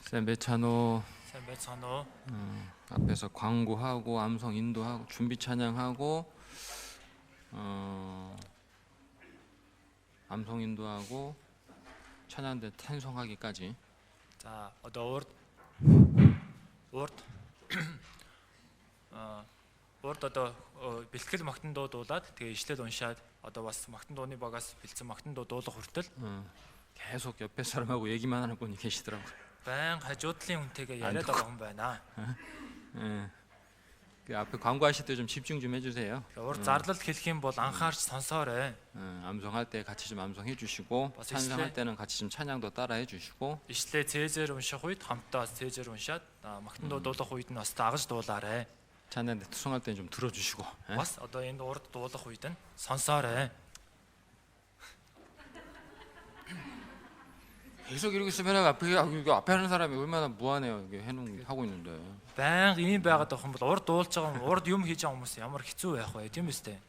샘베차노 샘베차노 앞에서 광고하고 암송 인도하고 준비 찬양하고 암송 인도하고 찬양대 탄송하기까지. 자, одоо урд одоо бэлтгэл магтан дуу дуулаад тэгээ ишлэл уншаад одоо бас магтан дууны багаас бэлдсэн магтан дуу дуулах хүртэл 계속 옆에 사람하고 얘기만 하는 분이 계시더라고요. баян хажуудлын хүнтэйгээ яриад байгаа хүн байна. 그 앞에 광고하실 때 좀 집중 좀 해주세요. урд зарлал хэлэх юм бол анхаарч сонсоорой. 암송할 때 같이 좀 암송해 주시고 찬양할 때는 같이 좀 찬양도 따라해 주시고. 이шлээ цээжээр унших үед хамтдаа цээжээр уншаад магтан дуу дуулах үед нь бас дагаж дуулаарай. 찬양 투송할 때는 좀 들어주시고. бас одоо энэ урд дуулах үед нь сонсоорой. 계속 이러고 있으면 앞에 하는 사람이 얼마나 무안해요. 이게 하고 있는데. баян ийм байгаад байх юм бол урд дуулж байгаа урд юм хийж байгаа хүмүүс ямар хэцүү байх вэ? Тийм үстэй.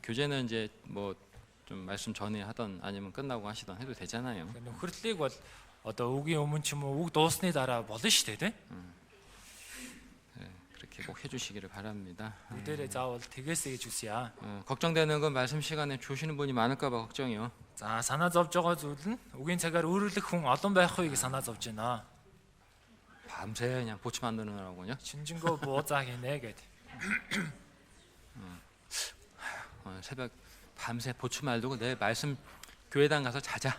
교제는 이제 뭐 좀 말씀 전에 하던 아니면 끝나고 하시던 해도 되잖아요. Нөхөрлөлийг бол одоо үгийн өмнө ч юм уу үг дуусны дараа болно шүү дээ, тийм? 그렇게 꼭 해주시기를 바랍니다. бүгдээрээ заавал тэгээсэй гэж үсье. 걱정되는 건 말씀 시간에 주시는 분이 많을까봐 걱정이요. За санаа зовж байгаа зүйл нь үгийн цагаар өөрөлдөх хүн олон байх уу гэж санаа зовж байна. 밤새 그냥 보치 만드느라고요. 신진거 보자 해내 гэд. 새벽 밤새 보치 말고 내일 말씀 교회당 가서 자자.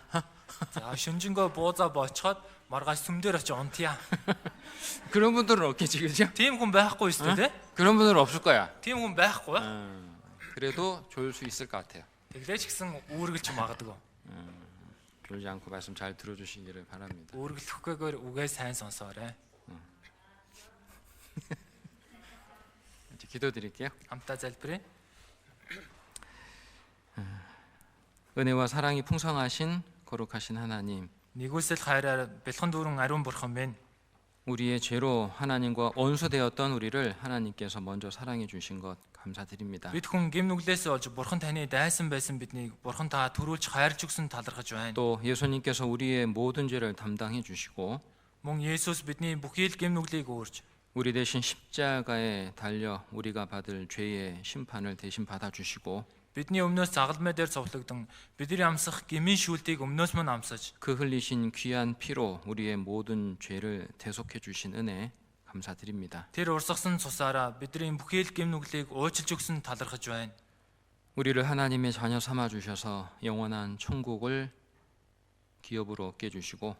자 신진거 보자 버첫 маргааш сүмдэр очиж унтъя. 그런 분들은 없겠지, 그죠? Тийм хүн байхгүй шүү дээ. 그런 분들은 없을 거야. Тийм хүн байхгүй. 그래도 좋을 수 있을 것 같아요. тэглээч гисэн үүргэлж магадгүй. 졸지 않고 말씀 잘 들어주시기를 바랍니다. үүргэлэхгүйгээр үгээ сайн сонсоорой. 이제 기도드릴게요. хамтаа залбирая. 은혜와 사랑이 풍성하신 거룩하신 하나님, нэгүсэл хайраар бэлхэн дүүрэн ариун бурхан минь, 우리의 죄로 하나님과 원수되었던 우리를 하나님께서 먼저 사랑해 주신 것 감사드립니다. бид хүн гэм нүглээс олж бурхан таны дайсан байсан биднийг бурхан та төрүүлж хайрлж өгсөн талархаж байна. 또 예수님께서 우리의 모든 죄를 담당해 주시고 мөн Есүс бидний бүхий л гэм нүглийг өөрч 우리 대신 십자가에 달려 우리가 받을 죄의 심판을 대신 받아 주시고 бидний өмнөөс загалмай дээр цовлогдсон бидний амсах гмийн шүүлтийг өмнөөс мөн амсаж 그 흘리신 귀한 피로 우리의 모든 죄를 대속해 주신 은혜 감사드립니다. тэр урсгасан цусаараа бидний бүхий л гэм нүглийг уучлж өгсөн талархаж байна. 우리를 하나님의 자녀 삼아 주셔서 영원한 천국을 기업으로 얻게 주시고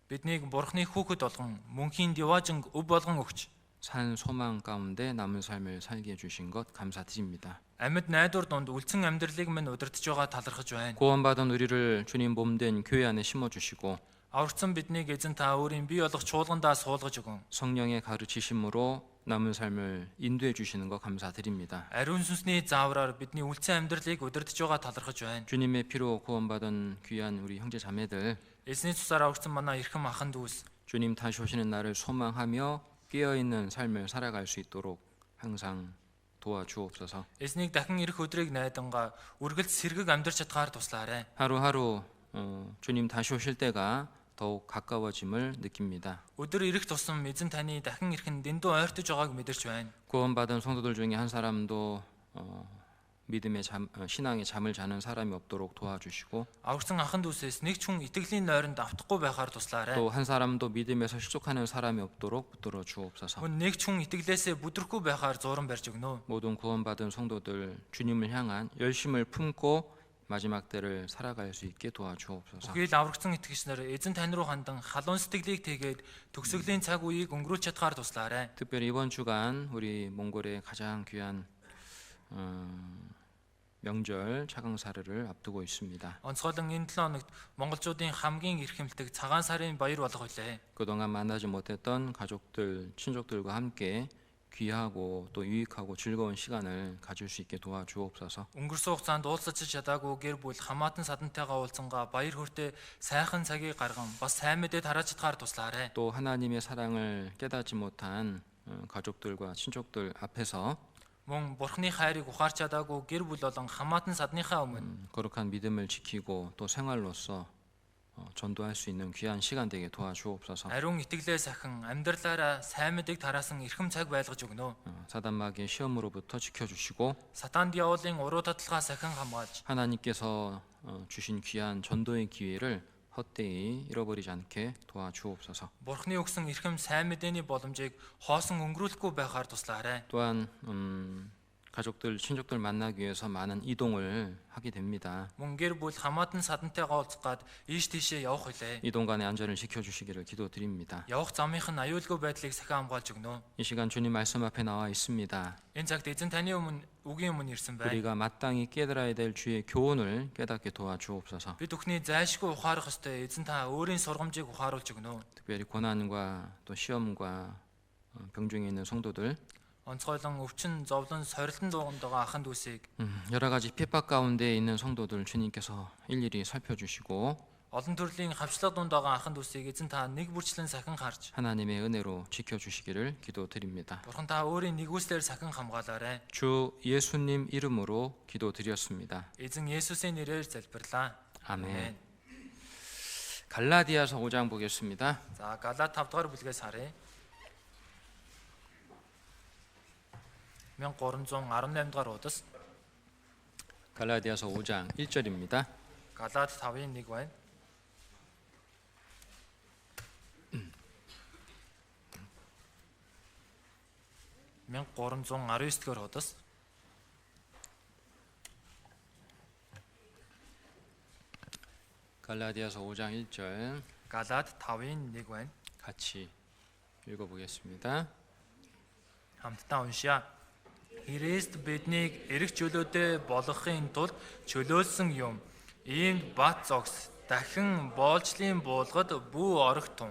биднийг бурхны хүүхэд болгон мөнхийн диважинг өв болгон өгч 산 소망 가운데 남은 삶을 살게 해 주신 것 감사드립니다. амьд найдвар донд үлдсэн амьдралыг минь удирдах байгаа талархаж байна. 구원받은 우리를 주님 몸된 교회 안에 심어 주시고 аврагдсан биднийг эзэн та өөрийн бий болох чуулгандаа суулгаж өгөн 성령의 가르치심으로 남은 삶을 인도해 주시는 것 감사드립니다. ариун сүнсний заавраар бидний үлдсэн амьдралыг удирдах байгаа талархаж байна. 주님의 피로 구원받은 귀한 우리 형제 자매들, эзний цусаар аврагдсан манай эрхэм ахан дүүс 주님 다시 오시는 날을 소망하며 깨어있는 삶을 살아갈 수 있도록 항상 도와주옵소서. эзнийг дахин ирэх өдрийг найдангаа үргэлж сэргэг амьдрч чадхаар туслаарай. 하루하루 주님 다시 오실 때가 더욱 가까워짐을 느낍니다. өдөр ирэх тусам эзэн таны дахин ирэх нь дэндүү ойртож байгааг мэдэрч байна. 구원받은 성도들 중에 한 사람도 믿음의 신앙의 잠을 자는 사람이 없도록 도와주시고 аврагдсан ахан дүүсээс нэг ч хүн итгэлийн нойронд автахгүй байхаар туслаарай. 또 한 사람도 믿음에서 실족하는 사람이 없도록 붙들어 주옵소서. хүн нэг ч хүн итгэлээсээ бүдрэхгүй байхаар зуран барьж өгнө. 모든 구원받은 성도들 주님을 향한 열심을 품고 마지막 때를 살아갈 수 있게 도와주옵소서. бүхий л аврагдсан итгэгчнэр эзэн тань руу хандан халуун сэтгэлийг тэгээд төгсгөлийн цаг үеийг өнгөрүүлж чадхаар туслаарай. 특별히 이번 주간 우리 몽골의 가장 귀한 명절 차강사르를 앞두고 있습니다. онцгойлон энэ 7 хоногт монголчуудын хамгийн эрхэмлдэг цагаан сарын баяр болох үлээ. 그동안 만나지 못했던 가족들, 친족들과 함께 귀하고 또 유익하고 즐거운 시간을 가질 수 있게 도와주옵소서. өнгөрсөн хугацаанд уулзаж чадаагүй гэр бүл хамаатан садантайгаа уулзсангаа баяр хүртээ сайхан цагийг гарган бас сайн мэдээ тарааж чадхаар туслаарай. 또 하나님의 사랑을 깨닫지 못한 가족들과 친족들 앞에서 мөн бурхны хайрыг ухаарч чадаагүй гэр бүл болон хамаатан садныхаа өмнө 거룩한 믿음을 지키고 또 생활로서 전도할 수 있는 귀한 시간 되게 도와주옵소서. Ариун итгэлээ сахин амьдралаараа сайн мэдээг тараасан эрхэм цаг байлгаж өгнө. 사단마귀의 시험으로부터 지켜주시고 Сатан диаволын уруу таталгаа сахин хамгаалж 하나님께서 주신 귀한 전도의 기회를 헛되이 잃어버리지 않게 도와주옵소서. Бурхны өгсөн эрхэм сайн мэдээний боломжийг хоосон өнгөрүүлэхгүй байхаар туслаарай. 또한 가족들, 친족들 만나기 위해서 많은 이동을 하게 됩니다. Мөн гэр бүл хамаатан садантайгаа уулзах гад ийш тийшээ явах хүлээ. 이동 간의 안전을 지켜주시기를 기도드립니다. Явах замынх нь аюулгүй байдлыг сахин хамгаалж өгнө. 이 시간 주님 말씀 앞에 나와 있습니다. Энэ цагт эзэн таны өмнө үгийн өмнө ирсэн байна. 우리가 마땅히 깨달아야 될 주의 교훈을 깨닫게 도와주옵소서. Бид бүхний зайлшгүй ухаарах ёстой эзэн та өөрийн сургамжийг ухааруулж өгнө. 특별히 고난과 또 시험과 병중에 있는 성도들, Онцгойлон өвчин, зовлон, сорилтон дууганд байгаа ахын дүүсийг 여러 가지 핍박 가운데 있는 성도들 주님께서 일일이 살펴주시고 олон төрлийн хавчлага дунд байгаа ахын дүүсийг эзэн та нэг бүрчлэн сахин харж 하나님의 은혜로 지켜주시기를 기도드립니다. Бурхан та өөрийн нэгүслээр сахин хамгаалаарай. 주 예수님 이름으로 기도드렸습니다. Эзэн Есүсийн нэрээр залбирлаа. 아멘. 갈라디아서 5장 보겠습니다. За Галаат 5 дугаар бүлгээс харъя. 1318 дугаар удас 갈라디아서 5장 1절입니다. Галаат 5-ын 1 байна. (1319) дугаар удас 갈라디아서 5장 1절 Галаат 5-ын 1 байна. 같이 읽어보겠습니다. Хамтдаа уншия. Христ биднийг эрэх чөлөөтэй болгохын тулд чөлөөлсөн юм. Иймд бат зогс дахин боолчлын буулгад бүү орох тун.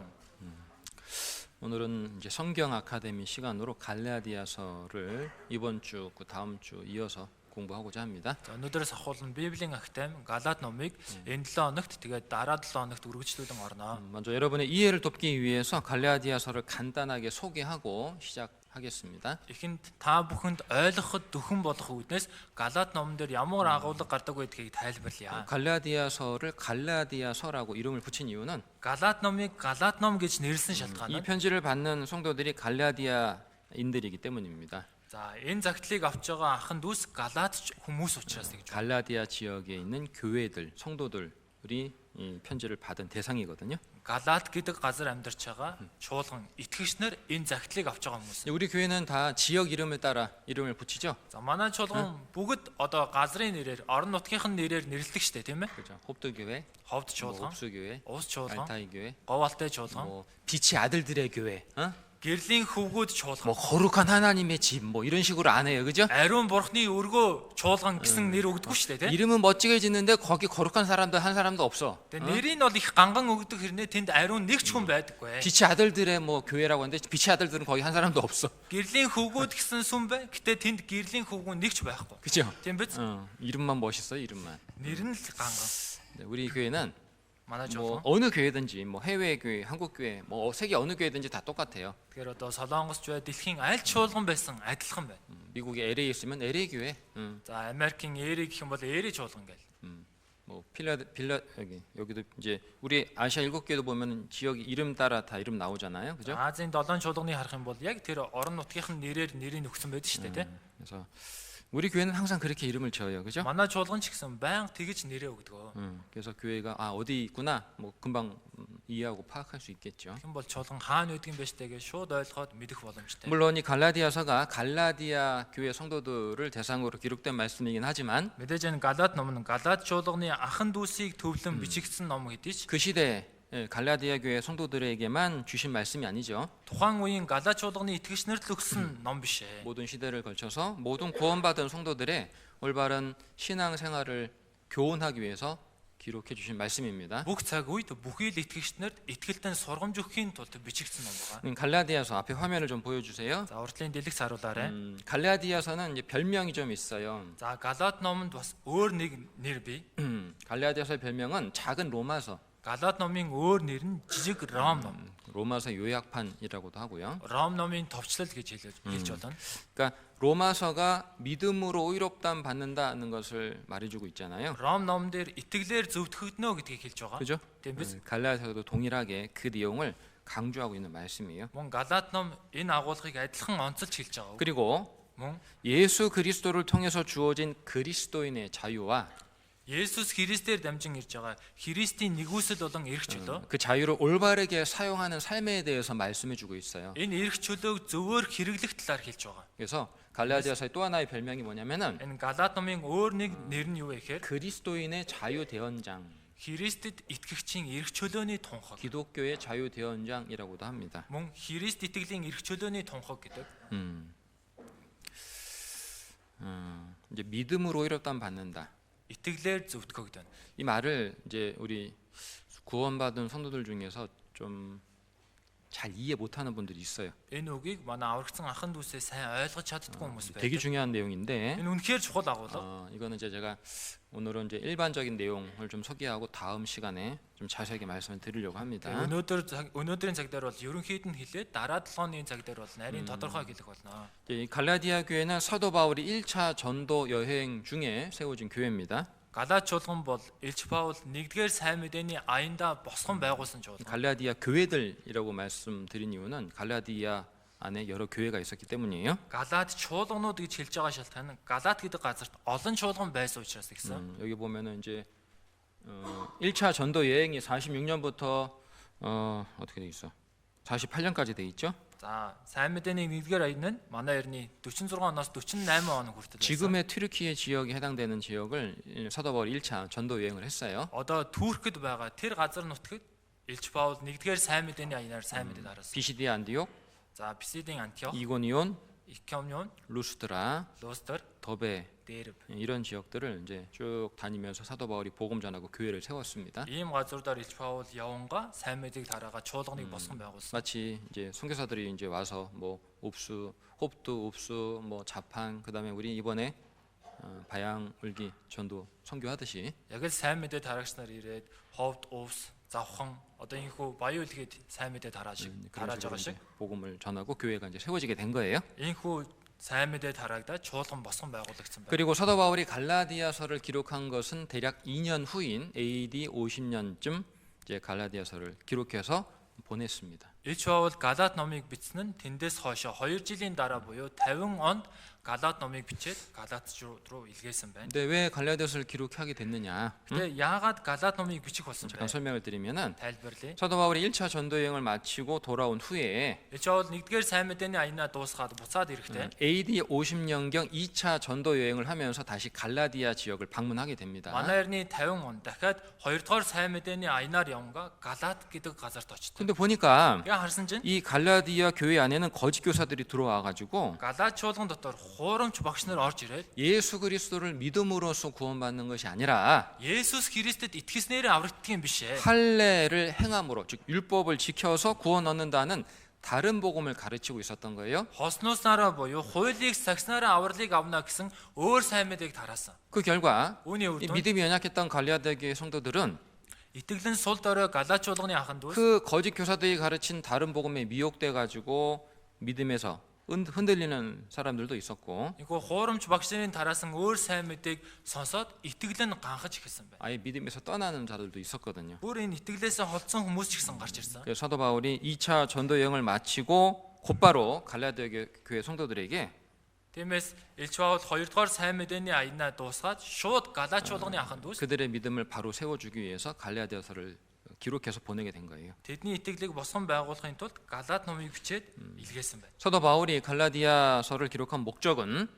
오늘은 이제 성경 아카데미 시간으로 갈라디아서를 이번 주 그 다음 주 이어서 공부하고자 합니다. За өнөөдрөөс ахуулна Библийн Академи Галаат номыг энэ 7 хоногт тэгээд дараа 7 хоногт үргэлжлүүлэн орно. 먼저 여러분의 이해를 돕기 위해서 갈라디아서를 간단하게 소개하고 시작하겠습니다. Эхэнд та бүхэнд ойлгоход дөхөн болох үүднээс Галаат номон дээр ямар агуулга гардаг байдгийг тайлбарлая. 갈라디아서를 갈라디아서라고 이름을 붙인 이유는 Галаат номыг Галаат ном гэж нэрлсэн шалтгаан 이 нь 편지를 받는 성도들이 갈라디아인들이기 때문입니다. за энэ загтлыг авч байгаа ахын дүүс Галаат хүмүүс учраас гэж. 갈라디아 지역에 있는 교회들, 성도들이 이 편지를 받은 대상이거든요. Галаат гэдэг газар амьдарч байгаа чуулган итгэгчнэр энэ загтлыг авч байгаа хүмүүс. 우리 교회는 다 지역 이름을 따라 이름을 붙이죠. За манай чуулган бүгд одоо газрын нэрээр, орон нутгийнхын нэрээр нэрлэдэг штэ тийм ээ. 그렇죠. 홉도교회, Ховд 뭐 чуулган, 옥수교회, Уус чуулган, 알타이 교회, Говалтай чуулган, 뭐 빛의 아들들의 교회, Гэрлийн хөвгүүд чуулган. 뭐 거룩한 하나님의 집, 뭐 이런 식으로 안 해요, 그죠? Ариун бурхны өргөө чуулган гэсэн нэр өгдөггүй шүү дээ, тийм. 이름은 멋지게 짓는데 거기 거룩한 사람도 한 사람도 없어. Тэгээ нэрийг нь бол их ганган өгдөг хэрнээ тэнд ариун нэг ч хүн байдаггүй. 빛의 아들들의 뭐 교회라고 하는데 빛의 아들들은 거기 한 사람도 없어. Гэрлийн хөвгүүд гэсэн сүм бай. Гэтэ тэнд гэрлийн хөвгүүд нэг ч байхгүй. 그죠? Тийм биз? 이름만 멋있어, 이름만. Нэр нь л ганган. 네, 우리 교회는 Манай 뭐 чуулган. 어느 교회든지 뭐 해외 교회, 한국 교회, 뭐 세계 어느 교회든지 다 똑같아요. Тэгэхээр одоо Солонгос ч бай, дэлхийн аль чуулган байсан адилхан байна. 미국에 LA 있으면 LA 교회, За Америкийн Эри гэх юм бол Эри чуулган гээл. 뭐 빌라 여기도 이제 우리 아시아 7개도 보면 지역 이름 따라 다 이름 나오잖아요, 그죠? Азийн 7 чуулганыг харах юм бол яг тэр орон нутгийнхэн нэрээр нэрийг өгсөн байдаг шүү дээ, тийм. 그래서 우리 교회는 항상 그렇게 이름을 지어요, 그죠? Манай чуулган ч гэсэн баян тэгж нэрээ өгдөг. 그래서 교회가 아 어디 있구나, 뭐 금방 이해하고 파악할 수 있겠죠. Хэн бол чуулган хаана үүдгэн байж тэгээ шууд ойлгоод мэдэх боломжтой. 물론 이 갈라디아서가 갈라디아 교회 성도들을 대상으로 기록된 말씀이긴 하지만 Мэдээж энэ Галаат ном нь Галаат чуулганы ахын дүүсийг төвлөн бичигдсэн ном хэдий ч 그 시대 갈라디아 교회 성도들에게만 주신 말씀이 아니죠. тухайн үеийн Галаат чуулганы итгэгчнэрт л өгсөн ном биш ээ. 모든 시대를 걸쳐서 모든 구원받은 성도들의 올바른 신앙 생활을 교훈하기 위해서 기록해 주신 말씀입니다. Бүх цаг үед бүхий л итгэгчнэрт итгэлтэн сургамж өгөхийн тулд бичигдсэн ном байна. 갈라디아서 앞에 화면을 좀 보여주세요. За уртлын дэлгэц харуулаарай. 갈라디아서는 이제 별명이 좀 있어요. За Галаат номонд бас өөр нэг нэр бий. 갈라디아서의 별명은 작은 로마서. Галаад номын өөр нэр нь жижиг Ром ном. 로마서 요약판이라고도 하고요. Ром номын товчлол гэж хэлж болно. 그러니까 로마서가 믿음으로 의롭다함 받는다는 것을 말해주고 있잖아요. Ром ном дээр итгэлээр зөвтгөгднө гэдгийг хэлж байгаа. 그죠? Тийм биз? 갈라디아서도 동일하게 그 내용을 강조하고 있는 말씀이에요. Мөн Галаад ном энэ агуулгыг адилхан онцолж хэлж байгаа. 그리고 Мөн 예수 그리스도를 통해서 주어진 그리스도인의 자유와 Есүс Христээр дамжин ирж байгаа Христийн нэгүсэл болон эрх чөлөө. 그 자유를 올바르게 사용하는 삶에 대해서 말씀해 주고 있어요. Энэ эрх чөлөөг зөвөр хэрэглэх талаар хэлж байгаа. 그래서 갈라디아서의 또 하나의 별명이 뭐냐면은 Энэ Галаад номын өөр нэг нэр нь юу вэ гэхээр 그리스도인의 자유 대언장, Христэд итгэгчийн эрх чөлөөний тунхаг. 기독교의 자유 대언장이라고도 합니다. Мөн Христ итгэлийн эрх чөлөөний тунхаг гэдэг. 이제 믿음으로 의롭다함 받는다. Итгэлээр зөвтгөгдөн. 이 말을 이제 우리 구원받은 성도들 중에서 좀 잘 이해 못하는 분들이 있어요. Энэ үгийг манай аврагдсан ахын дүүсээ сайн ойлгож чаддгүй хүмүүс 되게 байдаг. 중요한 내용인데 Энэ үнэхээр чухал агуулга. 이거는 이제 제가 오늘은 이제 일반적인 내용을 좀 소개하고 다음 시간에 좀 자세하게 말씀을 드리려고 합니다. Өнөөдрийн цаг дээр бол ерөнхийд нь хэлээд дараа 7 өдрийн цаг дээр бол нарийн тодорхой хэлэх болно. 이 갈라디아 교회는 사도 바울이 1차 전도 여행 중에 세워진 교회입니다. Галаад чуулган бол Илч Паул нэгдүгээр сайн мэдээний аяндаа босгон байгуулсан чуулган. 갈라디아 교회들이라고 말씀드린 이유는 갈라디아 안에 여러 교회가 있었기 때문이에요. Галаад чуулганууд гэж хэлж байгаа шалтгаан нь Галаад гэдэг газарт олон чуулган байсан учраас гэсэн. 여기 보면은 이제 1차 전도 여행이 46년부터 어떻게 돼 있어? 48년까지 돼 있죠. За, сайн мэдээний нэгдүгээр аянд нь манай эртний 46 оноос 48 он хүртэл байсан. 지금의 튀르키예 지역에 해당되는 지역을 사도 바울 1차 전도 여행을 했어요. Одоо Туркэд байгаа тэр газар нутагт Илч Паул нэгдүгээр сайн мэдээний аянаар сайн мэдээд харуулсан. 비시디아 안디옥, За, Писидийн Антиох, 이고니온, Иконион, 루스드라, Лустер, 더베 Дээрб. 이런 지역들을 이제 쭉 다니면서 사도 바울이 복음 전하고 교회를 세웠습니다. Ийм газруудаар Илч Паул яванга сайн мэдээг тараага чуулганыг босгон байгуулсан. 마치 이제 선교사들이 이제 와서 뭐 옵수, 홉두, 옵수, 뭐 자판, 그다음에 우리 이번에 바양 울기 전도 선교하듯이 Яг л сайн мэдээ тараагч нар ирээд ховд, увс, завхан одоо ийхүү баян үлгээд сайн мэдээ тарааж 그런 байгаа 식으로 шиг 이제 복음을 전하고 교회가 이제 세워지게 된 거예요. ийхүү сайн мэдээ тараагдаа чуулган босгон байгуулагдсан байна. 그리고 사도 바울이 갈라디아서를 기록한 것은 대략 2년 후인 AD 50년쯤 이제 갈라디아서를 기록해서 보냈습니다. Илч Паул Галаад номыг бичсэн нь тэндээс хойшоо 2 жилийн дараа буюу 50 онд Галаад номыг бичээд Галаад руу илгээсэн байна. 근데 왜 갈라디아서를 기록하게 됐느냐? Тэгээ яагаад Галаад номыг бичих болсон 잠깐 бэ? 설명을 드리면은 Тайлбарлая. 사도 바울이 1차 전도 여행을 마치고 돌아온 후에 Илч Паул нэгдүгээр сайн мэдээний аянаа дуусгаад буцаад ирэхдээ AD 50년경 2차 전도 여행을 하면서 다시 갈라디아 지역을 방문하게 됩니다. манай эртний 50 он дахиад 2 дугаар сайн мэдээний аянаар явнга Галаад гэдэг газарт очсон. 근데 보니까 Тэгээ харсан чинь 이 갈라디아 교회 안에는 거짓 교사들이 들어와 가지고 Галаад чуулган дотор хуурамч багш нар орж ирээд 예수 그리스도를 믿음으로써 구원받는 것이 아니라 Есүс Христэд итгэснээр аврагддаг юм биш ээ. 할례를 행함으로 즉 율법을 지켜서 구원 얻는다는 다른 복음을 가르치고 있었던 거예요. Хоснооснараа буюу хуулийг сагснараа авралыг авна гэсэн өөр сайн мэдээг тараасан. 그 결과 Үүний үр 이 дүн 믿음이 연약했던 갈라디아 교회 성도들은 итгэлэн сул дорой Галаад чуулганы ахын дүүс 그 거짓 교사들이 가르친 다른 복음에 미혹돼 가지고 믿음에서 흔들리는 사람들도 있었고 이거 хуурамч багш нарын тараасан өөр сайн мэдээг сонсоод итгэлэн ганхаж эхэлсэн байна. 아예 믿음에서 떠나는 자들도 있었거든요. Бүр энэ итгэлээсээ холдсон хүмүүс ч гэсэн гарч ирсэн. 그래서 사도 바울이 2차 전도 여행을 마치고 곧바로 갈라디아 교회 성도들에게 Тиймээс Илч Паул 2 дугаар сайн мэдээний аянаа дуусгаад шууд Галаад чуулганы ахын дүүс 그들의 믿음을 바로 세워주기 위해서 갈라디아서를 기록해서 보내게 된 거예요. тэдний итгэлийг босгон байгуулахын тулд Галаад номыг бичээд илгээсэн байна. 사도 바울이 갈라디아서를 기록한 목적은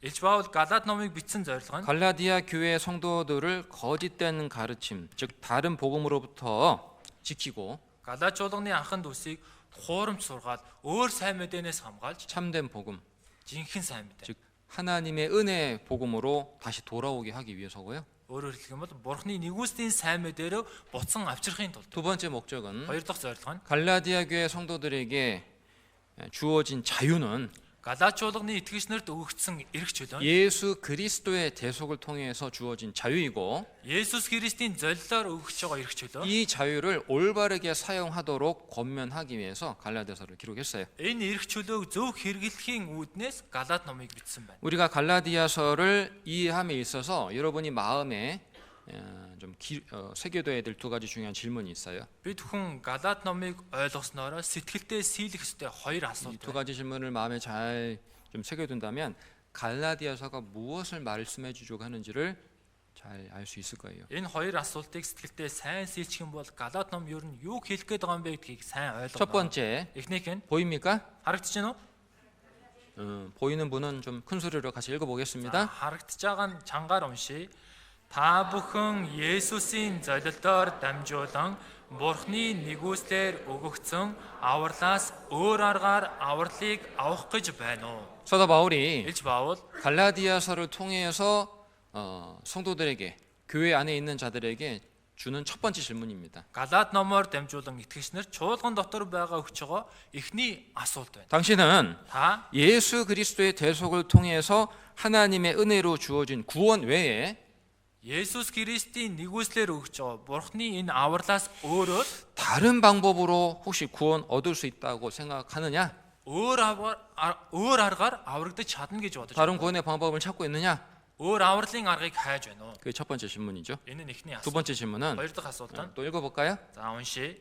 Илч Паул Галаад номыг бичсэн зорилго нь 갈라디아 교회 성도들을 거짓된 가르침, 즉 다른 복음으로부터 지키고 Галаад чуулганы анхан дүүсийг хуурамч сургаад өөр сайн мэдээнээс хамгаалж 참된 복음, жинхэнэ сайн мэдээ. 즉 하나님의 은혜 복음으로 다시 돌아오게 하기 위해서고요. Өөрөөр хэлэх юм бол Бурхны нэгүслийн сайн мэдээрөө буцан авчрахын тулд 두 번째 목적은 хоёр дахь зорилго нь 갈라디아 교회 성도들에게 주어진 자유는 Галаачуулганы итгэгч нарт өгөгдсөн эрх чөлөө. 예수 그리스도의 대속을 통해서 주어진 자유이고 Есүс Христийн золилоор өгч байгаа эрх чөлөө. 이 자유를 올바르게 사용하도록 권면하기 위해서 갈라디아서를 기록했어요. Энэ эрх чөлөөг зөв хэрэглэхийн үүднээс Галаат номыг бичсэн байна. 우리가 갈라디아서를 이해함에 있어서 여러분이 마음에 좀 새겨둬야 될 두 가지 중요한 질문이 있어요. Бид хүн Галаат номыг ойлгосноороо сэтгэлдээ сийлэх ёстой хоёр 이 асуулт 두 байна. 가지 질문을 마음에 잘 좀 새겨둔다면 갈라디아서가 무엇을 말씀해 주려고 하는지를 잘 알 수 있을 거예요. Энэ хоёр асуултыг сэтгэлдээ сайн сийлчих юм бол Галаат ном ер нь юу хэлэх гээд байгаа юм бэ гэдгийг сайн 첫 ойлгоно. 번째 Эхнийх нь 보입니까? харагдаж байна уу? 보이는 분은 좀 큰 소리로 같이 За, 읽어보겠습니다. харагдаж байгаа нь чангаар уншия. Та бүхэн Есүсийн золилоор дамжуулан Бурхны нэгүслэр өгөгдсөн авралаас өөр аргаар авралыг авах гэж байна уу? 사도 바울이 Илж Паул 갈라디아서를 통해서 성도들에게 교회 안에 있는 자들에게 주는 첫 번째 질문입니다. Галаат номоор дамжуулан итгэгч нар чуулган дотор байгаа өгч байгаа эхний асуулт байна. 당신은 Та 예수 그리스도의 대속을 통해서 하나님의 은혜로 주어진 구원 외에 Есүс Христийн нэгүслэр өгч байгаа Бурхны энэ авралаас өөрөө 다른 방법으로 혹시 구원 얻을 수 있다고 생각하느냐? өөр аргаар аврагдаж чадна гэж бодож 다른 구원의 방법을 찾고 있느냐? өөр авралын аргыг хайж байна уу? 그게 첫 번째 질문이죠. Энэ нь эхний 두 асуулт. 번째 질문은 Хоёр дахь асуулт нь 또 읽어볼까요? за уншия.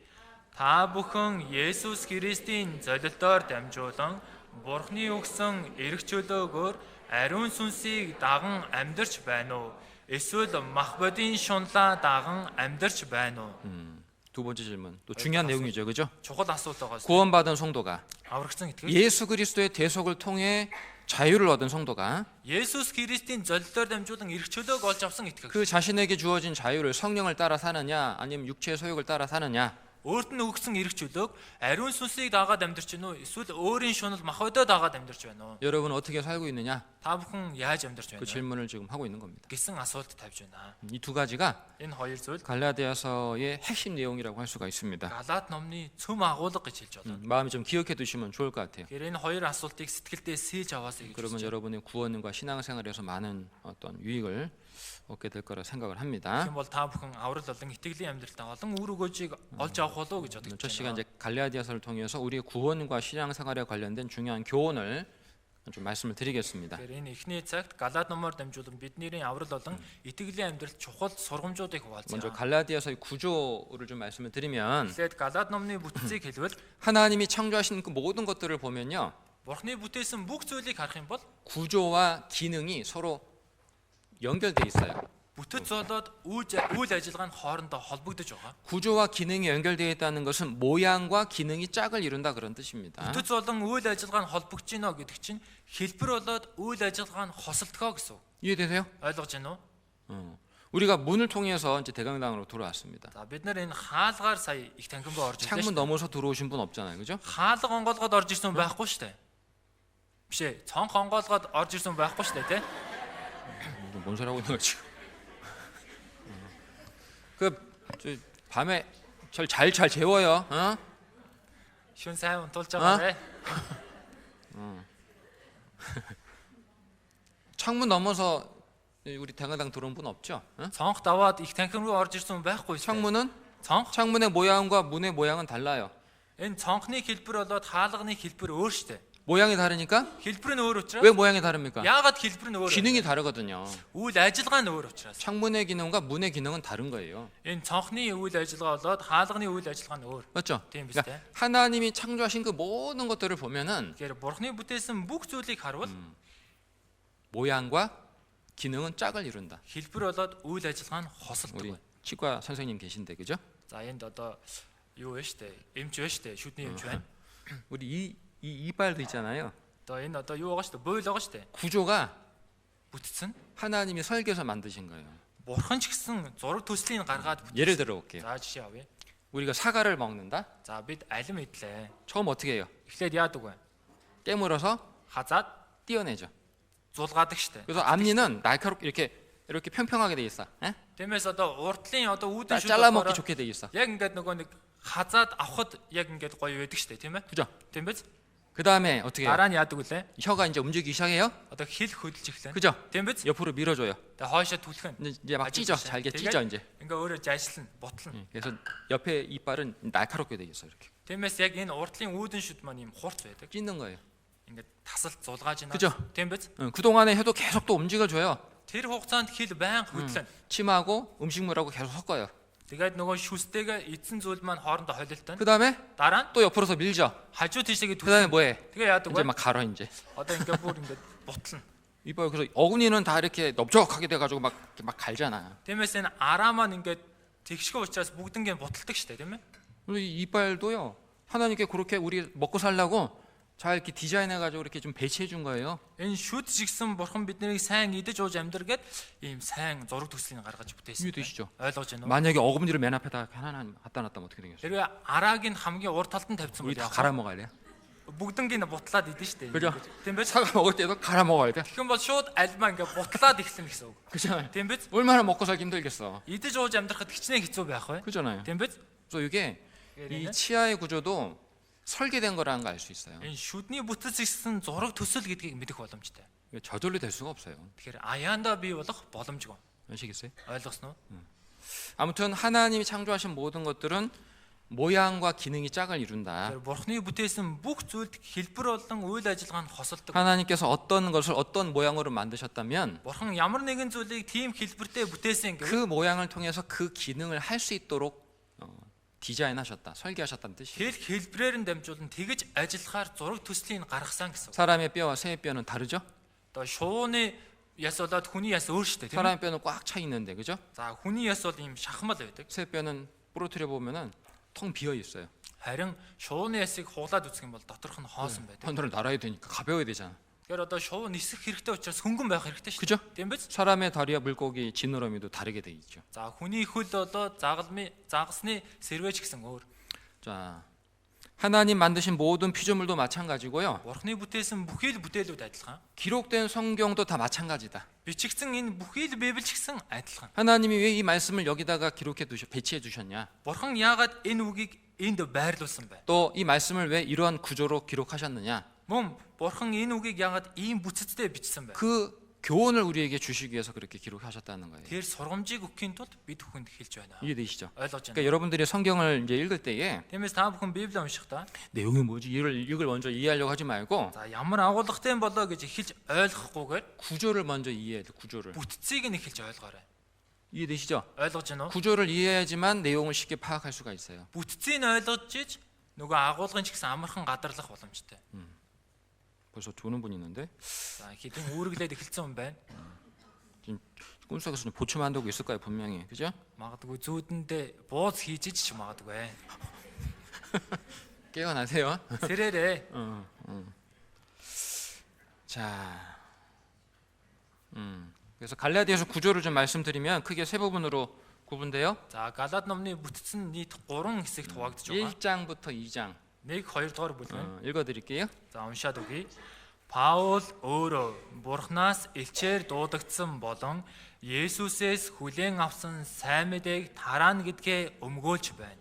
Та бүхэн Есүс Христийн золилоор дамжуулан Бурхны өгсөн эрх чөлөөгөөр ариун сүнсийг даган амьдарч байна уу? Эсвэл мах бодийн шунлаа даган амьдарч байна уу? 두 번째 질문. 또 중요한 내용이죠. 그죠? Чухал асуулт байгаа. 구원받은 성도가 Аврагдсан итгэж 예수 그리스도의 대속을 통해 자유를 얻은 성도가 Есүс Христийн золилоор дамжуулан эрх чөлөөг олж авсан итгэж 그 자신에게 주어진 자유를 성령을 따라 사느냐 아니면 육체의 소욕을 따라 사느냐 өөрт нь өгсөн эрх чөлөөг ариун сүнсийг дагаад амьдарч байна уу? Эсвэл өөрийн шунал мах бодоо дагаад амьдарч байна уу? 여러분 어떻게 살고 있느냐 Та бүхэн яаж амьдарч 그 байна вэ? 질문을 지금 하고 있는 겁니다. Гэсэн асуулт тавьж байна. 이 두 가지가 Энэ хоёр зүйл 갈라디아서의 핵심 내용이라고 할 수가 있습니다. Галаат номны цөм агуулга гэж хэлж байна. 마음에 좀 기억해 두시면 좋을 것 같아요. Тэгэхээр энэ хоёр асуултыг сэтгэлдээ сэлж аваасаа гэж 그러면 хэлж байна. 여러분의 구원과 신앙생활에서 많은 어떤 유익을 얻게 될 거라 생각을 합니다. Тийм бол та бүхэн аврал болон итгэлийн амьдралтаа олон үр өгөөжийг олж авах болов уу гэж 첫 бодож 시간 байна. 이제 갈라디아서를 통해서 우리의 구원과 신앙생활에 관련된 중요한 교훈을 좀 말씀을 드리겠습니다. Тэгэхээр энэ эхний цагт Галаат номоор дамжуулан бидний аврал болон итгэлийн амьдралд чухал сургамжуудыг 먼저 хуваалцъя. 갈라디아서의 구조를 좀 말씀을 드리면 Тэгэхэд Галаат номны бүтцийг хэлвэл 하나님이 창조하신 그 모든 것들을 보면요 Бурхны бүтээсэн бүх зүйлийг харах юм бол 구조와 기능이 서로 연결돼 있어요. бүтэц болоод үйл ажиллагаа нь хоорондоо холбогдож байгаа. 구조와 기능이 연결되어 있다는 것은 모양과 기능이 짝을 이룬다 그런 뜻입니다. Бүтэц болон үйл ажиллагаа нь холбогдож байна гэдэг чинь хэлбэр болоод үйл ажиллагаа нь хосолдгоо гэсэн үг. 이해되세요? Ойлгож байна уу? 우리가 문을 통해서 이제 대강당으로 들어왔습니다. За бид нар энэ хаалгаар сая их танхим руу орж 창문 ирлээ. 넘어서 들어오신 분 없잖아요, 그죠? Хаалга онгоолгоод орж ирсэн хүн байхгүй шүү дээ. Биш ээ, цонх онгоолгоод орж ирсэн хүн байхгүй шүү дээ, тэ? 뭔 소리 하고 있는 거야 지금? 밤에 잘 재워요. 어? Шүн сайн унтуулж байгаа бэ? 창문 넘어서 우리 대강당 들어온 분 없죠? 어? Цонх даваад их танхим руу орж ирсэн хүн байхгүй шүү дээ. 창문은 Цонх 창문의 모양과 문의 모양은 달라요. энэ цонхны хэлбэр болоод хаалганы хэлбэр өөр шүү дээ. 모양이 다르니까 Хэлбэр нь өөр учраас 왜 모양이 다릅니까? яагаад хэлбэр нь өөр? 기능이 다르거든요. Үйл ажиллагаа нь өөр учраас. 창문의 기능과 문의 기능은 다른 거예요. Энэ цонхны үйл ажиллагаа болоод хаалганы үйл ажиллагаа нь өөр. 맞죠? Тийм биз 그러니까 дээ. 하나님이 창조하신 그 모든 것들을 보면은 Тэгэхээр Бурхны бүтээсэн бүх зүйлийг харвал 모양과 기능은 짝을 이룬다. хэлбэр болоод үйл ажиллагаа нь хосолдог 우리 байна. 치과 선생님 계신데 그죠? За энд одоо юу вэ штэ? Эмч вэ штэ? Шүдний эмч байна. 우리 이 이빨도 있잖아요. Одоо энэ одоо юу байгаа штэ? Буйл байгаа штэ. 구조가 Бүтцэн 하나님이 설계해서 만드신 거예요. Бурхан ч гэсэн зураг төслийг гаргаад 예를 들어 볼게요. За жишээ авъя. 우리가 사과를 먹는다. За бид алим идлээ. 처음 어떻게 해요? Эхлээд яадаг вэ? 깨물어서 Хазаад 띄어내죠. зулгаадаг штэ. 그래서 앞니는 날카롭게 이렇게 평평하게 돼 있어. 에? Тиймээс одоо урдлын одоо үүдэн шүд 잘라 먹기 болохоор 좋게 돼 있어. яг ингээд нөгөө нэг хазаад авахд яг ингээд гоё байдаг штэ, тийм ээ? 그죠? Тийм биз? 그 다음에 어떻게 해요? дараа нь яадаг үлээ? 혀가 이제 움직이기 시작해요. Одоо хэл хөдөлж эхлэн. 그죠? Тийм биз? 옆으로 밀어줘요. Тэгээ хойшоо түлхэн. 이제 막 찢어, 잘게 찢어 이제. Ингээ өөрөө жайшлна, бутлна. 그래서 옆에 이빨은 날카롭게 돼 있어 이렇게. Тиймээс яг энэ урдлын үүдэн шүд маань юм хурц байдаг. 찢는 거예요. Ингээ тасалт зулгааж байна. 그죠? Тийм биз? 그 동안에 혀도 계속 또 움직여줘요. Тэр хугацаанд хэл байнга хөдлөн. 침하고 음식물하고 계속 섞어요. Тэгээд нөгөө шүстэйгээ эзэн зүйл маань хоорондоо холилтон. 그 다음에 Дараа нь 또 옆으로서 밀죠. хажуу тийшээгээ 그 다음에 뭐해? Тэгээ яадаг 이제 вэ? 막 갈아 이제. Одоо ингээ бүр ингээ бутлна. 이봐요. 그래서 어금니는 다 이렇게 넓적하게 돼가지고 막 갈잖아. Тиймээс энэ араа маань ингээ тэгшгэ учраас бүгднгээ буталдаг штэ тийм ээ. 그리고 이 이빨도요. 하나님께 그렇게 우리 먹고 살라고 잘 이렇게 디자인해가지고 이렇게 좀 배치해 준 거예요. Энэ шүд жигсэн бурхан биднийг сайн идэж ууж амьдргээд ийм сайн зураг төслийг гаргаж бүтээсэн. 이해되시죠? ойлгож байна уу? 만약에 어금니를 맨 앞에다 하나 갖다 놨다면 어떻게 되겠어요? тэргээ арааг нь хамгийн урд талд нь тавьсан 우리 бол 다 яах вэ? 갈아 먹어야 돼요. Бүгднгийн бутлаад идэн штэ. 그죠? Тийм биз? 사과 먹을 때도 갈아 먹어야 돼. Тэгэх юм бол шууд альмаа ингээ бутлаад эхлэнэ гэсэн үг. 그잖아요. Тийм биз? 얼마나 먹고 살기 힘들겠어. Идэж ууж амьдрахад хичнээн хэцүү байх вэ? 그잖아요. Тийм биз? 그래서 이게 이 치아의 구조도 설계된 거라는 걸 알 수 있어요. Энэ шүдний бүтэц ихсэн зураг төсөл гэдгийг мэдэх боломжтой. 이게 저절로 될 수가 없어요. Тэгэхээр аяанда бий болох боломжгүй. 아시겠어요? ойлгосноо? 아무튼 하나님이 창조하신 모든 것들은 모양과 기능이 짝을 이룬다. Тэгэхээр бурхны бүтээсэн бүх зүйлд хэлбэр болон үйл ажиллагаа нь хосолдог. 하나님께서 어떤 것을 어떤 모양으로 만드셨다면 Бурхан ямар нэгэн зүйлийг тийм хэлбэртэй бүтээсэн гэвэл 그 모양을 통해서 그 기능을 할 수 있도록 디자인하셨다, 설계하셨다는 뜻이에요. хэл хэлбрээр нь дамжуулан тэгж ажиллахаар зураг төслийг гаргасан гэсэн. 사람의 뼈와 새의 뼈는 다르죠? Одоо шууны яс болоод хүний яс өөр штэ тийм ээ. 사람의 뼈는 꽉 차 있는데, 그죠? За хүний яс бол ийм шахмал байдаг. 새 뼈는 부러뜨려 보면은 텅 비어 있어요. Харин шууны ясыг хуглаад үзэх юм бол доторх нь хоосон байдаг. 하늘을 날아야 되니까 가벼워야 되잖아. Тэгэхээр одоо шуу нисэх хэрэгтэй учраас хөнгөн байх хэрэгтэй шүү. 그죠? Тийм биз? 사람의 다리와 물고기 지느러미도 다르게 돼 있죠. За хүний хөл одоо загасны сэрвэж гэсэн өөр. 자, 하나님 만드신 모든 피조물도 마찬가지고요. Бурхны бүтээсэн бүхий л бүтээлүүд адилхан. 기록된 성경도 다 마찬가지다. Бичигдсэн энэ бүхий л Библи ч гэсэн адилхан. 하나님이 왜 이 말씀을 여기다가 배치해 주셨냐? Бурхан яагаад энэ үгийг энд байрлуулсан бэ? 또 이 말씀을 왜 이러한 구조로 기록하셨느냐? Мөн Бурхан энэ үгийг яагаад ийм бүцэцтэй бичсэн бэ? 그 교훈을 우리에게 주시기 위해서 그렇게 기록하셨다는 거예요. Тэр сургамжийг өгөхийн тулд бид бүхэнд хэлж байна. 이해되시죠? ойлгож 그러니까 байна. 여러분들이 성경을 이제 읽을 때에 Тиймээс та бүхэн Библи уншихдаа 내용이 뭐지? 이걸 먼저 이해하려고 하지 말고 за ямар агуулгатай юм болоо гэж эхэлж ойлгохгүйгээр 구조를 먼저 이해해야 돼. 구조를. бүтцийг нь эхэлж ойлгоорой. 이해되시죠? ойлгож байна уу? 구조를 이해해야지만 내용을 쉽게 파악할 수가 있어요. Бүтцийг нь ойлгож иж нөгөө агуулгын ч гэсэн амархан гадарлах боломжтой. 벌써 조는 분이 있는데 За хэдэн үүрэглээд эхэлсэн юм байна. 지금 꿈속에서 좀 보충 한다고 있을 거예요, 분명히. 그죠? Магадгүй зүүдэндээ бууз хийж ич ч магадгүй. 깨어나세요. Сэрээрээ. 자, 그래서 갈라디아서 구조를 좀 말씀드리면 크게 세 부분으로 구분돼요. За Галаад номны бүтц нь нийт 3 хэсэгт хуваагдж байгаа. 1장부터 2장 1, 2 дугаар бүлэг. 읽어드릴게요. За уншаад өгье. Паул өөрөө Бурханаас элчээр дуудагдсан болон Есүсээс хүлээн авсан сайн мэдээг тараана гэдгээ өмгөөлж байна.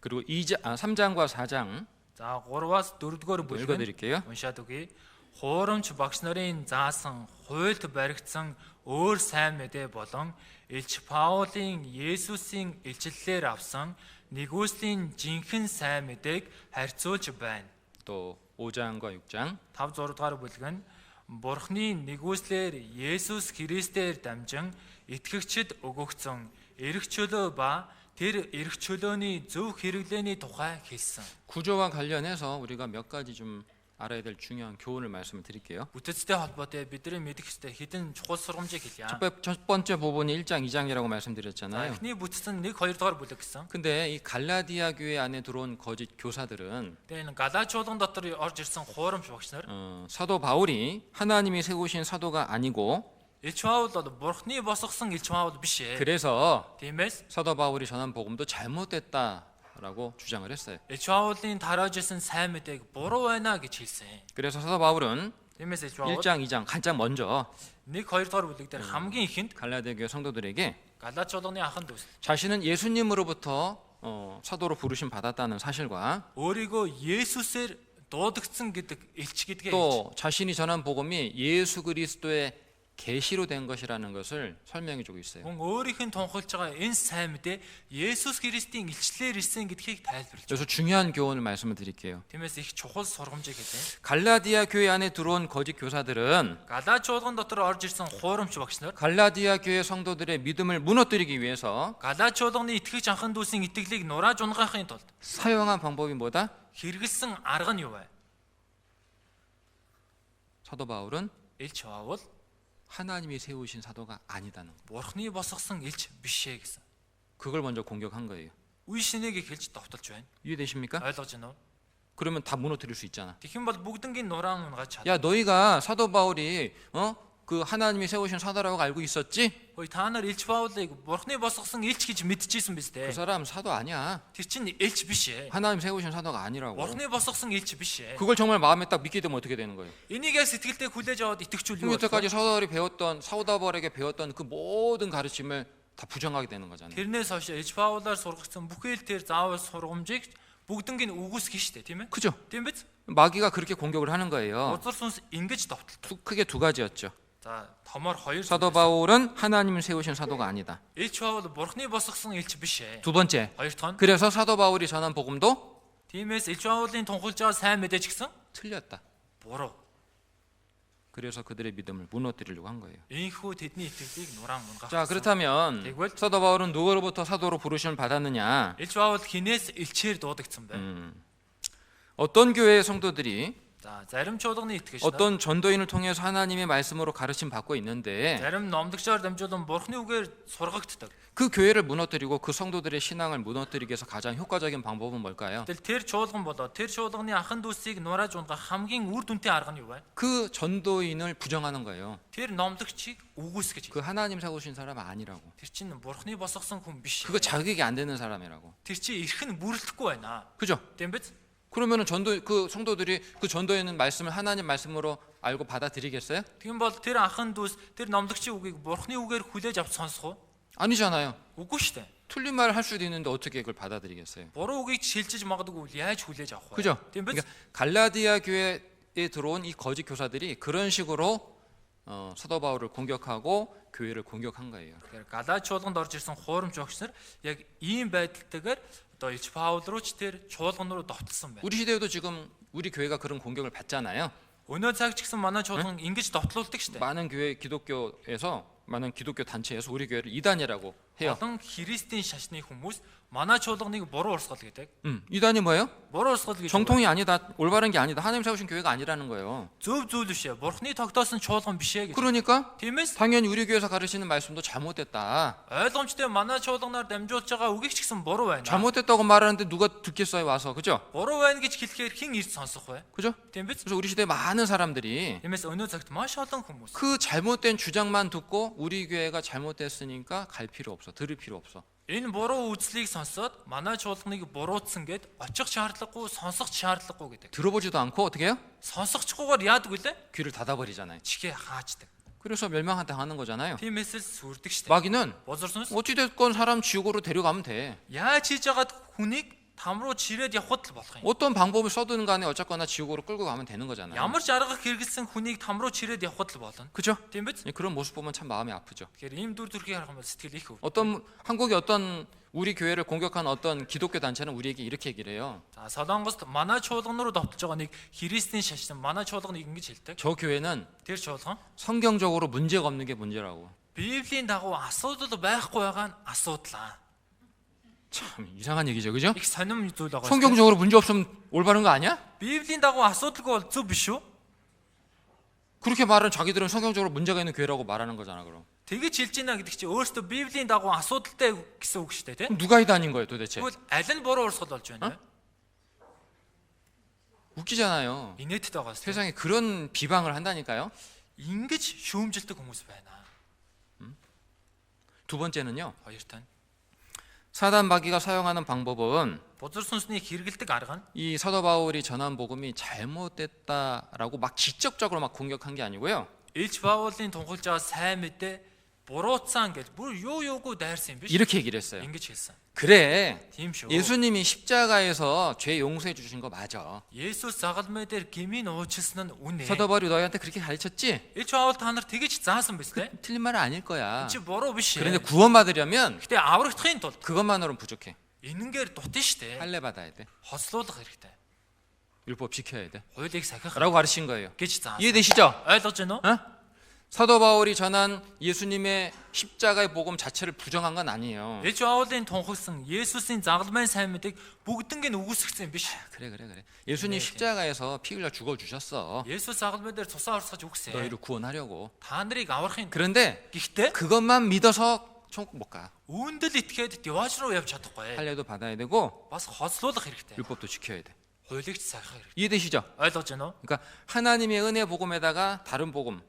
그리고 3장과 4장 За 3-аас 4-р бүлэг 읽어드릴게요. уншаад өгье. Хуурамч багш нарын заасан хуйлд баригдсан өөр сайн мэдээ болон Илч Паулын Есүсийн илчлэлээр авсан нэгүслийн жинхэнэ сайн мэдээг харьцуулж байна. 또 5장과 6장 5 6 дугаар бүлэг нь Бурхны нэгүслэр Есүс Христээр дамжин итгэгчид өгөгдсөн эрх чөлөө ба тэр эрх чөлөөний зөв хэрэглээний тухай хэлсэн. 구조와 관련해서 우리가 몇 가지 좀 알아야 될 중요한 교훈을 말씀을 드릴게요. Бүтцтэй холбоотой бидний мэдэх ёстой хэдэн чухал сургамжийг хэлье. 첫 번째 부분이 1장, 2장이라고 За 말씀드렸잖아요. эхний бүтц нь 1 2 дугаар бүлэг гэсэн. 근데 이 갈라디아 교회 안에 들어온 거짓 교사들은 Тэгээ энэ Галач чуулган дотор орж ирсэн хуурамч багш нар 사도 바울이 하나님이 세우신 사도가 아니고 Илч Паул бол Бурхны босгосон Илч Паул биш ээ. 그래서 Тиймээс 사도 바울이 전한 복음도 잘못됐다라고 주장을 했어요. Илч Паулын тарааж исэн сайн мэдээг буруу байна гэж хэлсэн. 그래서 사도 바울은 Тиймээс Илч Паул 1장, 2장 가장 먼저 1 2 дугаар бүлэг дээр хамгийн ихэнд 갈라디아 교회 성도들에게 Галач чуулганы аханд үс 자신은 예수님으로부터 사도로 부르심 받았다는 사실과 өөрийгөө Есүсээр дуудагдсан гэдэг элч гэдгээ 또 자신이 전한 복음이 예수 그리스도의 계시로 된 것이라는 것을 설명해 주고 있어요. хүн өөрийнх нь тунхаглаж байгаа энэ сайн мэдээ Есүс Христийн илчлэлээр ирсэн гэдгийг тайлбарлаж. 그래서 중요한 교훈을 말씀을 드릴게요. Тиймээс их чухал сургамжийг хэлээ. 갈라디아 교회 안에 들어온 거짓 교사들은 Галаа чуулган дотор орж ирсэн хуурамч багш нар 갈라디아 교회 성도들의 믿음을 무너뜨리기 위해서 Галаа чуулганы итгэж анхан дүүсийн итгэлийг нурааж унгаахын тулд 사용한 방법이 뭐다? хэрэгэлсэн арга нь юу вэ? 사도 바울은 Илч Паул 하나님이 세우신 사도가 아니다는 거. Бурхны босгосон илч биш ээ гэсэн. 그걸 먼저 공격한 거예요. Үе шинэгийг хэлж довтолж байна. 이해되십니까? ойлгож байна уу? 그러면 다 무너뜨릴 수 있잖아. Тэгэх юм бол бүгднгийн нураан унгааж чадна. 야, 너희가 사도 바울이 그 하나님이 세우신 사도라고 알고 있었지? Ой та нар Илч Паулыг Бурхны босгосон илч гэж мэдчихсэн биз 그 дээ. 사람 사도 아니야. Тэр чинь илч биш ээ. 하나님 세우신 사도가 아니라고. Бурхны босгосон илч биш ээ. 그걸 정말 마음에 딱 믿게 되면 어떻게 되는 거예요? Энийг яг сэтгэлдээ хүлээж аваад итгэвчүүл юу вэ? 여태까지 사도 바울에게 배웠던 그 모든 가르침을 다 부정하게 되는 거잖아요. Тэрнээс хойш Илч Паулаар сургагдсан бүхэл тэр заавал сургамжийг бүгднийг үгүйсгэх штэ, тийм ээ? 그죠? Тийм биз? 마귀가 그렇게 공격을 하는 거예요. Узар сүнс ингэж довтолдог. 크게 두 가지였죠. За, томоор хоёр 사도 바울은 하나님 세우신 사도가 아니다. Илч Паул Бурхны босгосон илч биш ээ. 두 번째, Хоёр дахь нь 그래서 사도 바울이 전한 복음도 тиймээс Илч Паулын тунхалж байгаа сайн мэдээж гисэн 틀렸다. буруу. 그래서 그들의 믿음을 무너뜨리려고 한 거예요. Ийхүү тэдний итгэлийг нураан унгаах. 자, 그렇다면 тэгвэл 사도 바울은 누구로부터 사도로 부르심을 받았느냐? Илч Паул хинээс илчээр дуудагдсан бэ? 어떤 교회의 성도들이 За, зарим чуулганы итгэгч нар 어떤 전도인을 통해서 하나님의 말씀으로 가르침 받고 있는데 зарим номдогчоор дамжуулан Бурхны үгээр сургагддаг. 그 교회를 무너뜨리고 그 성도들의 신앙을 무너뜨리기 위해서 가장 효과적인 방법은 뭘까요? Тэгэл тэр чуулган болоо тэр чуулганы анхан дүүсийг нурааж унгаах хамгийн үр дүнтэй арга нь юу вэ? 그 전도인을 부정하는 거예요. Тэр номдогчийг үгүйсгэж. 그 하나님 세우신 사람 아니라고. Тэр чинь Бурхны босгосон хүн биш. 그거 자격이 안 되는 사람이라고. Тэр чинь эрх нь бүрэлдэхгүй байна. 그죠? Тийм биз? 그러면은 그 성도들이 그 전도인은 말씀을 하나님 말씀으로 알고 받아들이겠어요? Тийм бол тэр анхан дүүс тэр номдогчийн үгийг Бурхны үгээр хүлээж авч сонсох уу? 아니잖아요. Үгүй шүү дээ. 틀린 말을 할 수도 있는데 어떻게 그걸 받아들이겠어요? Буруу үгийг шилжиж магадгүй яаж хүлээж авах вэ? 그죠? Тийм биз? 그러니까 갈라디아 교회에 들어온 이 거짓 교사들이 그런 식으로 사도 바울을 공격하고 교회를 공격한 거예요. Тэгэхээр Галаа чуулганд орж ирсэн хуурамч багш нар яг ийм байдалтайгаар одоо Илч Паул руу ч тэр чуулган руу довтлсон байна. 우리 시대에도 지금 우리 교회가 그런 공격을 받잖아요. Өнөө цаг ч гэсэн манай чуулган ингэж довтлуулдаг штэ. 많은 많은 기독교 단체에서 우리 교회를 이단이라고 해요. Олон христийн шашны хүмүүс манай чуулганыг буруу урсгал гэдэг. 이단이 뭐예요? Буруу урсгал гэж. 정통이 아니다, 올바른 게 아니다. 하나님 세우신 교회가 아니라는 거예요. Зөв зүйл биш ээ. Бурхны тогтоосон чуулган биш ээ гэж. 그러니까 Тиймээс 당연히 우리 교회에서 가르치는 말씀도 잘못됐다. ойлгомжтой манай чуулганаар дамжуулж байгаа үгийг ч гэсэн буруу байна. 잘못됐다고 말하는데 누가 듣겠어요 와서, 그죠? Буруу байна гэж хэлэхээр хэн ирж сонсох вэ? 그죠? Тийм биз? 그래서 우리 시대 많은 사람들이 Тиймээс өнөө цагт маш олон хүмүүс 그 잘못된 주장만 듣고 우리 교회가 잘못됐으니까 갈 필요 없어, 들을 필요 없어. энэ буруу үзлийг сонсоод манай чуулганыг буруутсан гэд очих шаардлагагүй, сонсох шаардлагагүй гэдэг. 들어보지도 않고 어떻게 해요? Сонсохчгүйгээр яадаг вүлээ? 귀를 닫아버리잖아요. Чихээ хаачдаг. 그래서 멸망한 당하는 거잖아요. Тиймээс л сүрдэг штеп. 마귀는 Бузар сүнс 어찌됐건 사람 지옥으로 데려가면 돼. яаж хийж яагаад хүнийг там руу чирээд явахд л болох юм. 어떤 방법을 써든 간에 어쨌거나 지옥으로 끌고 가면 되는 거잖아요. Ямар ч арга хэрэгэлсэн хүнийг там руу чирээд явахд л болно. 그죠? Тийм биз? 그런 모습 보면 참 마음이 아프죠. Тэгэхээр ийм дүр төрхийг харах юм бол сэтгэл их өвдөг. 한국의 어떤 우리 교회를 공격한 어떤 기독교 단체는 우리에게 이렇게 얘기를 해요. За Солонгост манай чуулган руу довтолж байгаа нэг христийн шашин манай чуулганыг ингэж хэлдэг. 저 교회는 Тэр чуулган 성경적으로 문제가 없는 게 문제라고. Библийн дагуу асуудал байхгүй байгаа нь асуудал. 참 이상한 얘기죠, 그죠? Их сонирм зүйл байгаа. 성경적으로 문제 없으면 올바른 거 아니야? Библийн дагуу асуудалгүй бол зөв биш үү? 그렇게 말하는 자기들은 성경적으로 문제가 있는 교회라고 말하는 거잖아, 그럼. Тэгэж хэлж ийна гэдэг чинь өөрөөсөө Библийн дагуу асуудалтай гэсэн үг шүү дээ, тийм? 그럼 누가 이단인 거예요, 도대체? Тэгвэл аль нь буруу урсгал болж байна вэ? 웃기잖아요. Инээдтэй байгаа шүү. 세상에 그런 비방을 한다니까요. Ингэж шүүмжилдэг хүмүүс байна. 두 번째는요. Хоёр тань. 사단 마귀가 사용하는 방법은 Бузар сүнсний хэрэгэлдэг арга нь 이 사도 바울이 전한 복음이 잘못됐다라고 막 직접적으로 막 공격한 게 아니고요. Илч Паулын тунхалж байгаа сайн мэдээ буруутсан гэж бүр юу юугүй дайрсан юм биш. 이렇게 얘기를 했어요. ингэж хэлсэн. 그래. Тийм шүү. 예수님이 십자가에서 죄 용서해 주신 거 맞아. Есүс загалмай дээр гмийн уучлсан нь үнэ. 서더벌이 너희한테 그렇게 가르쳤지? Илч аавал та нар тэгэж заасан биз дээ. 틀린 말은 아닐 거야. Чи буруу биш. 그런데 구원받으려면 Гэтэ аврагдахын тулд 그것만으로는 부족해. энэнгээр дутна штэ. 할례 받아야 돼. Хослуулах хэрэгтэй. 율법 지켜야 돼. Хуулийг сахих 라고 가르친 거예요. гэж заасан. 이해되시죠? ойлгож байна уу? 어? 사도 바울이 전한 예수님의 십자가의 복음 자체를 부정한 건 아니에요. Илч аавлын тунхагсан Есүсийн загалмайн сайн мэдээг бүгднийг нь үгүйсгэсэн биш. 그래. 예수님 십자가에서 피 흘려 죽어 주셨어. Есүс загалмай дээр цусаа орсгож үгсэн. 너희를 구원하려고. Та нарыг аврахын. 그런데 Гэхдээ 그것만 믿어서 천국 못 가. үүндэл итгээд diwaж руу явж чадахгүй. 할례도 받아야 되고 Бас хослуулах хэрэгтэй. 율법도 지켜야 돼. Хуулийг ч сахих хэрэгтэй. 이해되시죠? ойлгож байна уу? 그러니까 하나님의 은혜 복음에다가 다른 복음,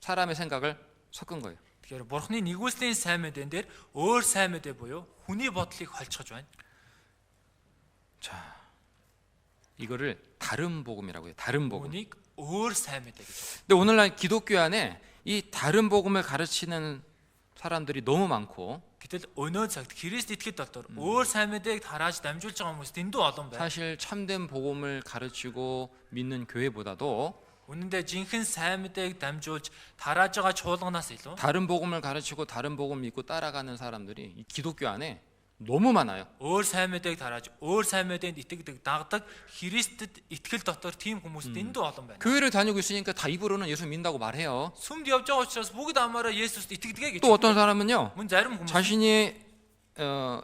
사람의 생각을 섞은 거예요. Тэгэхээр Бурхны нэгүслийн сайн мэдэн дээр өөр сайн мэдээ буюу хүний бодлыг холцгож байна. 자, 이거를 다른 복음이라고 해요. 다른 복음. Үнийг өөр сайн мэдээ гэж. 근데 오늘날 기독교 안에 이 다른 복음을 가르치는 사람들이 너무 많고 Гэтэл өнөө цагт Христ итгэхэд дотор өөр сайн мэдээг тарааж дамжуулж байгаа хүмүүс дэндүү олон байна. 사실 참된 복음을 가르치고 믿는 교회보다도 Үнэндээ жинхэнэ сайн мэдээг дамжуулж тарааж байгаа чуулганаас илүү 다른 복음을 가르치고 다른 복음 믿고 따라가는 사람들이 이 기독교 안에 너무 많아요. өөр сайн мэдээг тарааж өөр сайн мэдээнд итгэдэг дагдаг Христэд итгэл дотор тийм хүмүүс дэндүү олон байна. 교회를 다니고 있으니까 다 입으로는 예수 믿는다고 말해요. Сүмд явж байгаа учраас бүгд амаараа Есүст итгэдэг гэж. 또 어떤 사람은요. Мөн зарим хүмүүс 자신이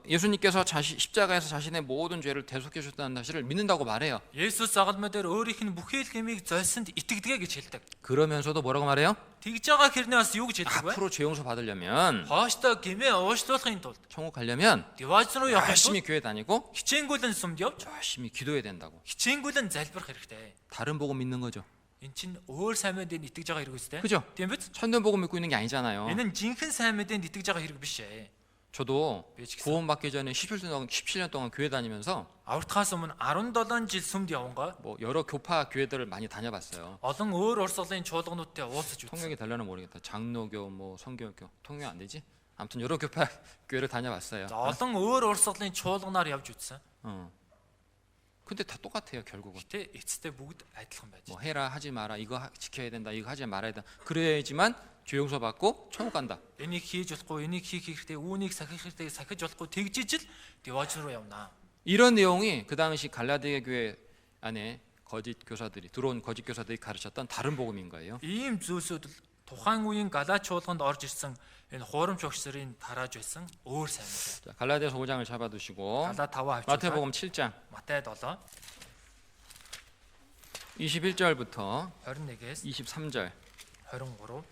예수님께서 십자가에서 자신의 모든 죄를 대속해 주셨다는 사실을 믿는다고 말해요. Есүс загалмай дээр өөрийнх нь бүхий л хэмийг золсонд итгэдэг гэж хэлдэг. 그러면서도 뭐라고 말해요? Тэгж байгаа хэрнээ бас юу гэж хэлдэг вэ? 앞으로 죄 용서 받으려면 Хооштой гэмээ уушлуулахын тулд 천국 가려면 Диваж руу явах 열심히 교회 다니고 хичээнгүйлэн сүмд явж 열심히 기도해야 된다고. хичээнгүйлэн залбирах хэрэгтэй. 다른 복음 믿는 거죠. Эн чинь өөр сайн мэдээнд итгэж байгаа хэрэг үстэй. 그죠? Тийм биз? 참된 복음 믿고 있는 게 아니잖아요. Энэ нь жинхэнэ сайн мэдээнд итгэж байгаа хэрэг биш ээ. 저도 왜지겠어? 구원받기 전에 17년 동안 교회 다니면서 Аврахаас өмнө 17 жил сүмд явангаа 뭐 여러 교파 교회들을 많이 다녀봤어요. олон өөр урсгалын чуулгануудтай уулзаж үзсэн. 통역이 되려나 모르겠다. 장로교, 뭐 성교교, 통역 안 되지? 아무튼 여러 교파 교회를 다녀봤어요. За, олон өөр урсгалын чуулганаар явж үзсэн. 근데 다 똑같아요 결국은. Гэтэ эцэстээ бүгд адилхан байж. 뭐 해라 하지 마라 이거 지켜야 된다 이거 하지 말아야 된다 그래야지만 죄 용서 받고 천국 간다. Энийг хийж болохгүй, энийг хийх хэрэгтэй, үүнийг сахих хэрэгтэй, сахиж болохгүй тэгжиж л Диваж руу явна. 이런 내용이 그 당시 갈라디아 교회 안에 거짓 교사들이 들어온 거짓 교사들이 가르쳤던 다른 복음인 거예요. Ийм зүйлсүүд л тухайн үеийн Галаат чуулганд орж ирсэн энэ хуурамч огч нарын тарааж байсан өөр сайн мэдээ. 자, 갈라디아서 5장을 잡아두시고 Галаат 5 авч. 마태복음 7장 Матай 7 21절부터 21-ээс 23절. 23.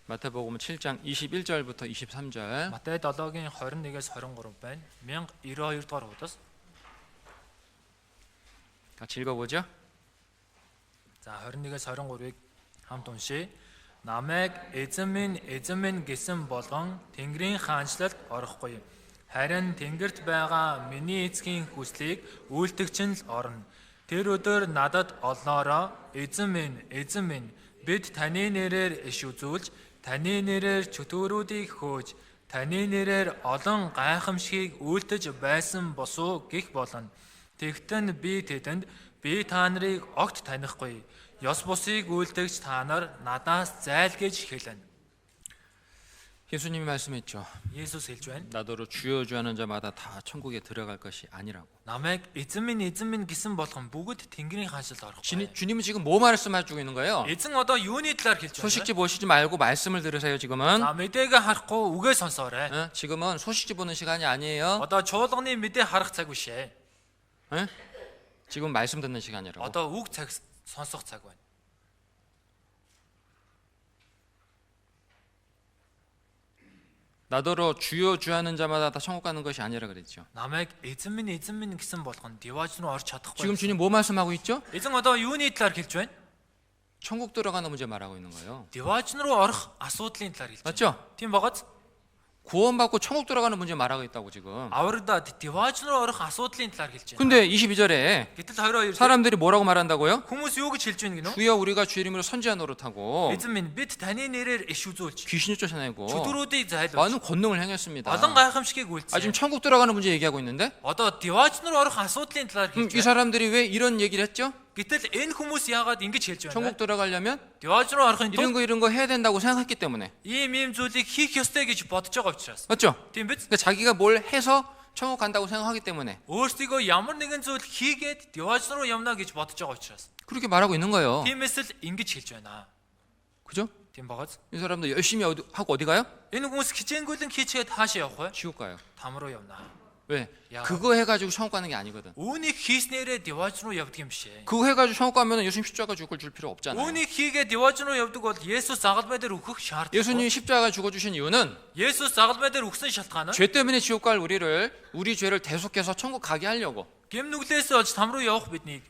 마태복음 7장 21절부터 23절. Матай 7-гийн 21-ээс 23 байна. 1092 дугаар хуудас. 같이 읽어보죠. За 21-ээс 23-ыг хамт уншъя. Намайг эзэн минь гэсэн болгон Тэнгэрийн хаанчлалд орохгүй. Харин Тэнгэрт байгаа миний эцгийн хүслийг үйлдэгч нь л орно. Тэр өдөр надад олноороо эзэн минь бид таны нэрээр иш үзүүлж, таны нэрээр чөтгөрүүдийг хөөж, таны нэрээр олон гайхамшигыг үйлдэж байсан босуу гэх болно. Тэгтэн би тэдэнд би та нарыг огт танихгүй. Ёс бусыг үйлдэгч та нар надаас зайл гэж хэлнэ. 예수님이 말씀했죠. Есүс хэлж байна. 나더러 주여 주하는 자마다 다 천국에 들어갈 것이 아니라고. Намайг эзэн минь гэсэн болгон бүгд Тэнгэрийн хаанчлалд орох. 주님은 지금 뭐 말씀해주고 있는 거예요? Эзэн одоо юуны талаар хэлж байна? 소식지 보시지 말고 말씀을 들으세요. 지금은. За мэдээгээ харахгүй үгээ сонсоорой. 지금은 소식지 보는 시간이 아니에요. Одоо чуулганы мэдээ харах цаг биш ээ. 지금 말씀 듣는 시간이라고. Одоо үг цаг сонсох цаг байна. 나더러 주여 주하는 자마다 다 천국 가는 것이 아니라 그랬죠. Намайг эзэн минь гэсэн болгон Диваж руу орж чадахгүй. 지금 주님 뭐 말씀하고 있죠? Эзэн одоо юуны талаар хэлж байна? 천국 들어가는 문제 말하고 있는 거예요. Диваж руу орох асуудлын талаар хэлж байна. 맞죠? Тийм багаз? 구원받고 천국 들어가는 문제 말하고 있다고 지금. Аврагдаад девааж руу орох асуудлын талаар хэлж байна. 근데 22절에 Гэтэл 22 사람들이 뭐라고 말한다고요? хүмүүс юу гэж хэлж байна гинөө? 주여 우리가 주 이름으로 선지자 노릇하고 Эзэн минь бид таны нэрээр иш үзүүлж 귀신을 쫓아내고 чөтгөрүүдийг зайлуулж 많은 권능을 행했습니다. олон гайхамшигыг 아, 지금 үйлдсэн. 천국 들어가는 문제 얘기하고 있는데 Одоо девааж руу орох асуудлын талаар хэлж 이 байна. 사람들이 왜 이런 얘기를 했죠? Гэтэл энэ хүмүүс яагаад ингэж хэлж байна? 천국 들어가려면 Девааж руу орохын 이런 тулд 거 해야 된다고 생각했기 때문에. ийм зүйлийг хийх ёстой гэж бодож байгаа учраас. 맞죠? Тийм биз? 그러니까 자기가 뭘 해서 천국 간다고 생각하기 때문에 Өөрсдийгөө ямар нэгэн зүйл хийгээд девааж руу явна гэж бодож байгаа учраас. 그렇게 말하고 있는 거예요. Тиймээс л ингэж хэлж байна. 그죠? Тийм багаз. 이 사람도 열심히 하고 어디 가요? Энэ хүмүүс хичээнгүйлэн хийчихэд хаашаа явах вэ? 지옥 가요. Там руу явна. 왜? 야. 그거 해가지고 천국 가는 게 아니거든. Үүнийг хийснээрээ девааж руу явдаг юм шээ. 그거 해가지고 천국 가면 예수님 십자가 죽을 줄 필요 없잖아요. Үүнийг хийгээд девааж руу явдаг бол Есүс загалмай дээр өгөх шаардлага. 예수님이 십자가 죽어주신 이유는 Есүс загалмай дээр өгсөн шалтгаан нь 죄 때문에 지옥 갈 우리 죄를 대속해서 천국 가게 하려고. гэм нүглээс олж там руу явах бидний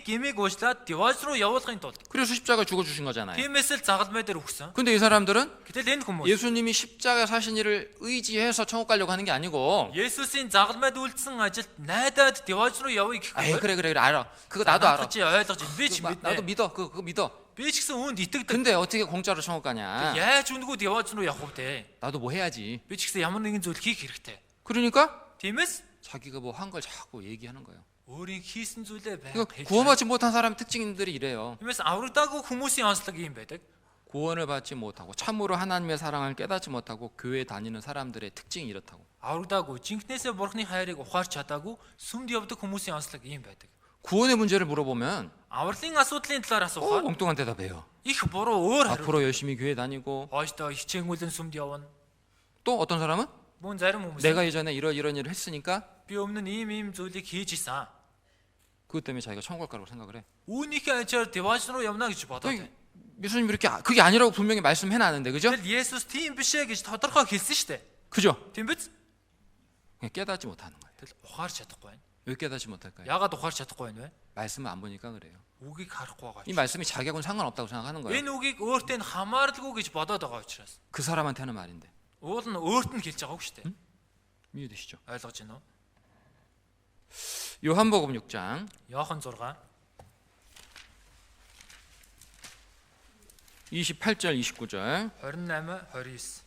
гмийг уучлаад девааж руу явуулахын тулд. 그래서 십자가 죽어주신 거잖아요. Тиймээс л загалмай дээр өгсөн. 근데 이 사람들은 Гэтэл энэ хүмүүс 예수님이 십자가 사신 일을 의지해서 천국 가려고 하는 게 아니고 Есүсийн загалмайд үйлдсэн ажилд найдаад девааж руу явъя 에이 гэхгүй. 그래 알아. 그거 나도 알아. Чи ойлгож байна. Би ч 나도 мэднэ. 믿어. 그거 믿어. Би ч гэсэн үүнд итгэдэг. 근데 어떻게 공짜로 천국 가냐? Яаж үндгүү девааж руу явах вэ? 나도 뭐 해야지. Би ч гэсэн ямар нэгэн зүйл хийх хэрэгтэй. 그러니까 Тиймээс 자기가 뭐 한 걸 자꾸 얘기하는 거예요. өөрийн хийсэн зүйлээ байнга 그러니까 хэлж. 구원받지 못한 사람 특징들이 이래요. Тиймээс аврагдаагүй хүмүүсийн онцлог юм байдаг. 구원을 받지 못하고 참으로 하나님의 사랑을 깨닫지 못하고 교회 다니는 사람들의 특징이 이렇다고. Аврагдаагүй, жинкнээсээ бурхны хайрыг ухаарч чадаагүй, сүмд явдаг хүмүүсийн онцлог юм байдаг. 구원의 문제를 물어보면 Авралын асуудлын талаар асуухаар 엉뚱한 대답해요. их буруу өөр хариу. 앞으로 열심히 교회 다니고 Хойштоо хичээнгүйлэн сүмд явна. 또 어떤 사람은 Мөн зарим хүмүүс 내가 예전에 이런 일을 했으니까 би өмнө нь ийм зүйлийг хийж исэн. 그것 때문에 자기가 천국 갈 거라고 생각을 해. Үүнийхээ ачаар девааж руу явна гэж бодоод 그러니까 байна. 예수님 이렇게 그게 아니라고 분명히 말씀해 놨는데 그죠? Тэгэл Есүс тийм биш ээ гэж тодорхой хэлсэн шүү дээ. 그죠? Тийм биз? 그냥 깨닫지 못하는 거예요. Тэгэл ухаарч чадахгүй байна. 왜 깨닫지 못할까요? Яагаад ухаарч чадахгүй байна вэ? 말씀을 안 보니까 그래요. Үгийг харахгүй байгаа. 이 말씀이 자기하고는 상관없다고 생각하는 거예요. Энэ үгийг өөртөө нь хамааралгүй гэж бодоод байгаа учраас. 그 사람한테 하는 말인데 Уул нь өөрт нь хэлж байгаа шүү дээ. 이해되시죠? Ойлгож байна уу? 요한복음 6장 Иохан 6 28절 29절 28 29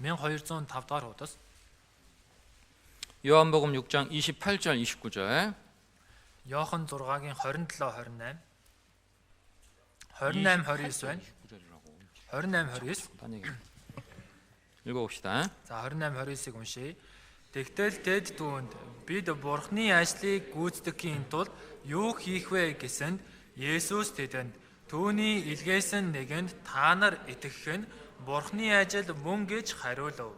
1205 дахь хуудас 요한복음 6장 28절 29절 Иохан 6-гийн 27 28 28 29 байна. 28 29 딴 얘기 읽어봅시다. За 28 29-ыг уншийе. Тэгтэл тэд түүнд бид бурхны ажлыг гүйцэтгэхийн тулд юу хийх вэ гэсэнд Есүс тэдэнд түүний илгээсэн нэгэнд та нар итгэх нь бурхны ажил мөн гэж хариулв.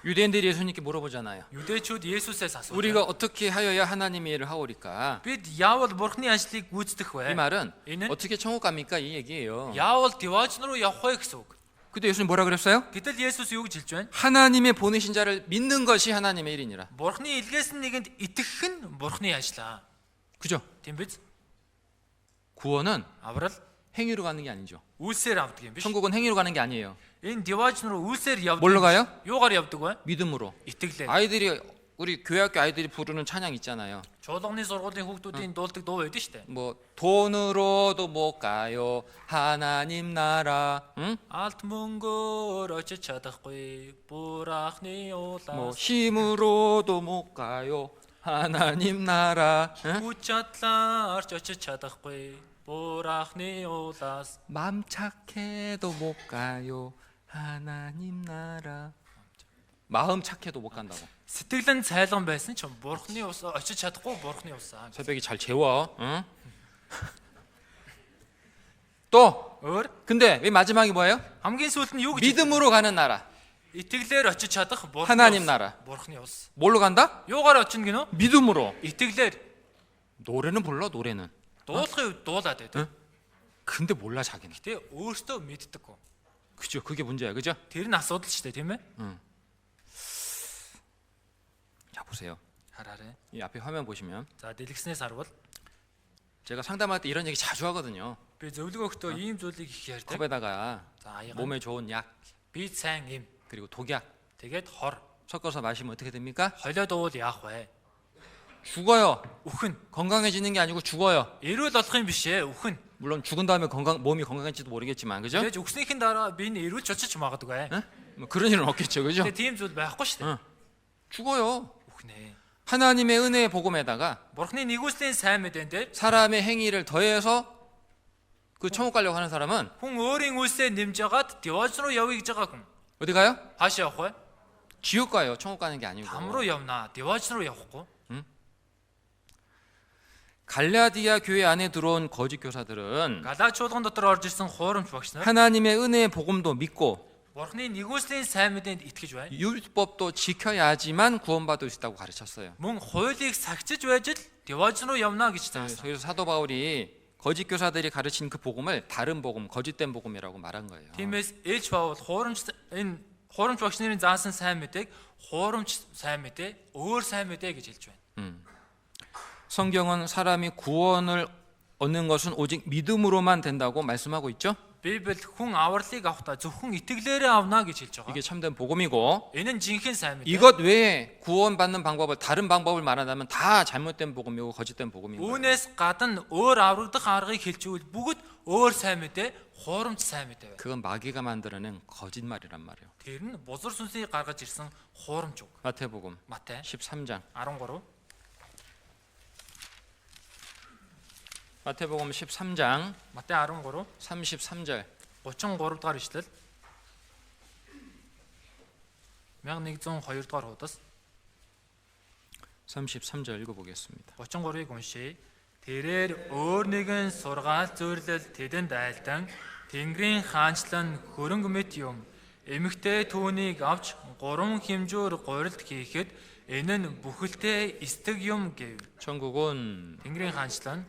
유대인들이 예수님께 물어보잖아요. Юдэчүүд Есүсээс асуув. 우리가 어떻게 하여야 하나님의 일을 하오리까? Бид яавал бурхны ажлыг 이 гүйцэтгэх вэ? 말은 이는? 어떻게 천국 갑니까? 이 얘기예요. Яавал девааж руу явах вэ гэсэн үг. 근데 예수님 뭐라 그랬어요? Гэтэл Есүс юу гэж хэлж байна? 하나님의 보내신 자를 믿는 것이 하나님의 일이니라. Бурхны илгээсэн нэгэнд итгэх нь бурхны ажлаа. 그죠? Тийм биз? 구원은 Аврал 행위로 가는 게 아니죠. үйлсээр авдаг юм биш. 천국은 행위로 가는 게 아니에요. Энэ девааж руу үйлсээр явдаг. 뭘로 가요? Юугаар явдаг вэ? 믿음으로. Итгэлээр. 아이들이 우리 교회학교 아이들이 부르는 찬양 있잖아요. Чуулганы сургуулийн хүүхдүүдийн дуулдаг дуу байдаг шүү дээ. 뭐 돈으로도 못 가요. 하나님 나라. 응? Алт мөнгөөр очиж чадахгүй бүр анхны 뭐 уулаас 힘으로도 못 가요. 하나님 나라. 응? хүч чадлаарч очиж чадахгүй бүр анхны уулаас 마음 착해도 못 가요. 하나님 나라. 마음 착해도 못 간다고. сэтгэлэн цайлган байсан ч бурхны ус очиж чадахгүй бурхны усаа. 새벽에 잘 재워. 응? 또 Өөр 근데 왜 마지막이 뭐예요? хамгийн сүүлд нь юу гэж 믿음으로 가는 나라. итгэлээр очиж чадах бурхны 하나님 ус. 나라. Бурхны ус. 뭘로 간다? Юугаар очино гинөө? 믿음으로. Итгэлээр 노래는 불러 노래는. дуулахын үед дуулаад байдаг. 근데 몰라 자기는. Гэтэ өөртөө мэддэггүй. 그죠? 그게 문제야. 그죠? Тэр нь асуудал шүү дээ, тийм ээ? 자 보세요. Хараарай. 이 앞에 화면 보시면 За дэлгэснээс харвал 제가 상담할 때 이런 얘기 자주 하거든요. би зөвлөгөө өгтөө ийм зүйлийг их ярьдаг. 컵에다가 За аяга. 몸에 좋은 약 Би сайн юм. 그리고 독약 Тэгээд хор. 섞어서 마시면 어떻게 됩니까? Холиод уул яах вэ? 죽어요. Үхэн. 건강해지는 게 아니고 죽어요. Эрүүл болох юм биш ээ. Үхэн. 물론 죽은 다음에 몸이 건강해질지도 모르겠지만, 그죠? Тэгээд үхснийхэн дараа би энэ эрүүл чочиж магадгүй. 에? 뭐 그런 일은 없겠죠, 그죠? Тэгээд тийм зүйл байхгүй шүү дээ. 죽어요. Үхнэ. 하나님의 은혜의 복음에다가 Бурхны нэгүслийн сайн мэдэн дээр 사람의 행위를 더해서 그 천국 가려고 하는 사람은 хүн өөрийн үйлсээ нэмжгаад деваж руу явъя гэж байгаа хүн. 어디 가요? Хаашаа явах вэ? 지옥 가요. 천국 가는 게 아니고. Там руу явнаа. Деваж руу явахгүй. 갈라디아 교회 안에 들어온 거짓 교사들은 Галаач чуулган дотор орж ирсэн хуурамч багш нар 하나님의 은혜의 복음도 믿고 Бурхны нэгүслийн сайн мэдээнд итгэж байна. 율법도 지켜야지만 구원받을 수 있다고 가르쳤어요. Мөн хуулийг сагчиж байж л деваж руу явна гэж заасан. 그래서 사도 바울이 거짓 교사들이 가르친 그 복음을 다른 복음, 거짓된 복음이라고 말한 거예요. Тиймээс Ээлж Паул энэ хуурамч багш нарын заасан сайн мэдээг хуурамч сайн мэдээ, өөр сайн мэдээ гэж хэлж байна. 성경은 사람이 구원을 얻는 것은 오직 믿음으로만 된다고 말씀하고 있죠. Библи хүн авралыг авахдаа зөвхөн итгэлээрээ авна гэж хэлж байгаа. 이게 참된 복음이고 Энэ нь жинхэнэ сайн мэдээ. 이것 외에 구원받는 방법을 다른 방법을 말한다면 다 잘못된 복음이고 거짓된 복음인 거예요. Үүнээс гадна өөр аврагдах аргыг хэлжүүл бүгд өөр сайн мэдээ, хуурамч сайн мэдээ байна. 그건 마귀가 만들어낸 거짓말이란 말이에요. Тэр нь бузар сүнсийг гаргаж ирсэн хуурамч үг. 마태복음 Матай 13장. 13. 마태복음 13장 Матай 13 33절. 33 дахь ишлэл. 1102 дахь хуудас 33절 읽어보겠습니다. 33-ыг уншийе. Тэрээр өөр нэгэн сургаал зөвлөл тэдэнд айлдан Тэнгэрийн хаанчлан хөрөнгө мэт юм. Эмэгтэй түүнийг авч 3 хэмжүүр гурилд хийхэд энэ нь бүхэлдээ эстэг юм гэв. 천국은 Тэнгэрийн хаанчлан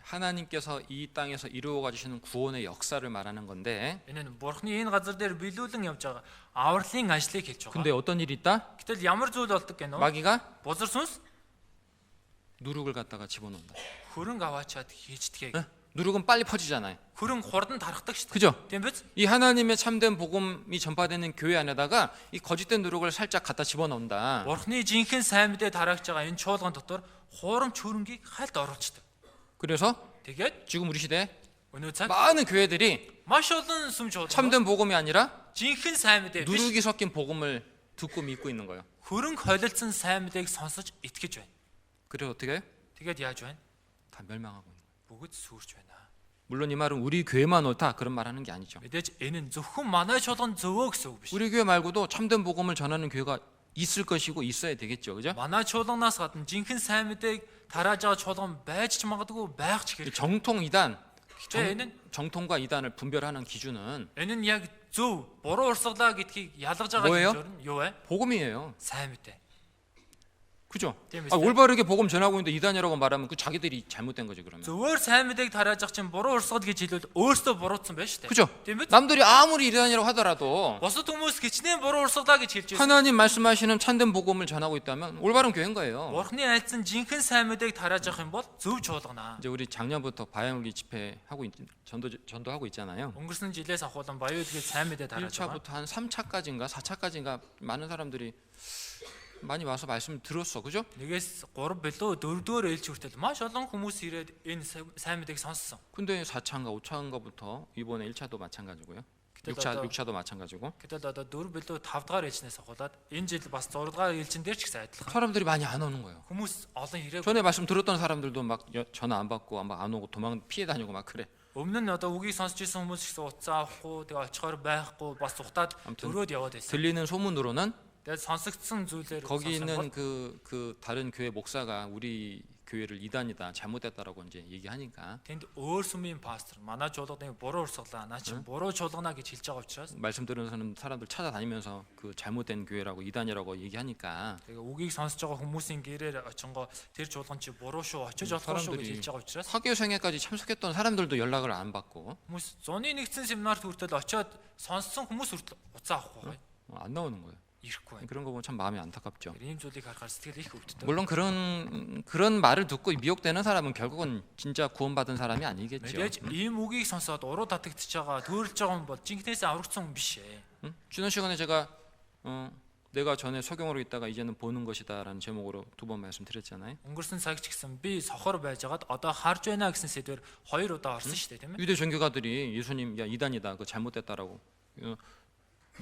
하나님께서 이 땅에서 이루어 가주시는 구원의 역사를 말하는 건데, энэ нь Бурхны энэ газар дээр биелүүлэн явж байгаа авралын ажлыг хэлж 근데 байгаа. 어떤 일이 있다? Гэтэл ямар зүйл болдог гэнэ үү? 마귀가 Бузар сүнс 누룩을 갖다가 집어넣는다. хөрөнгө аваачаад хийждэг. 예? 누룩은 빨리 퍼지잖아요. Хөрөнгө хурдан тархдаг шүү дээ. 그죠? Тийм биз? 이 하나님의 참된 복음이 전파되는 교회 안에다가 이 거짓된 누룩을 살짝 갖다 집어넣는다. Бурхны жинхэнэ сайн мэдээ тарааж байгаа энэ чуулган дотор хуурамч хөрөнгийг хальт оруулцдаг. 그래서 Тэгээд 지금 우리 시대 өнөө цаг 많은 교회들이 маш олон сүм чуулган 참된 복음이 아니라 жинхэнэ сайн мэдээ биш 누룩이 섞인 복음을 듣고 믿고 있는 거예요. хөрөнгө холилдсон сайн мэдээг сонсож итгэж байна. 그래서 어떻게 해요? Тэгээд яаж байна? 다 멸망하고 있는 거예요. Бүгд сүрж байна. 물론 이 말은 우리 교회만 옳다 그런 말 하는 게 아니죠. Мэдээж энэ нь зөвхөн манай чуулган зөвөө гэсэн үг биш. 우리 교회 말고도 참된 복음을 전하는 교회가 있을 것이고 있어야 되겠죠. 그죠? Манай чуулганаас гадна жинхэнэ сайн мэдээг тарааж байгаа чуулган байж ч магадгүй байх ч хэрэг. 정통 이단, Энэ нь 정통과 이단을 분별하는 기준은 энэ нь яг зөв буруу урсгалаа гэдгийг ялгаж байгаа 뭐예요? хэмжээр нь юу вэ? 복음이에요. Сайн мэдээ. 그죠? Тийм 아, биз дээ. 올바르게 복음 전하고 있는데 이단이라고 말하면 그 자기들이 잘못된 거지 그러면. Зөвөр сайн мэдээг тарааж байгаа чинь буруу урсгал гэж хэлвэл өөрсдөө буруутсан байна шүү дээ. 그죠? Тийм биз? 남들이 아무리 이단이라고 하더라도 Бусад хүмүүс хичнээн буруу урсгалаа гэж хэлж байсан. 하나님 말씀하시는 참된 복음을 전하고 있다면 올바른 교회인 거예요. Бурхны айлцсан жинхэнэ сайн мэдээг тарааж авах юм бол зөв чуулгана. 이제 우리 작년부터 바양울기 집회하고 전도하고 있잖아요. Өнгөрсөн жилээс ахуулан баяуулгыг сайн мэдээ тарааж байгаа. 1차부터 한 3차까지인가 4차까지인가 많은 사람들이 많이 와서 말씀 들었어. 그죠? Нэгээс 3 билүү 4-р ээлж хүртэл маш олон хүмүүс ирээд энэ сайн мэдээг сонссон. 근데 4차인가 5차인가부터 이번에 1차도 마찬가지고요. 그때도 6차도 마찬가지고. Гэтэл одоо 4 билүү 5-р ээлжнээс ахуулаад энэ жил бас 6-р ээлжин дээр ч гэсэн адилхан. 사람들이 많이 안 오는 거예요. Хүмүүс олон ирээгүй. 전에 말씀 들었던 사람들도 막 전화 안 받고 막 안 오고 도망 피해 다니고 막 그래. Өмнө нь одоо үгийг сонсч ирсэн хүмүүс ихсэн уцаа авахгүй, тэгээ очихоор байхгүй, бас ухтаад 아무튼 дөрөөд яваад байсан. 들리는 소문으로는 Тэгээд сонсогдсон зүйлээр 거기 сонссон 있는 бол 그 다른 교회 목사가 우리 교회를 이단이다 잘못했다라고 이제 얘기하니까 тэнд өөр сүмийн пастор манай чуулганы буруу урсгалаа, наа чи буруу чуулгана гэж хэлж байгаа учраас 말씀 들으는 사람들 찾아다니면서 그 잘못된 교회라고 이단이라고 얘기하니까 тэгээ үгийг сонсож байгаа хүмүүсийн гэрээр очингоо тэр чуулган чи буруу шүү, очиж болохгүй шүү гэж хэлж байгаа учраас 화교생회까지 참석했던 사람들도 연락을 안 받고 хүмүүс зуны нэгдсэн семинарт хүртэл очиод сонссон хүмүүс хүртэл уцаа авахгүй 안 나오는 거예요. ирэхгүй байна. 그런 거 보면 참 마음이 안타깝죠. ийм зүйлийг харахаар сэтгэл их өвддөг. 물론 그런 말을 듣고 미혹되는 사람은 결국은 진짜 구원받은 사람이 아니겠죠. Мэдээж ийм үгийг сонсоод уруу татагдчихж байгаа, төөрөлж байгаа хүн бол жинкнээс аврагдсан хүн биш ээ. 지난 시간에 제가 내가 전에 소경으로 있다가 이제는 보는 것이다라는 제목으로 두 번 말씀드렸잖아요. Өнгөрсөн цаг ч гэсэн би сохор байжгаад одоо харж байна гэсэн сэдвээр 2 удаа орсон шүү дээ, тийм ээ. 유대 종교가들이 예수님 야 이단이다, 그 잘못됐다라고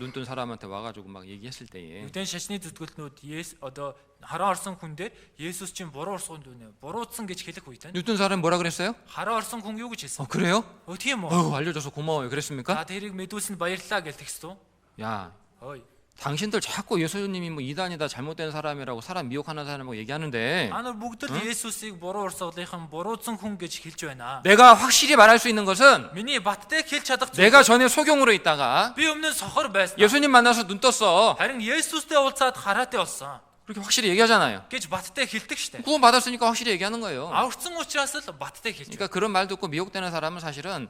눈뜬 사람한테 와가지고 막 얘기했을 때에 Юудын шашны зүтгэлтнүүд одоо хараа орсон хүн дээр Есүс чинь буруу орсон дүнэ. Буруутсан гэж хэлэх үед тань. 눈뜬 사람이 뭐라 그랬어요? Хараа орсон хүн юу гэж хэлсэн? 그래요? Тийм үү? 알려줘서 고마워요. 그랬습니까? тэрийг мэдүүлсэнд баярлалаа гэж тэгсэн. 야, Ой. 당신들 자꾸 예수님이 뭐 이단이다, 잘못된 사람이라고 사람 미혹하는 사람이라고 얘기하는데 Анаар бүгд л Есүсийг буруу орсголынхан буруутсан хүн гэж хэлж байна. 내가 확실히 말할 수 있는 것은 Миний баттай хэлж чадах зүйл. 내가 전에 소경으로 있다가 Би өмнө сохор байсан. 예수님 만나서 눈 떴어. Харин Есүстэй уулзаад хараатай болсон. 그렇게 확실히 얘기하잖아요. гэж баттай хэлдэг штэ. 구원 받았으니까 확실히 얘기하는 거예요. Аврагдсан учраас л баттай хэлж. 그러니까 그런 말 듣고 미혹되는 사람은 사실은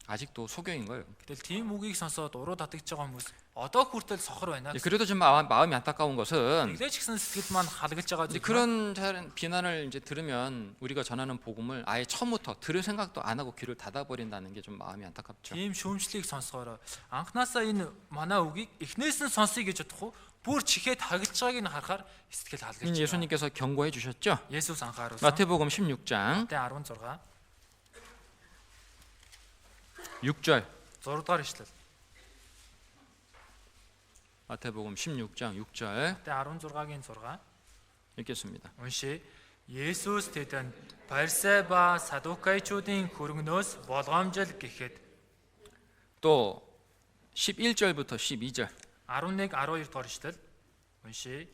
아직도 소경인 거예요. Гэтэл тийм үгийг сонсоод уруу татагдж байгаа хүмүүс одоо хүртэл сохор байна. 그래도 좀 마음이 안타까운 것은 Тэглэж гисэн сэтгэл маань халагдж байгаа 이제 зүйл. 그런 비난을 이제 들으면 우리가 전하는 복음을 아예 처음부터 들을 생각도 안 하고 귀를 닫아버린다는 게 좀 마음이 안타깝죠. Тийм шүүмжлийг сонсохоор анханасаа энэ манай үгийг эхнээс нь сонсъё гэж бодох уу? Бүр чихээд хагалж байгааг нь харахаар сэтгэл халагдж байна. 예수님께서 경고해 주셨죠. Есүс анхааруулсан. 마태복음 16장 Тэ 16 6절. 6 дугаар ишлэл. 마태복음 16장 6절 Тэ 16-гийн 6 읽겠습니다. уншия. Есүс тэдэнд Парисей ба Садукайчуудын хөргөнөөс болгоомжил гэхэд 또 11절부터 12절 11 12 дугаар ишлэл. уншия.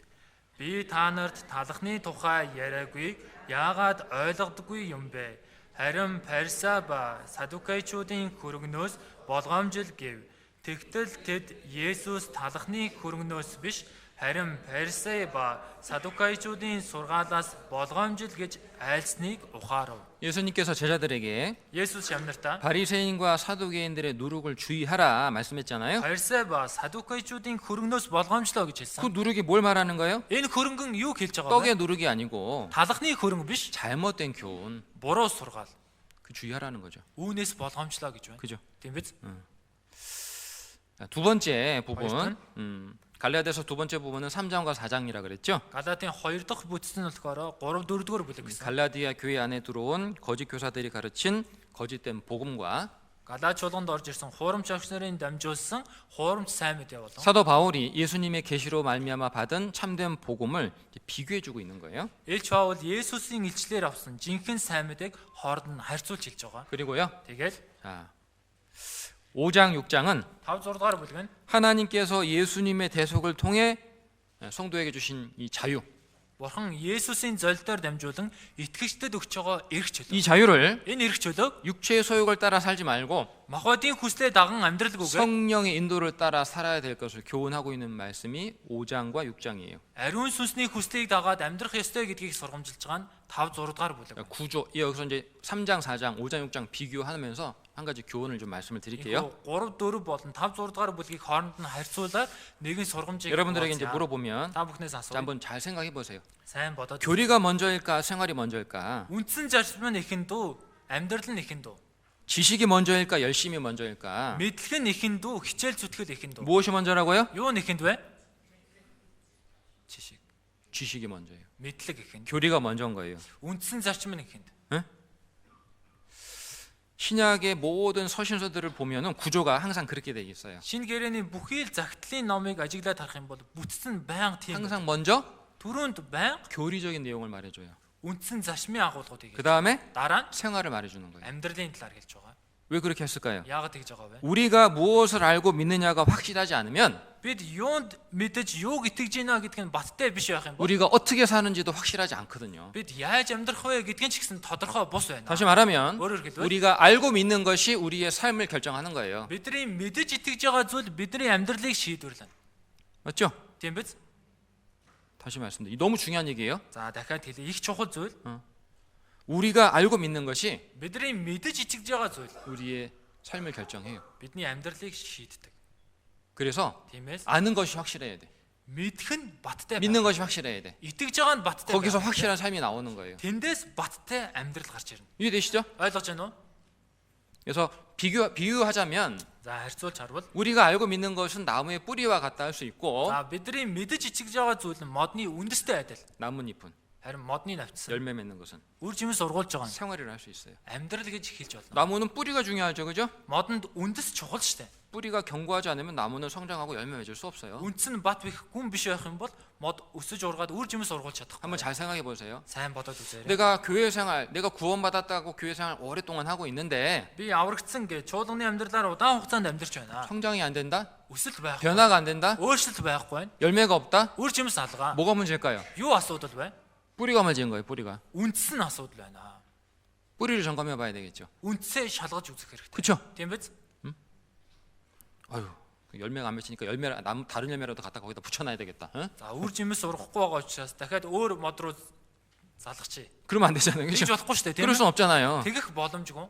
Би та нарт талхны тухай яриаггүй яагаад ойлгодоггүй юм бэ? Харин Парисей ба Садукайчуудын хөргөнөөс болгоомжил гэв. Тэгтэл тэд Есүс талхны хөргөнөөс биш харин Парисей ба Садукайчуудын сургаалаас болгоомжил гэж айлсныг ухаарав. 예수님께서 제자들에게 Есүс шамнартаа 바리새인과 사두개인들의 누룩을 주의하라 말씀했잖아요. Парисей ба Садукайчуудын хөргөнөөс болгоомжлоо гэж хэлсэн. 그 누룩이 뭘 말하는 거예요? Энэ хөрөнгөн юу хэлж байгаа вэ? 떡의 누룩이 아니고 Талхны хөрөнгө биш, 잘못된 교훈. буруу сургаал. 그 주의하라는 거죠. Үүнээс болгоомжлоо гэж байна. 그죠? Тийм биз? 두 번째 부분, 맛있던? 갈라디아서 두 번째 부분은 3장과 4장이라 그랬죠. Галатын 2 дахь бүтц нь болохоор 3 4 дугаар бүлэг гэсэн. 갈라디아 교회 안에 들어온 거짓 교사들이 가르친 거짓된 복음과 Галач чуулганд орж ирсэн хуурамч агч нарын дамжуулсан хуурамч сайн мэдээ болон 사도 바울이 예수님의 계시로 말미암아 받은 참된 복음을 비교해주고 있는 거예요. Илч Паул Есүсийн илчлэлээр авсан жинхэнэ сайн мэдээг хооронд нь харьцуулж хэлж байгаа. 그리고요, Тэгэл 자, 5장 6장은 5 6 дугаар бүлэг нь 하나님께서 예수님의 대속을 통해 성도에게 주신 이 자유, Бурхан Есүсийн золиоор дамжуулан итгэгчдэд өгч байгаа эрх чөлөө. 이 자유를 Энэ эрх чөлөөг 육체의 소욕을 따라 살지 말고 махбодын хүслээ даган амьдралгүйгээр 성령의 인도를 따라 살아야 될 것을 교훈하고 있는 말씀이 5장과 6장이에요. ариун сүнсний хүслийг дагаад амьдрах ёстой гэдгийг сургамжилж байгаа нь 5 6 дугаар бүлэг. 구조, 여기서 이제 3장, 4장, 5장, 6장 비교하면서 한 가지 교훈을 좀 말씀을 드릴게요. 3 4 болон 5 6 дугаар бүлгийг хооронд нь харьцуулаад нэгэн сургамжийг 여러분들에게 이제 물어보면 та бүхнээс асуу. 한번 잘 생각해 보세요. Сайн бодоод 교리가 먼저일까, 생활이 먼저일까? үндсэн зарчим нь ихэнд үү, амьдрал нь ихэнд үү, 지식이 먼저일까, 열심이 먼저일까? мэдлэг нь ихэнд үү, хичээл зүтгэл ихэнд үү? 무엇이 먼저라고요? Юу нь ихэнд вэ? Жишг. 지식이 먼저예요. Мэдлэг ихэнд. 교리가 먼저인 거예요. Үндсэн зарчим нь ихэнд. 신약의 모든 서신서들을 보면은 구조가 항상 그렇게 돼 있어요. Шинэ гэрээний бүхий л загтлын номыг ажиглаад харах юм бол бүтцэн байнга тийм. 항상 먼저 Түрүүнд байнга 교리적인 내용을 말해줘요. үндсэн зарчмын агуулгуудыг. 그 다음에 Дараа нь 생활을 말해주는 거예요. амьдралын талаар хэлж байгаа. 왜 그렇게 했을까요? Яагаад тэгж байгаа вэ? 우리가 무엇을 알고 믿느냐가 확실하지 않으면 Бид юунд мэдэж юуг итгэж гинэ гэдг нь баттай биш байх юм бол 우리가 어떻게 사는지도 확실하지 않거든요. бид яаж амьдрах вэ гэдг нь ч гэсэн тодорхой бус байна. 다시 말하면 өөрөөр хэлбэл 우리가 알고 믿는 것이 우리의 삶을 결정하는 거예요. бидний мэдэж итгэж байгаа зүйл бидний амьдралыг шийдвэрлэнэ. 맞죠? Тийм биз? 다시 말씀드립니다. 너무 중요한 얘기예요. За дахиад хэлье. Их чухал зүйл. 우리가 알고 믿는 것이 Бидний мэдэж итгэж байгаа зүйл 우리의 삶을 결정해요. бидний амьдралыг шийддэг. 그래서 Тиймээс 아는 것이 확실해야 돼. мэдэх нь баттай 믿는 байна. 것이 확실해야 돼. Итгэж байгаа нь баттай. 거기서 байна. 확실한 삶이 나오는 거예요. Тэндээс баттай амьдрал гарч ирнэ. 이해되시죠? Ойлгож байна уу? 그래서 비유하자면 За харьцуулж харвал 우리가 알고 믿는 것은 나무의 뿌리와 같다 할 수 있고 за бидний мэдэж итгэж байгаа зүйл нь модны үндэстэй адил. 나뭇잎은 Харин модны навчсан 열매 맺는 것은 үр жимс ургуулж байгаа нь 생활이라 할 수 있어요. амьдрал гэж хэлж болно. 나무는 뿌리가 중요하죠, 그죠? Модонд үндэс чухал штэ. 뿌리가 견고하지 않으면 나무는 성장하고 열매 맺을 수 없어요. Үндэс нь бат бих гүн биш байх юм бол мод өсөж ургаад үр жимс ургуулж чадахгүй. 한번 잘 생각해 보세요. Сайн бодоод үзээрэй. 내가 교회 생활, 내가 구원받았다고 교회 생활 오랫동안 하고 있는데 Би аврагдсан гэ чуулганы амьдралаар удаан хугацаанд амьдарч байна. 성장이 안 된다? Өсөлт байхгүй. 변화가 안 된다? Өөрчлөлт байхгүй байна. 열매가 없다? Үр жимс алгаа. 뭐가 문제일까요? Юу асуудал байна? 뿌리가 문제인 거예요, 뿌리가. Үндэс нь асуудал байна. 뿌리를 점검해 봐야 되겠죠. Үндэсээ шалгаж үзэх хэрэгтэй. 그렇죠? Тийм биз? 아유, 열매가 안 맺히니까 열매 나무 다른 열매라도 갖다 거기다 붙여놔야 되겠다. 응? За үр жимс ургахгүй байгаа учраас дахиад өөр мод руу залгачих. 그러면 안 되잖아요, Тэгж 그렇죠? болохгүй шүү дээ, тийм 그럴 ээ? 순 없잖아요. Тэгэх боломжгүй.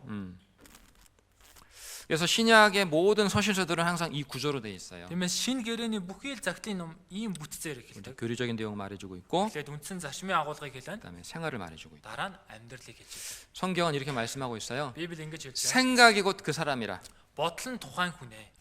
그래서 신약의 모든 서신서들은 항상 이 구조로 돼 있어요. Тиймээс шинэ гэрээний бүхий л загтлын ном ийм бүтцээр эхэлдэг. 교리적인 내용 말해주고 있고, Тэгэхээр үндсэн зарчмын агуулгыг хэлэн 그다음에 생활을 말해주고 있다. дараа нь амьдралыг хэлж байгаа. 성경은 이렇게 말씀하고 있어요. Библи ингэж хэлж байна. 생각이 곧 그 사람이라. Бодол нь тухайн хүнээ.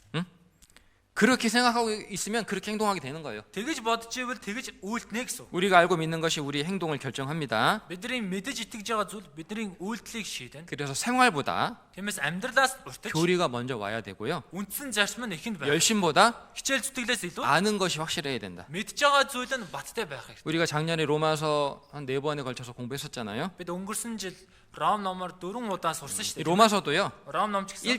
그렇게 생각하고 있으면 그렇게 행동하게 되는 거예요. Тэгэж бодож ивэл тэгэж үйлдэнэ гэсэн. 우리가 알고 믿는 것이 우리의 행동을 결정합니다. Бидний мэдэж итгэж байгаа зүйл бидний үйлдэлийг шийдэнэ. 그래서 생활보다 Тиймээс амьдралаас уртаж 교리가 먼저 와야 되고요. үндсэн зарчим нь ихэнд байх. 열심보다 Хичээл зүтгэлээс илүү 아는 것이 확실해야 된다. мэдж байгаа зүйл нь баттай байх хэрэгтэй. 우리가 작년에 로마서 한 4번에 걸쳐서 공부했었잖아요. Бид өнгөрсөн жил Ром номоор 4 удаа сурсан 이 шүү дээ. 로마서도요. Ром ном ч гэсэн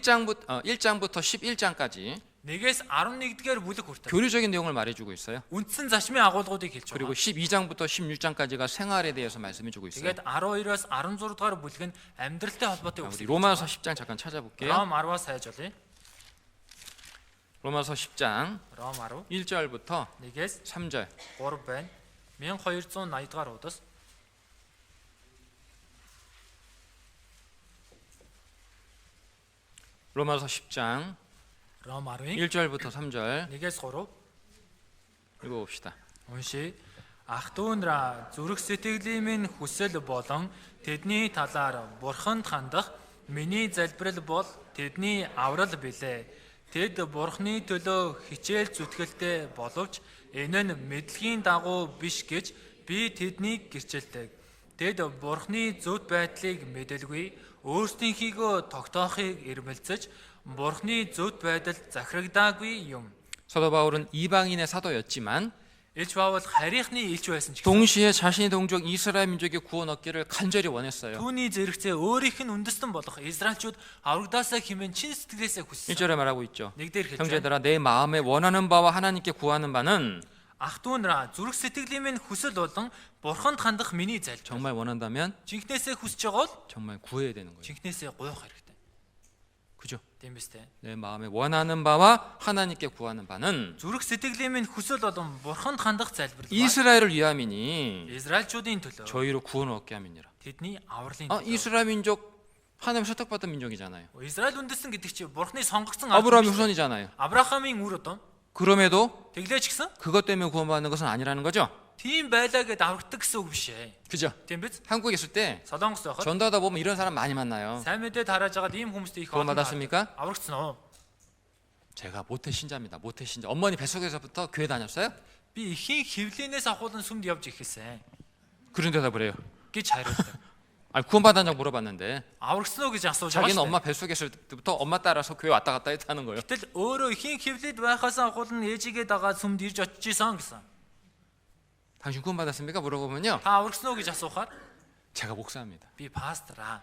1장부터 11장까지 1-ээс 11-р бүлэг хүртэл 교리적인 내용을 말해주고 있어요. үндсэн зарчмын агуулгуудыг хэлж 그리고 байгаа. 12장부터 16장까지가 생활에 대해서 말씀해주고 있어요. Тэгээд 12-оос 16-р бүлэг нь амьдралтай холбоотой 우리 үгс. 로마서 10장 잠깐 찾아볼게요. Ром 10-аас хайж олъё. 로마서 10장 Ром 10 1절부터 1-ээс 3절. 3 байна. 1280-р удас 로마서 10장 Ром 10-ийн 1절부터 3절 1-ээс 3 읽어봅시다. уншия. Ах トゥ унраа зүрх сэтгэлийн минь хүсэл болон тэдний талаар бурханд хандах миний залбирал бол тэдний аврал билээ. Тэд бурхны төлөө хичээл зүтгэлтэй боловч энэ нь мэдлэгийн дагуу биш гэж би тэднийг гэрчилдэг. Тэд бурхны зөв байдлыг мэдэлгүй, өөрсдийнхийгөө тогтоохыг эрмэлзэж бурхны зөв байдалд захирагдаагүй юм. 사도 바울은 이방인의 사도였지만 Илч Паул харийнхны илч байсан ч гэсэн 동시에 자신의 동족 이스라엘 민족의 구원 얻기를 간절히 원했어요. түүний зэрэгцээ өөрийнх нь үндэстэн болох Израильчууд аврагдаасаа хэмээн чин сэтгэлээсээ хүссэн. 1절에 말하고 있죠. Нэгдэр хэлж байна. 형제들아 내 마음에 원하는 바와 하나님께 구하는 바는 Ах トゥ унраа зүрх сэтгэлийн минь хүсэл болон бурханд хандах миний залбир. 정말 원한다면 Жинхнээсээ хүсэж байгаа бол 정말 구해야 되는 거예요. жинхнээсээ гуйх хэрэгтэй. 그죠? Тийм биз дээ. 내 마음에 원하는 바와 하나님께 구하는 바는 Зүрх сэтгэлийн минь хүсэл болон бурханд хандах залбир. 이스라엘을 위함이니 Израильчуудын төлөө 저희로 구원을 얻게 함이니라. тэдний авралын 아, төлөө. 이스라엘 민족 하나님 선택받은 민족이잖아요. Израиль үндэстэн гэдэг чинь бурхны сонгогдсон 아브라함이 хүн шүү дээ. 후손이잖아요. Авраамийн үр одоо 그럼에도 тэглээч гисэн 그것 때문에 구원받는 것은 아니라는 거죠. тийм байлаа гэд аврагддаг гэсэн үг биш ээ. 그죠? Тийм биз? 한국에 있을 때 Солонгос байхад 전도하다 보면 이런 사람 많이 만나요. сайн мэдээ тарааж байгаад ийм хүмүүстэй их олон 구원받았습니까? аврагдсан уу? 제가 모태 신자입니다. 모태 신자. 어머니 뱃속에서부터 교회 다녔어요? Би ихийн хөвлөнөөс ахуулан сүмд явж ихэсэн 그런 대답을 해요. гэж хариулдаг. 아니 구원받았냐고 물어봤는데 Аврагдсан уу гэж асууж 자기는 байгаа шүү 엄마 뱃속에 있을 때부터 엄마 따라서 교회 왔다 갔다 했다는 거예요. дээ. Гэтэл өөрөө ихийн хөвлөд байхаас ахуулан ээжигээ дагаад сүмд ирж очиж исэн гэсэн. 당신 구원받았습니까? 물어보면요. Та аврагдсан уу гэж асуухаар 제가 목사입니다. би пастораа.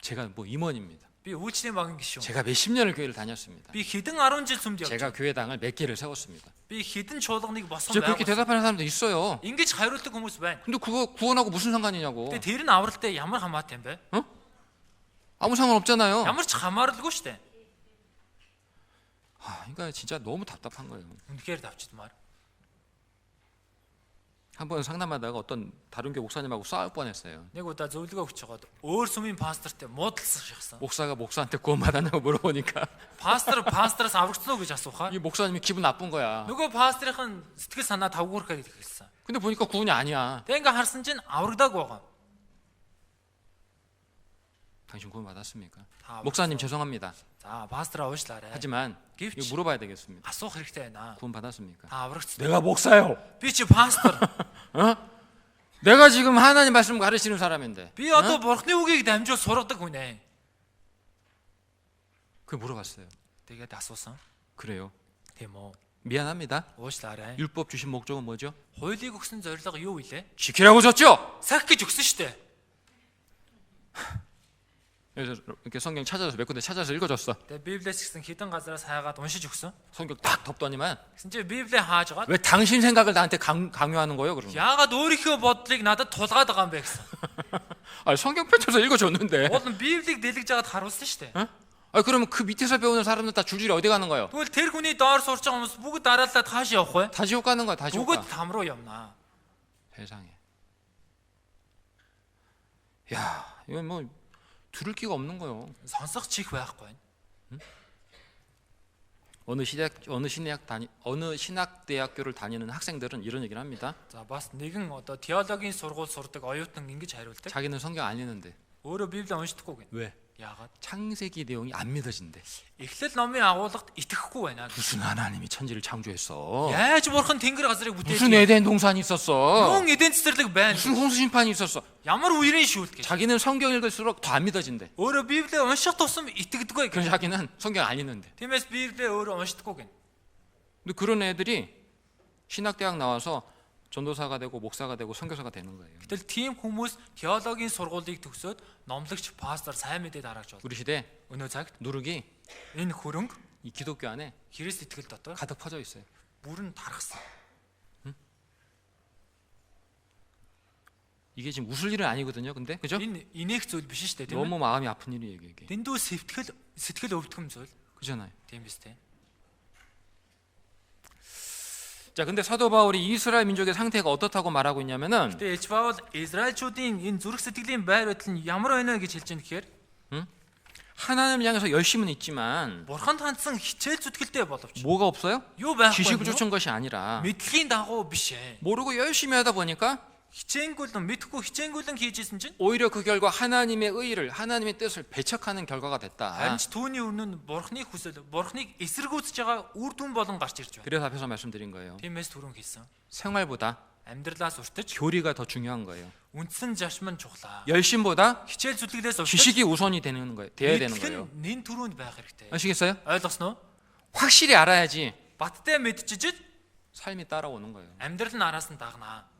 제가 뭐 임원입니다. Би үйлчлэлийн багийн гишүүн. 제가 몇십 년을 교회를 다녔습니다. Би хэдэн 10 жил сүмд явж. 제가 교회당을 몇 개를 세웠습니다. Би хэдэн чуулганыг босгон 진짜 그렇게 байгуулсан. 대답하는 사람도 있어요. Ингэж хариулдаг хүмүүс байна. 근데 그거 구원하고 무슨 상관이냐고. Тэгээ тэр нь авралтай ямар хамаатай юм бэ? 아무 상관없잖아요. Ямар ч хамааралгүй шүү дээ. 아, 그러니까 진짜 너무 답답한 거예요. Үнэхээр давчдмаар. 한번 상담하다가 어떤 다른 교회 목사님하고 싸울 뻔했어요. Нэг удаа зөвлөгөө өгч байгаад өөр сүмийн пастортай муудалцах шахсан. 목사가 목사한테 구원받았냐고 물어보니까 Пастораас аврагдсан уу гэж асуухаар 이 목사님이 기분 나쁜 거야. нөгөө пасторын сэтгэл санаа тавгуурхаа гэж хэлсэн. 근데 보니까 구원이 아니야. Тэгээ ингээ харсан чинь аврагдааг байгаа. 당신 구원 받았습니까? 다 목사님 죄송합니다. За пастраа уушлаарай. 하지만 Гэвч 이거 물어봐야 되겠습니다. асуух хэрэгтэй байна. 구원 받았습니까? Та аврагч. 내가 목사요. Би чи пастор. 내가 지금 하나님 말씀 가르치는 사람인데. Би одоо бурхны үгийг дамжуул сургадаг хүн ээ. 그 물어봤어요. Тэгээд асуусан. 그래요. Тийм үү? 미안합니다. Уушлаарай. 율법 주신 목적은 뭐죠? Хуулийг өгсөн зорилго юу вэ? 지키라고 줬죠. Сах гэж өгсөн шүү дээ. 그래서 이렇게 성경 찾아서 몇 군데 찾아서 읽어줬어. Тэгээд Библиэс гэсэн хідэн газараас хайгаад уншиж өгсөн. 성경 딱 덮더니만 Гэсэн чи Библийг хааж байгаа. 왜 당신 생각을 나한테 강요하는 거예요? 그러면. Яагаад өөрийнхөө бодлыг надад тулгаад байгаа юм бэ гэсэн. 아 성경 펼쳐서 읽어줬는데. Уул нь Библийг дэлгэж байгаад харуулсан шүү дээ. 아 그러면 그 밑에서 배우는 사람들 다 줄줄이 어디 가는 거예요? Тэгвэл тэр хүний доор сурч байгаа хүмүүс бүгд дараалал тааш явах вэ? 다 지옥 가는 거야. 다 지옥 가. Бүгд там руу явнаа. 세상에. 야 이건 뭐 들을 기가 없는 거예요. Сонсох чих байхгүй. 어느 신학 대학교를 다니는 학생들은 이런 얘기를 합니다. За бас нэгэн одоо теологийн сургууль сурдаг оюутан ингэж хариулдаг. 자기는 성경 안 읽는데. Өөрөө Библийг уншдаггүй гэнэ. 왜? Яагаад? 창세기 내용이 안 믿어진대. Эхлэл номын агуулгад итгэхгүй байна. 무슨 하나님이 천지를 창조했어? Яаж бурхан тэнгэр газрыг 무슨 бүтээв? 에덴 동산이 있었어? Юун эдийн засаг байна? 무슨 홍수 심판이 있었어? Ямар үерийн шүүлт гэж. 자기는 성경 읽을수록 더 안 믿어진대. Өөрөө Библийг унших тусам итгэдэггүй 그래서 гэж. 자기는 성경 안 읽는데. Тиймээс Библийг өөрөө уншдаггүй гэнэ. 근데 그런 애들이 신학대학 나와서 전도사가 되고 목사가 되고 선교사가 되는 거예요. Гэтэл тийм хүмүүс теологийн сургуулийг төгсөөд номлогч, пастор сайн мэдээд хараач бол. 우리 시대 Өнөө цагт 누룩이 энэ хөрөнгө 이 기독교 안에 Христ итгэл дотор 가득 퍼져 있어요. бүрэн тархсан. 이게 지금 웃을 일은 아니거든요. 근데 그죠? Энэ инех зүйл биш шүү дээ, тийм ээ? 너무 마음이 아픈 일이에요 이게. Дэндүү сэтгэл өвдгөм зүйл. 그잖아요. Тийм биз дээ. 자, 근데 사도 바울이 이스라엘 민족의 상태가 어떻다고 말하고 있냐면은 Гэтэ Ээж Паул Израильчүүдийн энэ зүрх сэтгэлийн байр байдал нь ямар байна гэж хэлж байна гэхээр 하나님을 향해서 열심은 있지만 Бурханд хандсан хичээл зүтгэлтэй боловч 뭐가 없어요? юу байхгүй 지식을 юу? 쫓은 것이 아니라 Мэдлийн дагуу биш ээ. 모르고 열심히 하다 보니까 Хичээнгүйлэн мэдхгүй хичээнгүйлэн хийжсэн чинь 오히려 그 결과 하나님의 의를 하나님의 뜻을 배척하는 결과가 됐다. харин ч түүний өмнө нь Бурхныг хүсэл, Бурхныг эсэргүүцэж байгаа үр дүн болон гарч ирж байна. 그래서 앞에서 말씀드린 거예요. Тиймээс түрүүн хэлсэн. 생활보다 Амьдралаас уртаж 교리가 더 중요한 거예요. үндсэн зарчим нь чухлаа. 열심보다 Хичээл зүтгэлээс уртаж 지식이 우선이 되는 거예요. 돼야 되는 мэдэх 거예요. нь нэн түрүүнд байх хэрэгтэй. 아시겠어요? Ойлгосноо? 확실히 알아야지 Баттай мэдчихэж 삶이 따라오는 거예요. амьдрал нь араас нь дагнаа.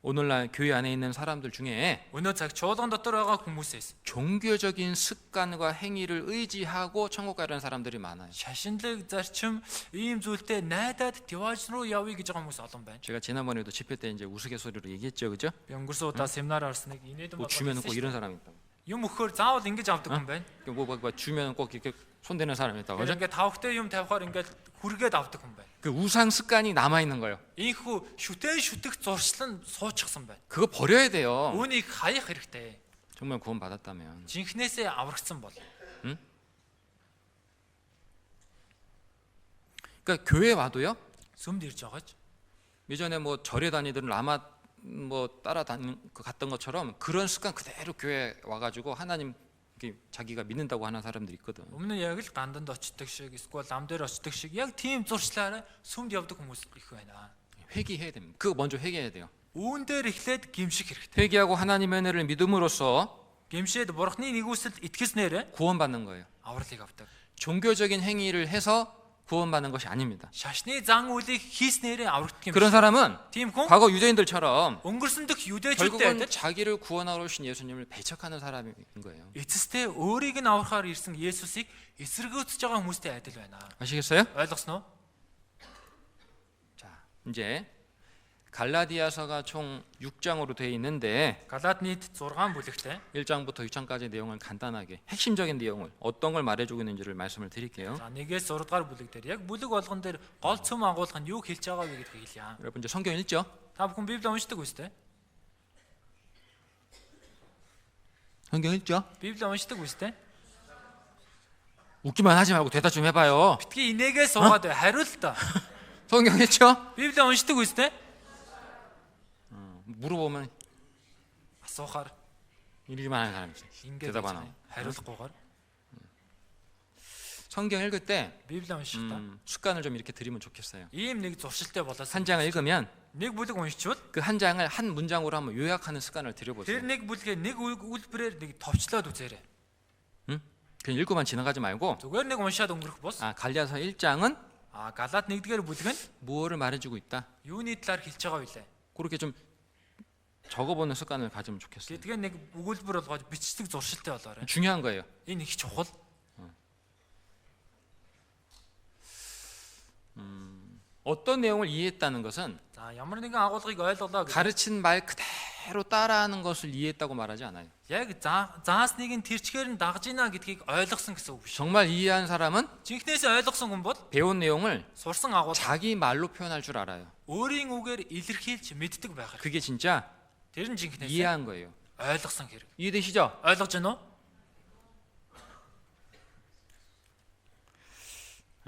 오늘날 교회 안에 있는 사람들 중에 Өнөө цаг чуулган дотор байгаа хүмүүсээс 종교적인 습관과 행위를 의지하고 천국 가려는 사람들이 많아요. шашинлаг зарчим ийм зүйлтэй найдаад деваж руу явъя гэж байгаа хүмүүс олон байна. 제가 지난번에도 집회 때 이제 우스갯소리로 얘기했죠, 그죠? Би өнгөрсөн удаа семинар орсныг инээдэн 뭐 주면은 꼭 이런 사람이 있다고. юм өгөхөөр заавал ингэж авдаг хүн байна. 뭐 주면은 꼭 이렇게 손대는 사람이 있다고, 그죠? Ингээд тавхтай юм тавихаар ингээд хүргээд авдаг хүн байна. 그 우상 습관이 남아 있는 거예요. Ийхүү шүтэн шүтэх зуршлан суучихсан байна. 그거 버려야 돼요. Үүнийг хаях хэрэгтэй. 정말 구원 받았다면. Жинхнээсээ аврагдсан бол. 그러니까 교회 와도요. Сүмд ирж байгаач. 예전에 뭐 절에 다니던 라마 뭐 갔던 것처럼 그런 습관 그대로 교회 와가지고 하나님 자기가 믿는다고 하는 사람들이 있거든. Өмнө яг л ганданд очдог шиг, эсвэл ам дээр очдог шиг яг тийм зуршлаараа сүмд явдаг хүмүүс их байна. 회개해야 됩니다. 그거 먼저 회개해야 돼요. Үүн дээр эхлээд гимших хэрэгтэй. 회개하고 하나님의 은혜를 믿음으로써 Гимшээд бурхны нэгүсэлд итгэснээр 구원받는 거예요. авралыг авдаг. 종교적인 행위를 해서 구원받는 것이 아닙니다. Шашны зан үйлийг хийснээр аврагддаг юм. 그런 사람은 Тийм хүн 과거 유대인들처럼 өнгөрсөн дэх 유대чүүдтэй 결국은 адил 자기를 구원하러 오신 예수님을 배척하는 사람인 거예요. эцэстээ өөрийг нь аврахаар ирсэн Есүсийг эсэргүүцэж байгаа хүмүүстэй адил байна. 아시겠어요? Ойлгосноо? 자, 이제 갈라디아서가 총 6장으로 되어 있는데 Галаад нийт 6 бүлэгтэй. 1장부터 6장까지 내용을 간단하게 핵심적인 내용을 어떤 걸 말해주고 있는지를 말씀을 드릴게요. За 1-ээс 6 дугаар бүлэг дээр яг бүлэг болгон дээр гол цөм агуулга нь юу хэлж байгаа вэ гэдгийг хэлье. 여러분 이제 성경 읽죠? Та бүхэн Библийг уншдаг үстэй? 성경 읽죠? Библийг уншдаг үстэй? 웃기만 하지 말고 대답 좀 해봐요. Битгий инээгээ суугаад хариул л та. 성경 읽죠? Библийг уншдаг үстэй? 물어보면 Асуухаар 이리만 하는 사람이 있어요. Ингээд 대답 안 байж 하고. хариулахгүйгээр 성경 읽을 때 Библийг уншихдаа 습관을 좀 이렇게 들이면 좋겠어요. ийм нэг зуршилтай болоос 한 장을 읽으면 нэг бүлэг уншичвал 그 한 장을 한 문장으로 한번 요약하는 습관을 들여보세요. тэр нэг бүлгээ нэг үйлбэрээр нэг товчлоод үзээрэй. 그냥 읽고만 지나가지 말고 Зүгээр нэг уншаад өнгөрөх бус. 갈라디아서 1장은 Галаад 1-р бүлэг нь 무엇을 말해주고 있다. юуны талаар хэлж байгаа вэ? 그렇게 좀 적어보는 습관을 가지면 좋겠어요. Гэдгээ нэг өгүүлбэр болгоод бичдэг зуршилтай болоорой. 중요한 거예요. Энэ их чухал. 어떤 내용을 이해했다는 것은 За ямар нэгэн агуулгыг ойлголоо гэж 가르친 말 그대로 따라하는 것을 이해했다고 말하지 않아요. яг заасныг нь тэрчгээр нь дагж ийна гэдгийг ойлгосон гэсэн үг биш. 정말 이해한 사람은 Жинхнээсээ ойлгосон хүн бол 배운 내용을 сурсан агуулга 자기 말로 표현할 줄 알아요. өөрийн үгээр илэрхийлж мэддэг байх. 그게 진짜 Тэр нь жинхнээсээ 이해한 거예요. ойлгосон хэрэг. 이해되시죠? Ойлгож байна уу?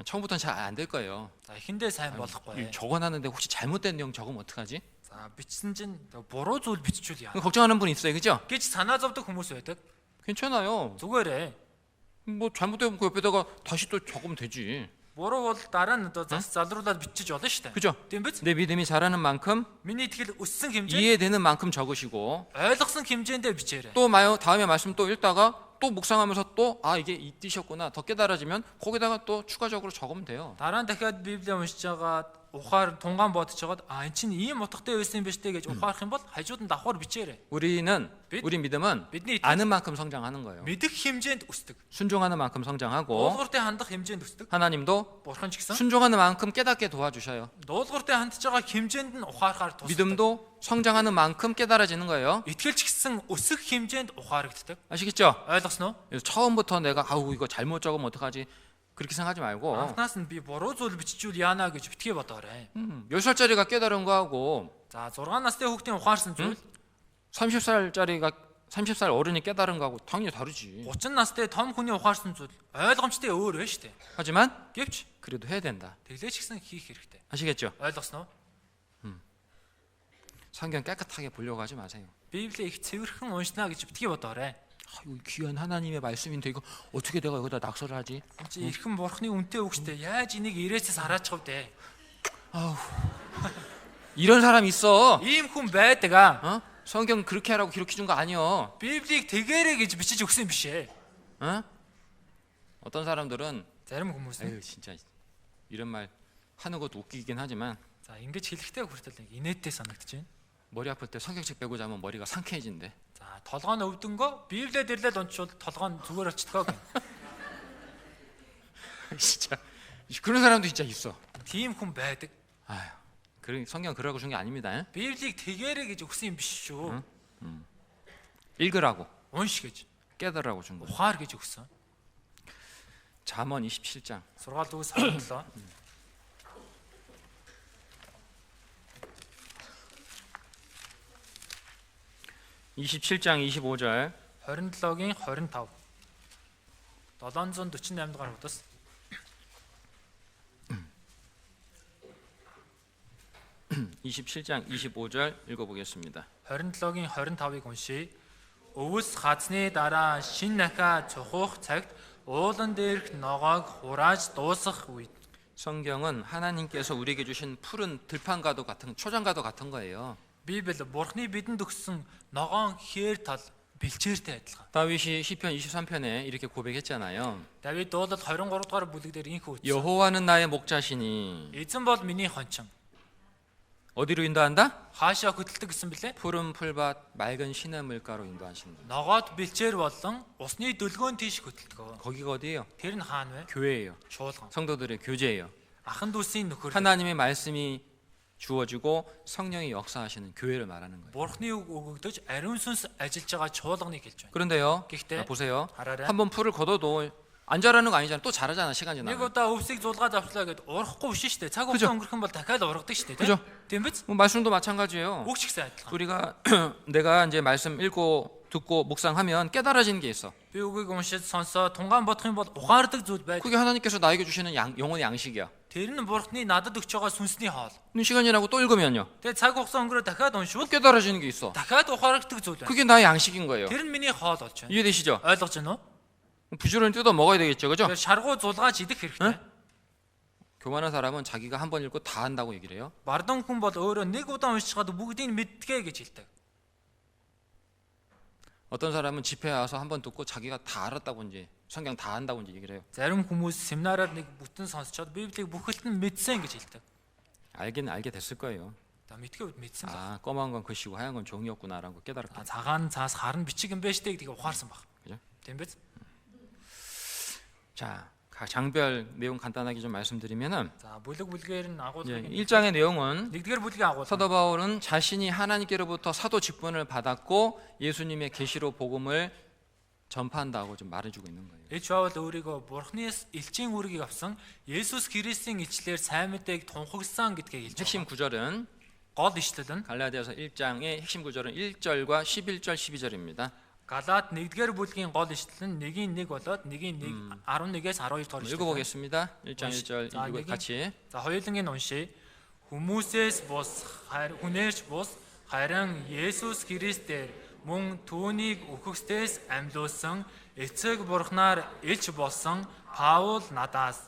처음부터는 잘 안 될 거예요. За эхэндээ сайн болохгүй. 적어놨는데 혹시 잘못된 내용 적으면 어떡하지? За бичсэн чинь буруу зүйл биччихвэл яа. 걱정하는 분 있어요, 그죠? гэж санаа зовдөг хүмүүс байдаг. 괜찮아요. Зүгээрээ. 뭐 잘못되면 그 옆에다가 다시 또 적으면 되지. Буруу бол дараа нь одоо залруулаад бичиж болно шүү дээ. 그죠? Тийм биз? 내 믿음이 자라는 만큼 Миний итгэл өссөн хэмжээ 이해되는 만큼 적으시고 ойлгосон хэмжээндээ бичээрэй. 또 다음에 말씀 또 읽다가 또 묵상하면서 또 이게 이 뜻이었구나 더 깨달아지면 거기다가 또 추가적으로 적으면 돼요. Дараа нь дахиад Библийг уншиж байгаа ухаар тунгаан бодож жагаад энэ чинь ийм утгатай байсан юм биш үү гэж ухаарах юм бол хажууд нь давхар бичээрэй. 우리 믿음은 бидний итгэл 아는 만큼 성장하는 거예요. мэдэх хэмжээнд өсдөг. 순종하는 만큼 성장하고 Дуулууртай хандах хэмжээнд өсдөг. 하나님도 Бурхан ч гэсэн 순종하는 만큼 깨닫게 도와주셔요. дуулууртай хандж байгаа хэмжээнд нь ухаарахаар тусдаг. 믿음도 성장하는 만큼 깨달아지는 거예요. Итгэлч гэсэн өсөх хэмжээнд ухаарагддаг. 아시겠죠? Ойлгосноо? 그래서 처음부터 내가 이거 잘못 적으면 어떡하지? 그렇게 생각하지 말고 Анхнаас нь би буруу зүйл биччихвэл яана гэж битгий бодоорой. 10살짜리가 깨달은 거하고 За 6 настай хүүхдийн ухаарсан зүйл 30살 어른이 깨달은 거하고 당연히 다르지. 30 настай том хүний ухаарсан зүйл ойлгомжтой өөр байна шүү дээ. 하지만 Гэвч 그래도 해야 된다. тэглээч гэсэн хийх хэрэгтэй. 아시겠죠? Ойлгосноо? 성경 깨끗하게 보려고 하지 마세요. Библийг их цэвэрхэн уншна гэж битгий бодоорой. 이거 귀한 하나님의 말씀인데 이거 어떻게 내가 여기다 낙서를 하지? Чи эрхэм бурхны үнэтэй үг штэ. Яаж энийг ирээсээс хараачих вэ? 이런 사람 있어. Ийм хүн байдаг аа. 성경 그렇게 하라고 기록해 준 거 아니요. Библийг тэгээрэй гэж бичиж өгсөн юм биш ээ. 어떤 사람들은 Зарим хүмүүс нь 진짜 이런 말 하는 것도 웃기긴 하지만 за ингэж хэлэхдээ хүртэл инээдтэй санагдаж байна. 머리 아플 때 성경책 빼고 자면 머리가 상쾌해진대. За толгой нь өвдөнгөө Библиэд ирлээд уншвал толгой нь зүгээр очтгоо гэх. 진짜 그런 사람도 진짜 있어. Тийм хүн байдаг. 아유, 성경 그러라고 준 게 아닙니다. Библийг тэгээрэй гэж өгсөн юм биш шүү. 읽으라고, Унш гэж, 깨달으라고 준 거. ухаар гэж өгсөн. 잠언 27장. Сургаал дүүс 17. 27장 25절. 27-гийн 25. 748 дугаар удас. (27장 25절) 읽어보겠습니다. 27-гийн 25-ыг уншийе. Өвс хазны дараа шин нахаа цохох цагт уулан дээрх ногоог хурааж дуусгах үед. 성경은 하나님께서 우리에게 주신 푸른 들판과도 같은 초장과도 같은 거예요. Библи Бурхны бидэнд өгсөн ногоон хээр тал бэлчээртэй адилхан. 다윗이 시편 23편에 이렇게 고백했잖아요. Давид дуулал 23 дугаар бүлэг дээр инх үтсэн. 여호와는 나의 목자시니 Эзэн бол миний хончин. 어디로 인도한다? Хаашаа хөдөлдөг гэсэн бэлээ? 푸른 풀밭 맑은 시냇 물가로 인도하신다. Ногоод бэлчээр болон усны дөлгөөн тийш хөдөлдөг. 거기가 어디예요? Тэр нь хаана вэ? 교회예요. Чуулган. 성도들의 교제예요. Ахан дүүсийн нөхөр. 하나님의 말씀이 주어지고 성령이 역사하시는 교회를 말하는 거예요. Бурхны үг өгөгдөж ариун сүнс ажиллаж байгаа чуулганыг хэлж байна. 그런데요. гэхдээ 보세요. хараарай. 한번 풀을 걷어도 안 자라는 거 아니잖아. 또 자라잖아. 시간이 Нэг 지나면. удаа өвсийг зулгаад авчлаа гэд урахгүй биш шүү дээ. Цаг 그죠? хугацаа өнгөрөх юм бол дахиад ургадаг шүү дээ. 그죠? Тийм биз? 뭐 말씀도 마찬가지예요. Үг ч гэсэн адилхан. 우리가 내가 이제 말씀 읽고 듣고 묵상하면 깨달아지는 게 있어. Би үгийг уншиж сонсоо тунгаан бодох юм бол ухаардаг зүйл байдаг. 그게 하나님께서 나에게 주시는 영혼의 양식이야. Тэр нь бурхны надад өгч байгаа сүнсний хоол. 시간 지나고 또 읽으면요. Тэгээ цаг хугацаа өнгөрөө дахиад 또 уншвал 깨달아지는 게 있어. дахиад ухаардаг зүйл байна. 그게 나의 양식인 거예요. Тэр нь миний хоол болж байна. 이해되시죠? Ойлгож байна уу? 부지런히 뜯어 먹어야 되겠죠, 그죠? Тэр шаргуу зулгааж идэх хэрэгтэй. 교만한 사람은 자기가 한 번 읽고 다 한다고 얘기를 해요. Бардан хүн бол өөрөө нэг удаа уншчихад бүгдийг нь мэдтгэ гэж хэлдэг. 어떤 사람은 집회 와서 한 번 듣고 자기가 다 알았다고 이제 성경 다 안다고 이제 얘기를 해요. Зарим хүмүүс семинараар нэг бүтэн сонсчоод Библийг бүхэлд нь мэдсэн гэж хэлдэг. 알게 됐을 거예요. За мэдгүй мэдсэн баг. 아, 검은 건 글씨고 하얀 건 종이었구나라는 거 깨달았다. Цагаан цаас харн бичиг юм байна штэ гэдгийг ухаарсан баг. 그죠? Тийм биз? 자, 각 장별 내용 간단하게 좀 말씀드리면은 За бүлэг бүлгээр нь 예, агуулгыг 1장의 내용은 нэгдүгээр бүлгийн агуулга. 사도 바울은 자신이 하나님께로부터 사도 직분을 받았고 예수님의 계시로 복음을 전파한다고 좀 말해주고 있는 거예요. Эч Паул өөрийгөө Бурхнаас элчийн үүргийг авсан Есүс Христийн ичлэлээр сайн мэдээг тунхагласан гэдгийг хэлж 핵심 байна. 구절은 Гол ишлэл нь 갈라디아서 1장의 핵심 구절은 1절과 11절 12절입니다. Галаат 1-р бүлгийн гол ишлэл нь 1-1 болоод 1-1 11-ээс 12 дугаар ишлэл. 읽어보겠습니다. 1장 1절 자, 읽고 같이. За хоёулангийн уншия. Хүмүүсээс бус хүнээрч бус харин Есүс Христээр мөн түүнийг өөхөстөөс амьлуулсан эцэг бурхнаар илч болсон Паул надаас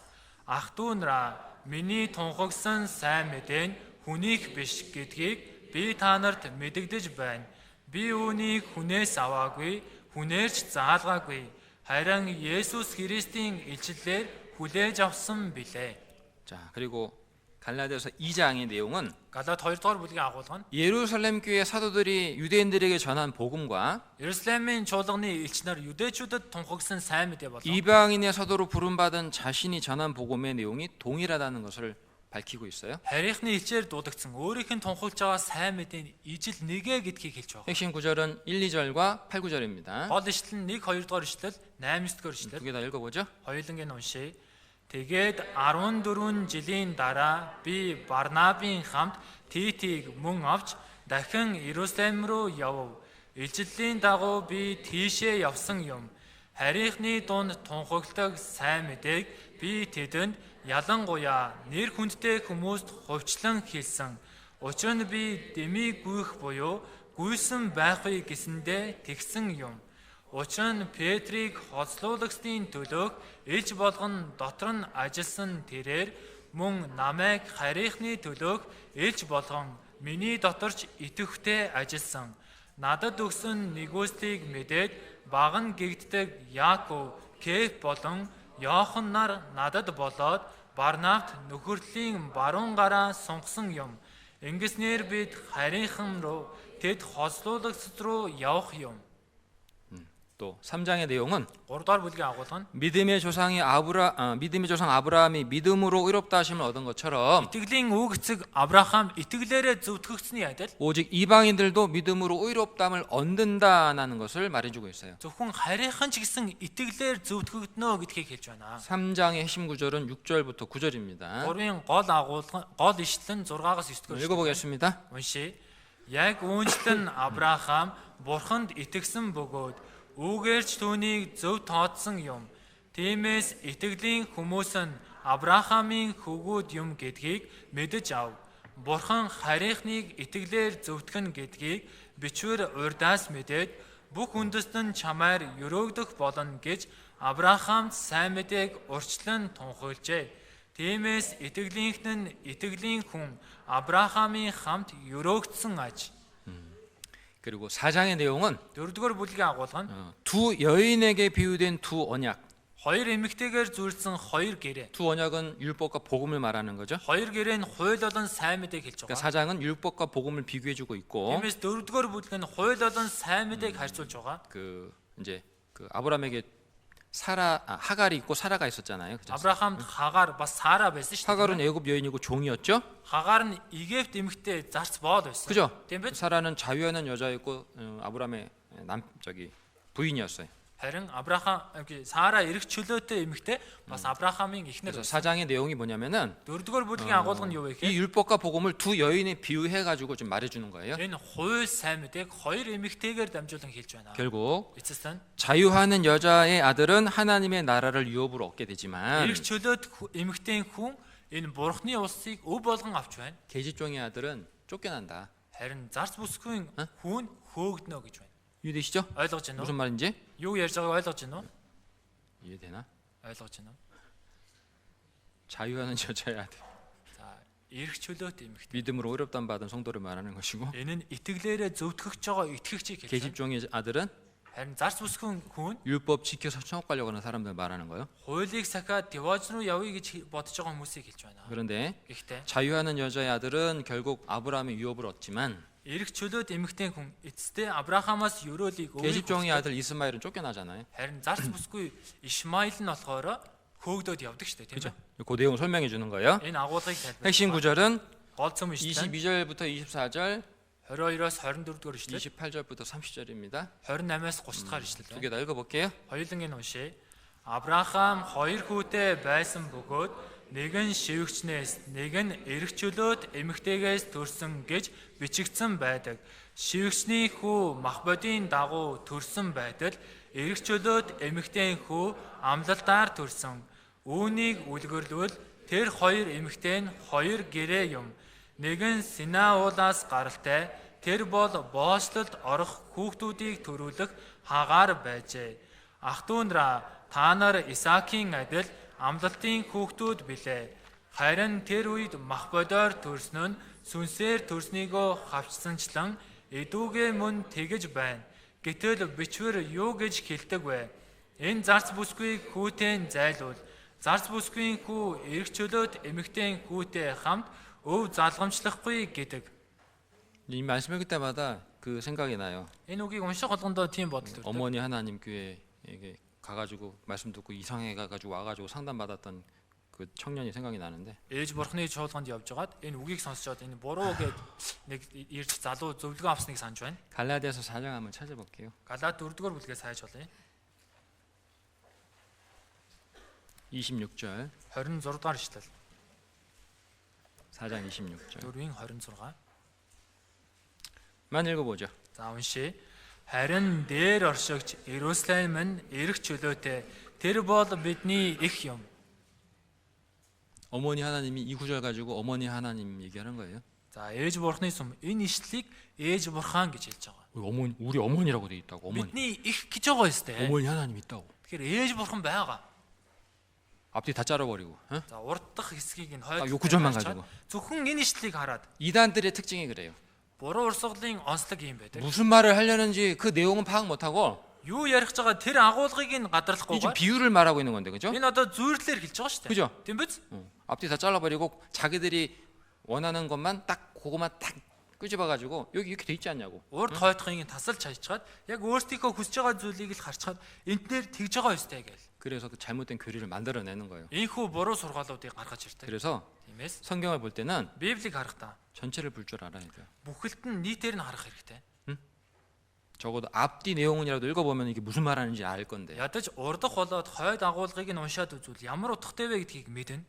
ах トゥ нараа миний тунхагсан сайн мэдэн хүнийх биш гэдгийг би та нарт мэдэгдэж байна. Би үүнийг хүнээс аваагүй, хүнээрч заалгаагүй. Харин Есүс Христийн илчлэлээр хүлээж авсан билээ. 자, 그리고 갈라디아서 2장의 내용은 Галаат 2-р бүлгийн агуулга нь 예루살렘 교회 사도들이 유대인들에게 전한 복음과 Иерусалимын чуулганы элч нар юдэчүүдэд тунхагсан сайн мэдээ болов. 이방인의 사도로 부름받은 자신이 전한 복음의 내용이 동일하다는 것을 밝히고 있어요. Харийнхны элчээр дуудагдсан өөрийнх нь тунхаглаж байгаа сайн мэдээний ижил нэгэ гэдгийг хэлж байгаа. 핵심 구절은 1, 2절과 8, 9절입니다. Гол ишлэл нь 1-2 дугаар ишлэл, 8-9 두 ишлэл. 개 다 읽어보죠. Хоёулангийн уншия. Тэгээд 14 жилийн дараа би Барнабын хамт Титийг мөн авч дахин Иерусалим руу явв. Илчлэлийн дагуу би тийшээ явсан юм. Харийнхны дунд тунхагладаг сайн мэдээг би тэдэнд ялангуяа нэр хүндтэй хүмүүст хувьчлан хэлсэн. Учир нь би дэмий гүйх буюу гүйсэн байхгүй гэсэндээ тэгсэн юм. Учир нь Петрийг хоцлуулагчдын төлөөх элч болгон дотор нь ажилласан тэрээр мөн намайг харийнхны төлөөх элч болгон миний доторч идэвхтэй ажилласан. Надад өгсөн нэгүслийг мэдээд баг нь гэгддэг Яаков, Кеф болон Йохан нар надад болоод Барнавт нөхөртлийн баруун гараа сунгасан юм. Ингэснээр бид харийнхан руу тэд хоцлуулагчд руу явах юм. 또 3장의 내용은 3-р бүлгийн агуулга нь 믿음의 조상 아브라함이 믿음으로 의롭다 하심을 얻은 것처럼 итгэлийн үүгцэг Авраам итгэлээрээ зөвтгөгдсөний адил 오직 이방인들도 믿음으로 의롭담을 얻는다는 것을 말해주고 있어요. зөвхөн харийнхан ч гэсэн итгэлээр зөвтгөгднө гэдгийг хэлж байна. 3장의 핵심 구절은 6절부터 9절입니다. 3-ын гол агуулга гол ишлэл нь 6-аас 9-р. 읽어보겠습니다. Уншия. Яг үүнчлэн Авраам Бурханд итгэсэн бөгөөд үүгээрч түүнийг зөв тооцсон юм. Тиймээс итгэлийн хүмүүс нь Авраамийн хөвгүүд юм гэдгийг мэдэж ав. Бурхан харийнхныг итгэлээр зөвтгөн гэдгийг бичвэр урдаас мэдээд бүх үндэст нь чамаар өрөөгдөх болно гэж Авраамд сайн мэдээг урьдчилан тунхаглажээ. Тиймээс итгэлийнх нь итгэлийн хүн Авраамийн хамт өрөөгдсөн аж. 그리고 4장의 내용은 4-р бүлгийн агуулга нь 두 여인에게 비유된 두 언약. хоёр эмэгтэйгээр зүйлсэн хоёр гэрээ. 두 언약은 율법과 복음을 말하는 거죠. Хоёр гэрээ нь хууль болон сайн мэдээг хэлж 그러니까 байгаа. 4장은 율법과 복음을 비교해주고 있고 Тиймээс 4-р бүлэг нь хууль болон сайн мэдээг харьцуулж байгаа. 그 이제 그 아브라함에게 하갈이 있고 사라가 있었잖아요. 그죠? Авраамд Хагаар бас Сара байсан шүү дээ. 하갈은 애굽 여인이고 종이었죠. Хагаар нь Египт эмэгтэй зарц боол байсан. 그죠? Тийм биз? 사라는 자유하는 여자였고 아브라함의 부인이었어요. Харин Авраам Сара эрх чөлөөтэй эмэгтэй бас Авраамын эхнэр 그래서 байсан. 4장의 내용이 뭐냐면은 4-р бүлгийн агуулга нь юу вэ 이 гэхээр 율법과 복음을 두 여인에 비유해 가지고 좀 말해주는 거예요. энэ хууль сайн мэдээг хоёр эмэгтэйгээр дамжуулан хэлж байна. 결국 Эцэст нь 자유하는 여자의 아들은 하나님의 나라를 유업으로 얻게 되지만 эрх чөлөөт эмэгтэй хүн энэ бурхны улсыг өв болгон авч байна. 계집종의 아들은 쫓겨난다. Харин зарц бүсгүй хүн хөөгднө гэж байна. 이해되시죠? ойлгож байна уу? 무슨 말인지 Юу ярьж байгааг ойлгож байна уу? 이해되나? ойлгож байна уу? 자유하는 여자의 아들. За, эрх чөлөөт эмэгтэй. 믿음으로 의롭다함 받은 성도를 말하는 것이고 Энэ нь итгэлээрээ зөвтгөгч байгаа итгэгчийг хэлж байна. 계집종의 아들은 Харин зарц бүсгүй хүн 율법 지켜서 천국 가려고 하는 사람들 말하는 거예요. хуулийг сахиад девоз руу явъя гэж бодож байгаа хүмүүсийг хэлж байна. 그런데 Гэхдээ 자유하는 여자의 아들은 결국 아브라함의 유업을 얻지만 эрх чөлөөт эмэгтэй хүн эцэстээ Авраамаас ёроолыг 계집종의 아들 이스마엘은 쫓겨나잖아요. харин зарц бүсгүй Ишмаил нь болохоор хөөгдөд явдаг шүү дээ, тийм ээ. 그 내용 설명해 주는 거예요. Энэ агуулгыг 핵심 тайлбарлах 구절은 гол цөм шүү дээ. 22절부터 24절, 22-оос 24 дугаар ишлэл, 28절부터 30절입니다. 28-аас 30 дахь ишлэл. 두 개 다 읽어볼게요. Хоёуланг нь уншъя. Авраам хоёр хүүтэй байсан бөгөөд нэг нь шивгчнээс, нэг нь эрх чөлөөт эмэгтэйгээс төрсөн гэж бичигдсэн байдаг. Шивгчний хүү Махбодийн дагуу төрсөн байтал эрх чөлөөт эмэгтэй хүү амлалтаар төрсөн. Үүнийг үлгэрлвэл тэр хоёр эмэгтэй нь хоёр гэрээ юм. Нэг нь Синаулаас гаралтай, тэр бол боочлолд орох хүүхдүүдийг төрүүлэх хагаар байжээ. Ах トゥ нараа та нар Исаакийн адил амлалтын хүүхдүүд билээ. Харин тэр үед Махбодоор төрсөн нь сүнсээр төрснийгөө хавчсанчлан эдүүгээ мөн тэгэж байна. Гэтэл бичвэр юу гэж хэлдэг вэ? Энэ зарц бүсгүйг хүүтэй зайлуул. Зарц бүсгүй хүү эрх чөлөөт эмэгтэй хүүтэй хамт өв залгамжлахгүй гэдэг. 이 말씀 읽을 때마다 그 생각이 나요. Энэ үгийг унших болгондоо тийм бодол төрдөг. 어머니 하나님 교회에 가가지고 말씀 듣고 이상해 가가지고 와가지고 상담 받았던 그 청년이 생각이 나는데 Ээж бурхны чуулганд явж байгаад энэ үгийг сонсчоод энэ буруу гэж нэг ирж залуу зөвлөгөө авсныг санаж байна. 갈라디아서 4장 한번 찾아볼게요. Галаат 4-р бүлгээ сайж болъё. 26절, 26 дугаар ишлэл. 4장 26절. 4-ийн 26. 만 읽어보죠. За уншъя. Харин дээр оршигч Иерусалим нь эрх чөлөөтэй. Тэр бол бидний их юм. 어머니 하나님이 이 구절 가지고 어머니 하나님 얘기하는 거예요. За ээж бурхны сүм энэ ишлэлийг ээж бурхан гэж хэлж байгаа. 우리 어머니라고 돼 있다고. 어머니. Бидний их гэж байгаа ёстой. 어머니 하나님 있다고. Тэгэхээр ээж бурхан байгаа. 앞뒤 다 잘라버리고. 어? За урд дахь хэсгийг нь 아, хойд 요 구절만 가지고. зөвхөн энэ ишлэлийг хараад 이단들의 특징이 그래요. буруу урсгалын онцлог юм байдаг. 무슨 말을 하려는지 그 내용은 파악 못하고 Юу ярих гэж байгаа тэр агуулгыг нь 이 гадарлахгүй. 지금 비유를 말하고 있는 건데, 그죠? Энэ одоо зүйрлэлээр хэлж байгаа шүү дээ. 그죠? Тийм биз? 앞뒤 다 잘라버리고 자기들이 원하는 것만 딱 그거만 딱 끄집어가지고 여기 이렇게 돼 있지 않냐고. Урд хойдохыг тасалж хайчаад яг өөрсдийнхөө хүсэж байгаа зүйлийг л харцгаад энэ дээр тэгж байгаа ёстой гэл. 그래서 그 잘못된 교리를 만들어내는 거예요. Ийхүү буруу сургаалуудыг гаргаж ирдэг. 그래서 Тиймээс 성경을 볼 때는 Библийг харахдаа 전체를 볼 줄 알아야 돼요. бүхэлд нь нийтээр нь харах хэрэгтэй. 적어도 앞뒤 내용이라도 읽어보면 이게 무슨 말하는지 알 건데. Ядаж урдах болоод хойд агуулгыг нь уншаад үзвэл ямар утгатай вэ гэдгийг мэднэ.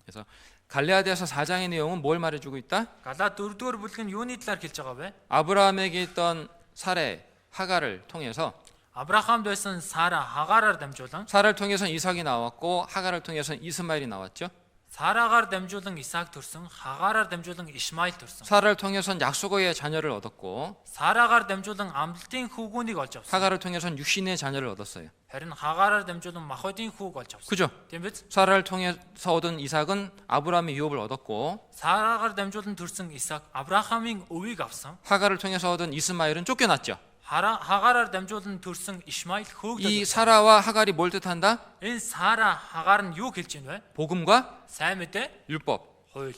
그래서 갈라디아서 4장의 내용은 뭘 말해주고 있다? Галаат 4-р бүлэг нь юуны талаар хэлж байгаа вэ? 아브라함에게 있던 사례 하가를 통해서 Авраамд байсан Сара Хагаараар дамжуулан 사라를 통해서는 이삭이 나왔고 하가를 통해서는 이스마엘이 나왔죠. Сараагаар дамжуулан Исаак төрсөн, Хагаараар дамжуулан Ишмаил төрсөн. 사라를 통해서는 약속의 자녀를 얻었고 Сараагаар дамжуулан амлалтын хүүгүүнийг олж авсан. 하가를 통해서는 육신의 자녀를 얻었어요. Харин Хагаараар дамжуулан Махбодийн хүүг олж авсан. 그죠? Тийм биз? 사라를 통해서 얻은 이삭은 아브라함의 유업을 얻었고 Сараагаар дамжуулан төрсэн Исаак Авраамийн өвийг авсан. 하가를 통해서 얻은 이스마엘은 쫓겨났죠. Хагаараар дамжуулан төрсэн Ишмаил хөөгдөд. 이 사라와 하갈이 뭘 뜻한다? Энэ Сара Хагаар нь юу хэлж байна вэ? 복음과 Сайн мэдээ, 율법. хууль.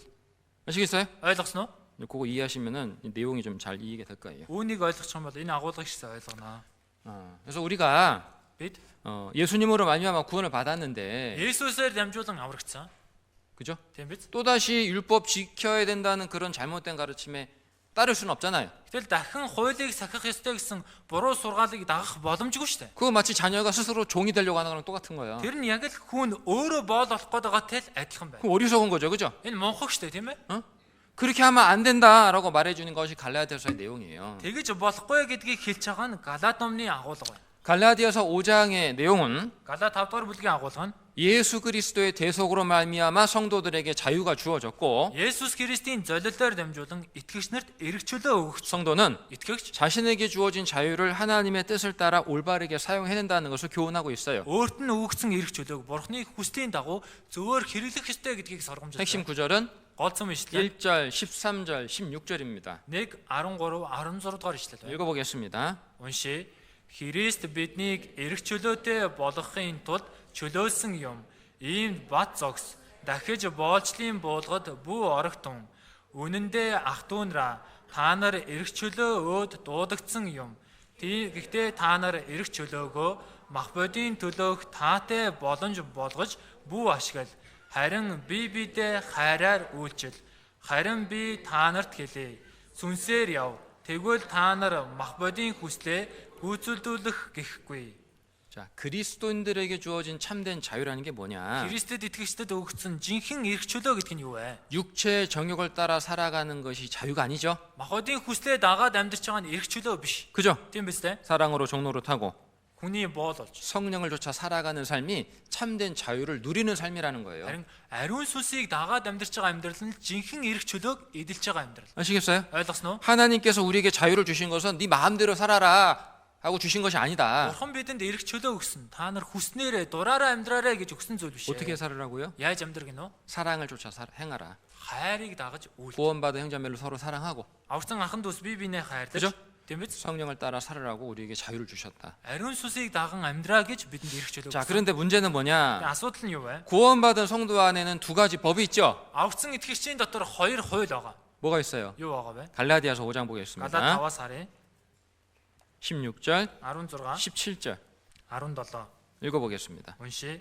아시겠어요? Ойлгосноо? 그거 이해하시면은 이 내용이 좀 잘 이해가 될 거예요. Үүнийг ойлгох юм бол энэ агуулгыг шигсээ ойлгоно. 그래서 우리가 Бид 예수님으로 말미암아 구원을 받았는데, Есүсээр дамжуулан аврагдсан. 그죠? Тийм биз? 또 다시 율법 지켜야 된다는 그런 잘못된 가르침에 따를 수는 없잖아요. Гэтэл дахин хуулийг сахих ёстой гэсэн буруу сургаалыг дагах боломжгүй шүү дээ. 그거 마치 자녀가 스스로 종이 되려고 하는 거랑 똑같은 거야. Тэр нь яг л хүн өөрөө боол болох гээд байгаатай л адилхан байна. 그럼 어리석은 거죠, 그죠? Энэ монхог шүү дээ, тийм ээ? 그렇게 하면 안 된다라고 말해주는 것이 갈라디아서의 내용이에요. Тэгэж болохгүй гэдгийг хэлж байгаа нь Галаат номны агуулга байна. 갈라디아서 5장의 내용은 Галаат 5 дугаар бүлгийн агуулга нь 예수 그리스도의 대속으로 말미암아 성도들에게 자유가 주어졌고 Есүс Христийн золиолоор дамжуулан итгэгч нарт эрх чөлөө өгч 성도는 итгэгч 자신에게 주어진 자유를 하나님의 뜻을 따라 올바르게 사용해낸다는 것을 교훈하고 있어요. өөрт нь өгсөн эрх чөлөөг Бурхны хүслийн дагуу зөвөр хэрэглэх ёстой гэдгийг сургамжлаа. 핵심 구절은 Голцсон ишлэл 1절, 13절, 16절입니다. 1 13 16 дугаар ишлэл байна. 읽어보겠습니다. Уншия. Христ биднийг эрх чөлөөтэй болгохын тулд чөлөөлсөн юм. Ийм бат зогс дахиж боолчлын буулгад бүү орогтун. Үнэндээ ах トゥ нараа та нар эрх чөлөө өөд дуудагдсан юм. Гэхдээ та нар эрх чөлөөгөө мах бодийн төлөөх таатай боломж болгож бүү ашигла. Харин биедээ хайраар үйлчил. Харин би та нарт хэлье. Сүнсээр яв. Тэгвэл та нар мах бодийн хүслээ гүйцэлдүүлэх гэхгүй. 자, 그리스도인들에게 주어진 참된 자유라는 게 뭐냐? Христэд итгэгчдэд өгсөн жинхэнэ эрх чөлөө гэдэг нь юу вэ? 육체의 정욕을 따라 살아가는 것이 자유가 아니죠. Махбодийн хүслээ дагаад амьдарч байгаа нь эрх чөлөө биш. 그죠? Тийм биз дээ? 사랑으로 종로를 타고 Хүний боол болж. 성령을 쫓아 살아가는 삶이 참된 자유를 누리는 삶이라는 거예요. Харин ариун сүнсийг дагаад амьдарч байгаа амьдрал нь жинхэнэ эрх чөлөөг эдэлж байгаа амьдрал. 아시겠어요? Ойлгосноо? 하나님께서 우리에게 자유를 주신 것은 네 마음대로 살아라 하고 주신 것이 아니다. Бурхан бидэнд эрх чөлөө өгсөн. Та нар хүснээрээ дураараа амьдраарай гэж өгсөн зүйл биш. 어떻게 살으라고요? Яаж амьдрах гинөө? 사랑을 쫓아 행하라. Хайрыг дагаж үйл. 구원받은 형제매를 서로 사랑하고 Аврсан ахан дүүс бие биенээ 그죠? хайрлаж. Тийм биз? 성령을 따라 살으라고 우리에게 자유를 주셨다. Ариун сүнсийг даган амьдраа гэж бидэнд эрх чөлөө 자, өгсөн. 그런데 문제는 뭐냐? Асуудал нь юу вэ? 구원받은 성도 안에는 두 가지 법이 있죠. Аврсан итгэгчийн дотор хоёр хууль байгаа. 뭐가 있어요? Юу байгаа вэ? 갈라디아서 5장 보겠습니다. Галаад 5-аас харъя. 16절, 16, 17절 17. 읽어보겠습니다. Уншия.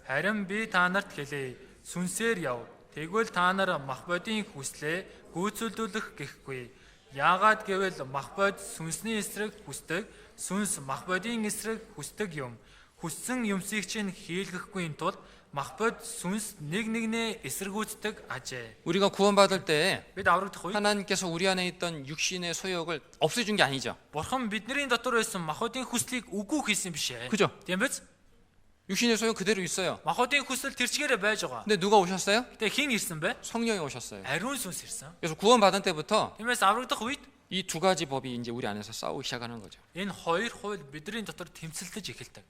Харин би та нарт хэлье. Сүнсээр яв. Тэгвэл та нар мах бодийн хүслээ гүйцэлдүүлэх гэхгүй. Яагаад гэвэл мах бод сүнсний эсрэг хүсдэг, сүнс мах бодийн эсрэг хүсдэг юм. Хүссэн юмсыг чинь хийлгэхгүй тул мах бод сүнс нэг нэгнээ эсэргүүцдэг ажээ. 우리가 구원받을 때 Бид аврагдах үед 하나님께서 우리 안에 있던 육신의 소욕을 없애준 게 아니죠. Бурхан бидний дотор байсан махбодийн хүслийг үгүй хийсэн биш ээ. 그죠? Тийм биз? 육신의 소욕 그대로 있어요. Махбодийн хүсэл тэрчгээрээ байж байгаа. 근데 누가 오셨어요? Гэтэ хэн ирсэн бэ? 성령이 오셨어요. Ариун сүнс ирсэн. 그래서 구원받은 때부터 Тиймээс аврагдах үед 이 두 가지 법이 이제 우리 안에서 싸우기 시작하는 거죠. энэ хоёр хууль бидний дотор тэмцэлдэж эхэлдэг.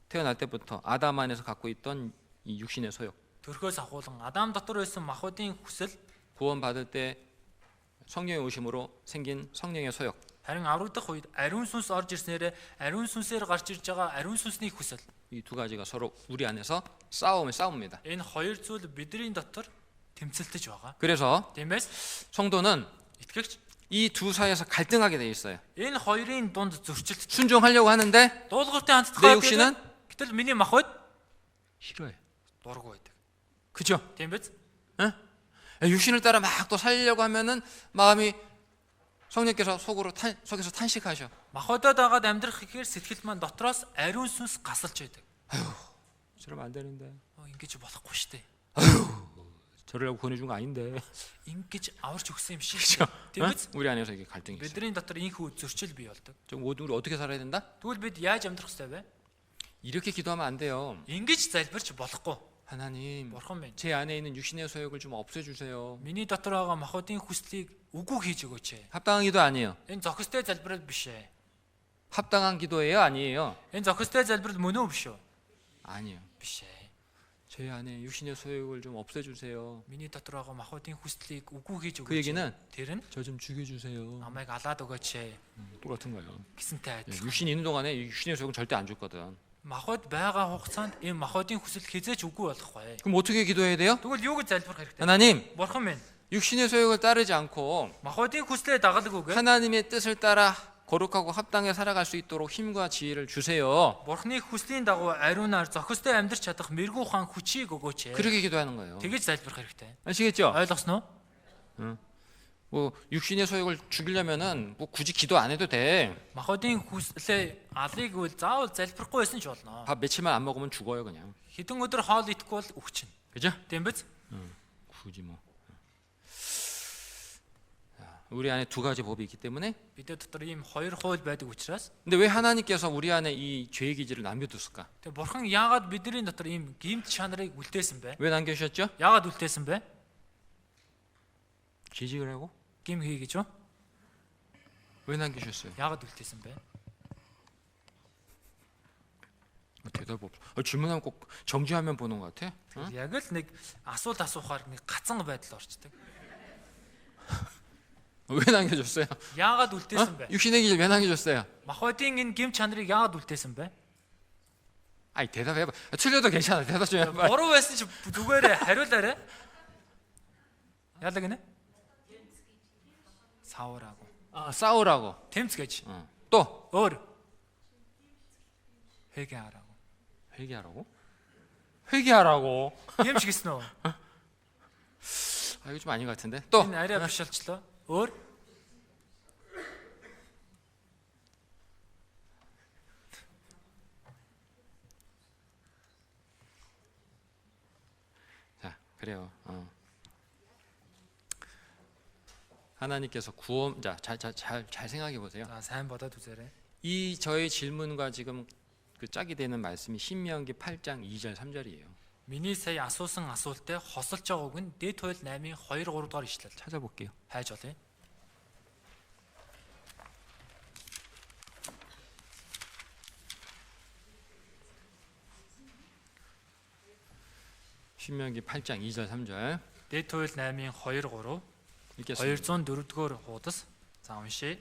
태어날 때부터 아담 안에서 갖고 있던 이 육신의 소욕. Төрхөөс ахуулан Адам дотор байсан махбодийн хүсэл 구원받을 때 성령의 오심으로 생긴 성령의 소욕. харин аврагдах үед ариун сүнс орж ирснээр ариун сүнсээр гарч ирж байгаа ариун сүнсний хүсэл. 이 두 가지가 서로 우리 안에서 싸웁니다. Энэ хоёр зүйл бидний дотор тэмцэлдэж байгаа. 그래서 Тиймээс 성도는 итгэгч 이 두 사이에서 갈등하게 돼 있어요. энэ хоёрын дунд зөрчилд 순종하려고 하는데 дуулууртай 내 ханддаг. 육신은 Гэтэл миний махбод 싫어해. дургу байдаг. 그죠? Тийм биз? 응? 육신을 따라 막 또 살려고 하면은 마음이 성령께서 속에서 탄식하셔. Махбодод агаад амьдрах гэхээр сэтгэл маань дотроос ариун сүнс гасалж байдаг. 저러면 안 되는데. Ингэж болохгүй штэ. 저러려고 보내준 거 아닌데. Ингэж аварч өгсөн юм шиг. 그죠? Тийм 응? биз? 우리 안에서 이게 갈등이 있어. Бидний дотор ийхүү зөрчил бий болдог. 좀 우리 어떻게 살아야 된다? Тэгвэл бид яаж амьдрах ёстой вэ? 이렇게 기도하면 안 돼요. Ингэж залбирч болохгүй. 하나님, Бурхан минь, 제 안에 있는 육신의 소욕을 좀 없애주세요. миний дотор байгаа махбодийн хүслийг үгүй хийж өгөөч. 합당한 기도 아니에요. Энэ зохистой залбирал биш ээ. 합당한 기도예요, 아니에요? Энэ зохистой залбирал мөн үү биш үү? 아니에요. Биш ээ. 제 안에 육신의 소욕을 좀 없애주세요. Миний дотор байгаа махбодийн хүслийг үгүй хийж 그 өгөөч. 얘기는 Тэр нь 저 좀 죽여주세요. намайг алаад өгөөч 똑같은 거예요. гэсэнтэй адил. 육신이 있는 동안에 이 육신의 소욕은 절대 안 죽거든. Махбод байгаа хугацаанд энэ махбодийн хүсэл хизээч үгүй болохгүй. 그럼 어떻게 기도해야 돼요? Тэгвэл юу гэж залбирах хэрэгтэй? 하나님, Бурхан минь, 육신의 소욕을 따르지 않고 махбодийн хүслээ дагалгүйгээр 하나님의 뜻을 따라 거룩하고 합당하게 살아갈 수 있도록 힘과 지혜를 주세요. Бурхны хүслийн дагуу ариунаар зохистой амьдрч чадах мэрэгүү хаан хүчийг өгөөч. 그렇게 기도하는 거예요. Тэгэж залбирах хэрэгтэй. 아시겠죠? Ойлгосноо? 뭐 육신의 소욕을 죽이려면은 뭐 굳이 기도 안 해도 돼. Махбодийн хүслээ алыг үл заавал залбирахгүй байсан ч болно. 밥 며칠만 안 먹으면 죽어요, 그냥. Хэдэн өдөр хоол идэхгүй бол өгчин. 그죠? Тийм биз? 굳이 뭐. 우리 안에 두 가지 법이 있기 때문에. Бид дотор ийм хоёр хууль байдаг учраас 근데 왜 하나님께서 우리 안에 이 죄의 기질을 남겨뒀을까? тэгээ бурхан яагаад бидний дотор ийм гимт чанарыг үлдээсэн бэ? 왜 남겨주셨죠? Яагаад үлдээсэн бэ? 기직을 하고? Гим хий гэж юу? 왜 남겨주셨어요? Яагаад үлдээсэн бэ? 대답 없어. 질문하면 꼭 정지하면 보는 것 같아. 응? Яг л нэг асуулт асуухаар нэг гацанга байдал орчдөг. 왜 남겨줬어요? Яагаад үлдээсэн бэ? 육신의 기질 왜 남겨줬어요? Махбодийн энэ гимт чанарыг яагаад үлдээсэн бэ? 아니 대답해봐. 틀려도 괜찮아. 대답 좀 해봐. Буруу байсан ч зүгээр хариулаарай. Яалаа гинэ? Саураагүй. 싸우라고. Тэмц гэж. 또 Өөр. 회개하라고. 회개하라고? 회개하라고. Тэмч гэсэн үү? 이거 좀 아닌 것 같은데. 또 Энэ арай биш болчлоо. Өөр. 자, 그래요. 하나님께서 구원, 잘 생각해 보세요. За сайн бодоод үзээрэй. 이 저의 질문과 지금 그 짝이 되는 말씀이 신명기 8장 2절 3절이에요. Миний сая асуусан асуултыг хосолж байгаа үг нь Дэд хууль 8-ын 2 3 дугаар ишлэл. 찾아볼게요. Хайж олъё. 신명기 8장 2절 3절 Дэд хууль 8-ын 2 3 읽겠습니다. 204-р хуудас. За уншия.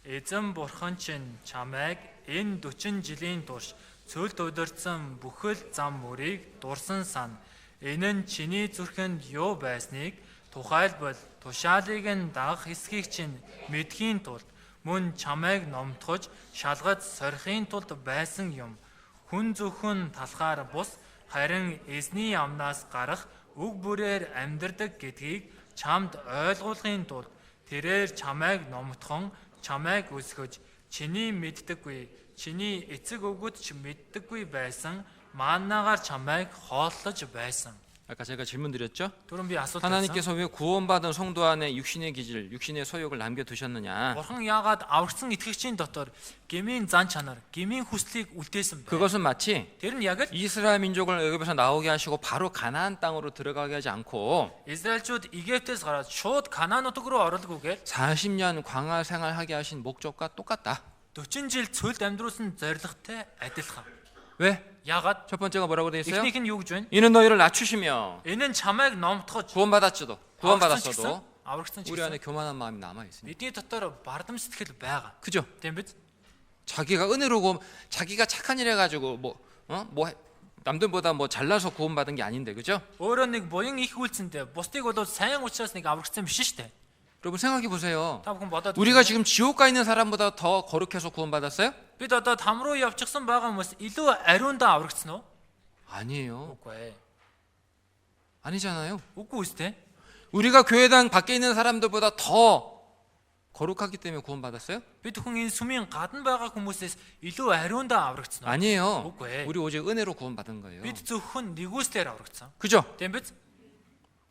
Эзэн бурхан чинь чамайг энэ 40 жилийн турш цөлд удирдсан бүхэл зам мөрийг дурсан сан. Энэ нь чиний зүрхэнд юу байсныг тухайлбал тушаалыг нь дагах эсхийг чинь мэдхийн тулд мөн чамайг номтгож шалгаж сорихын тулд байсан юм. Хүн зөвхөн талхаар бус харин эзний амнаас гарах үг бүрээр амьдрдаг гэдгийг чамд ойлгуулахын тулд тэрээр чамайг номтхон чамайг өсгөж чиний мэддэггүй чиний эцэг өвгөд ч мэддэггүй байсан маннагаар чамайг хооллож байсан. 아까 제가 질문 드렸죠? Түрүүн би асуулт 하나님께서 왜 구원받은 성도 안에 육신의 기질, 육신의 소욕을 남겨두셨느냐? бурхан яагаад аврагсан итгэгчийн дотор гмийн зан чанар, гмийн хүслийг үлдээсэн бэ? 그것은 마치 Тэр нь яг л 이스라엘 민족을 애굽에서 나오게 하시고 바로 가나안 땅으로 들어가게 하지 않고 Израильчууд Египтээс гараад шууд Канаан нутаг руу оролгүйгээр 40년 광야 생활하게 하신 목적과 똑같다. 40 жил цөлд амьдруулсан зорилготой адилхан. 왜? Яагаад? 첫 번째가 뭐라고 되어 있어요? Эхнийх нь юу гэж байна? 이는 너희를 낮추시며 Энэ нь чамайг номтгож 구원받았어도 аврагсан ч 우리 안에 гэсэн 교만한 마음이 남아 있습니다. бидний дотор бардам сэтгэл байгаа. 그죠? Тийм биз? 자기가 은혜로고 자기가 착한 일 해가지고 남들보다 뭐 잘나서 구원받은 게 아닌데, 그죠? Өөрөө нэг буян их үйлцэндээ бусдыг бол сайн учраас нэг аврагсан биш шүү дээ. 여러분 생각해 보세요. Та бүхэн бодоод 우리가 지금 지옥 가 있는 사람보다 더 거룩해서 구원받았어요? бид одоо там руу явчихсан байгаа хүмүүс илүү ариундаа аврагдсан уу? 아니에요. Үгүй ээ. 아니잖아요. Үгүй үстэй. 우리가 교회당 밖에 있는 사람들보다 더 거룩하기 때문에 구원받았어요? Бид хүн энэ сүмийн гадна байгаа хүмүүсээс илүү ариундаа аврагдсан уу? 아니에요. үгүй ээ. 우리 오직 은혜로 구원받은 거예요. Бид зөвхөн нэгүслээр аврагдсан. 그죠? Тийм биз?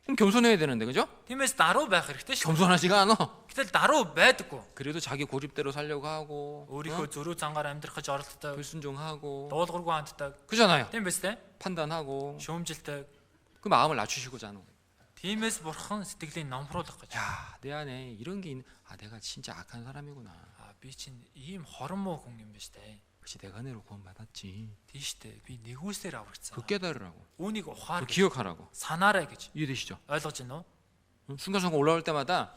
그럼 겸손해야 되는데, 그죠? Тиймээс даруй байх хэрэгтэй шүү. 겸손하지가 않아. Гэтэл даруй байдаггүй. 그래도 자기 고집대로 살려고 하고, Өөрийнхөө зөрүү зангаар амьдрах гэж оролддог, 불순종하고, дуулуургүй ханддаг. 그잖아요. Тийм биз дээ? 판단하고, Шүүмжилдэг. 그 마음을 낮추시고자 하는 거예요. Тиймээс бурхан сэтгэлийг номруулах гэж. 야, 내 안에 이런 게 내가 진짜 악한 사람이구나. Би чинь ийм хормоо хүн юм биш дээ. 그렇지, 내가 은혜로 구원받았지. Тийштэй. Би нэгүслэр аврагдсан. 그 깨달으라고, Үүнийг 그 ухаар 기억하라고. санаарай гэж. 이해되시죠? Ойлгож байна уу? 순간순간 올라올 때마다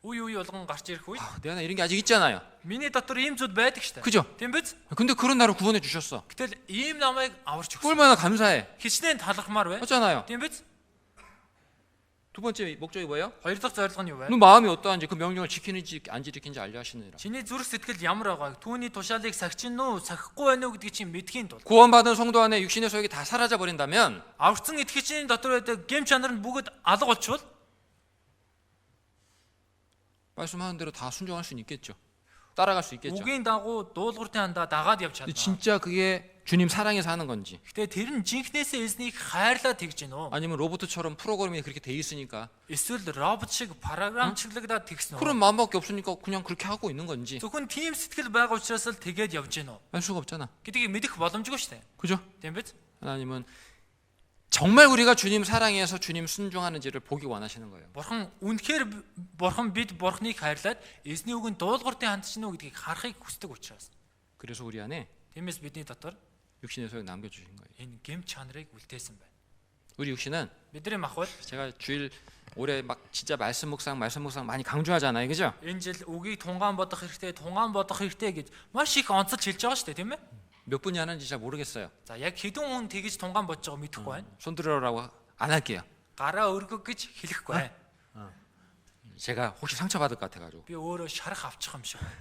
Үе үе болгон гарч ирэх үед 내 안에 이런 게 아직 있잖아요. миний дотор ийм зүйл байдаг штэ. 그죠? Тийм биз? 근데 그런 나를 구원해 주셨어. Гэтэл ийм намайг аварч өгсөн. 얼마나 감사해. Хичнээн талархмаар бай. 맞잖아요. Тийм биз? 두 번째 목적이 뭐예요? Хоёр дахь зорилго нь юу вэ? 너 마음이 어떠한지 그 명령을 지키는지 안 지키는지 알려 하시느니라. Чиний зүрх сэтгэл ямар байгааг түүний тушаалыг сахичин уу, сахихгүй байна уу гэдгийг чинь мэдхийн тулд 구원받은 성도 안에 육신의 소욕이 다 사라져 버린다면 аврагсан итгэгчийн дотор байдаг гэм чанар нь бүгд алга болчихвол 말씀하는 대로 다 순종할 수는 있겠죠. 따라갈 수 있겠죠. үгийн дагуу дуулууртын хандаа дагаад явж 근데 чадна. 진짜 그게 주님 사랑해서 하는 건지, Гэтэ тэр нь жинхнээсээ эзнийг хайрлаад тэгж гин үү? 아니면 로봇처럼 프로그램이 그렇게 돼 있으니까 Эсвэл робот шиг програмчлагдаад тэгсэн үү? 그런 마음밖에 없으니까 그냥 그렇게 하고 있는 건지 Зөвхөн тийм сэтгэл байгаа учраас л тэгээд явж гин үү? 알 수가 없잖아. Гэдгийг мэдэх боломжгүй шүү дээ. 그죠? Тийм биз? 하나님은 정말 우리가 주님 사랑해서 주님 순종하는지를 보기 원하시는 거예요. Бурхан үнэхээр бурхан бид бурхныг хайрлаад эзний үгэнд дуулууртай хандж гинүү гэдгийг харахыг хүсдэг учраас. 그래서 우리 안에 Тиймээс бидний дотор 육신의 소욕 남겨주신 거예요. энэ гэмт чанарыг үлдээсэн байна. 우리 육신은 Бидний махбод 제가 주일 올해 막 진짜 말씀 묵상 많이 강조하잖아요, 그죠? энэ жил үгийг тунгаан бодох хэрэгтэй гэж маш их онцолж хэлж байгаа шүү дээ, тийм ээ? 몇 분이 하는지 잘 모르겠어요. За яг хэдэн хүн тэгж тунгаан бодож байгааг мэдэхгүй байна. 손 들어라고 안 할게요. Гараа өргөх гэж хэлэхгүй байна. 제가 혹시 상처받을 것 같아가지고. Би өөрөө шарах авчих юм шиг байна.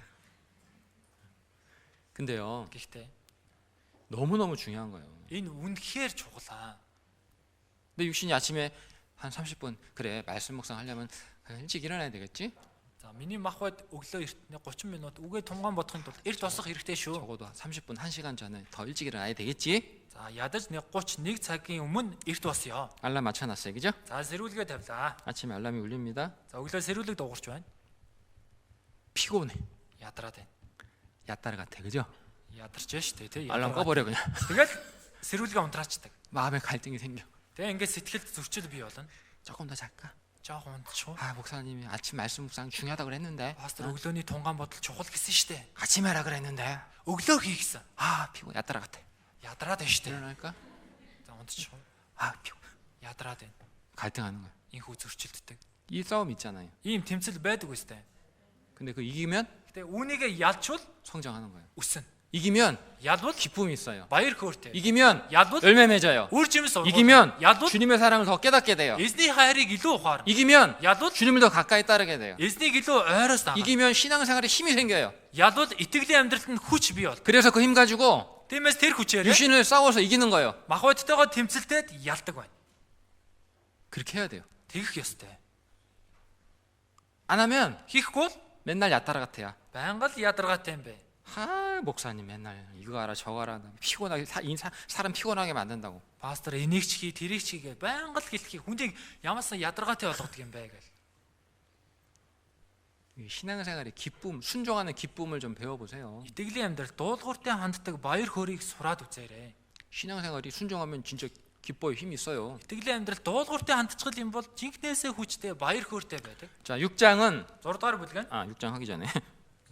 근데요, Гэхдээ 너무너무 중요한 거예요. энэ үнэхээр чухал. 근데 육신이 아침에 한 30분 그래 말씀 묵상 하려면 일찍 일어나야 되겠지? За миний махбод өглөө 30 минут үгээ тунгаан бодохын тулд эрт босох хэрэгтэй шүү. 적어도 30분 1시간 전에 더 일찍 일어나야 되겠지? За ядаж 31 цагийн өмнө эрт босё. 알람 맞춰놨어요, 그죠? За сэрүүлгээ тавилаа. 아침에 알람이 울립니다. За өглөө сэрүүлэг дуурч байна. 피곤해. Ядраад байна. 야따르 같아, 그죠? Ядарч штэ тий. 알람 꺼버려 그냥. Тэгэл сэрүүлгээ унтраачдаг. 마음에 갈등이 생겨. Тэгээ ингээд сэтгэлд зөрчил бий болно. 조금 더 잘까? Жоох унтчихв. 아 목사님이 아침 말씀 묵상 중요하다고 그랬는데 Пастор өглөөний тунгаан бодол чухал гэсэн штэ. 아침에 하라 그랬는데 Өглөө хий гэсэн. 아 피곤 야따라 같아. Ядраад байна штэ. 일어날까? За унтчихв. 아 피곤. Ядраад байна. 갈등하는 거야. Инхүү зөрчилддөг. 이 싸움 있잖아요. Ийм тэмцэл байдаг үстэй. 근데 그 이기면 Гэтэ үүнийгээ ялчвал 성장하는 거예요. өснө. 이기면 Ялвал 기쁨이 있어요. баяр хөөртэй. 이기면 Ялвал 열매 맺어요. үр жимс ургуул. 이기면 Ялвал 주님의 사랑을 더 깨닫게 돼요. эзний хайрыг илүү ухаарна. 이기면 Ялвал 주님을 더 가까이 따르게 돼요. эзнийг илүү ойроос дагна. 이기면 신앙생활에 힘이 생겨요. Ялвал итгэлийн амьдралд нь хүч бий бол. 그래서 그 힘 가지고 Тиймээс тэр хүчээр 유신을 싸워서 이기는 거예요. махбодтойгоо тэмцэлтэд ялдаг байна. 그렇게 해야 돼요. Тэгэх ёстой. 안 하면 Хийхгүй бол 맨날 야따라 같아요. байнга л ядаргаатай юм бэ. 하 목사님 맨날 이거 알아 저거 알아 피곤하게 사람 피곤하게 만든다고. Пастор энийг ч хий, тэрийг ч хийгээ байнга л хэлхий хүнийг ямаасаа ядаргаатай болгодог юм бэ гэл. 이 신앙생활의 기쁨, 순종하는 기쁨을 좀 배워보세요. Итгэлийн амьдрал дуулууртай ханддаг баяр хөөргийг сураад үзээрэй. 신앙생활이 순종하면 진짜 기뻐요, 힘이 있어요. Итгэлийн амьдрал дуулууртай хандчихвал юм бол жинкнээсээ хүчтэй баяр хөөртэй байдаг. 자, 6장은 6 дугаар бүлгэн. 6장 하기 전에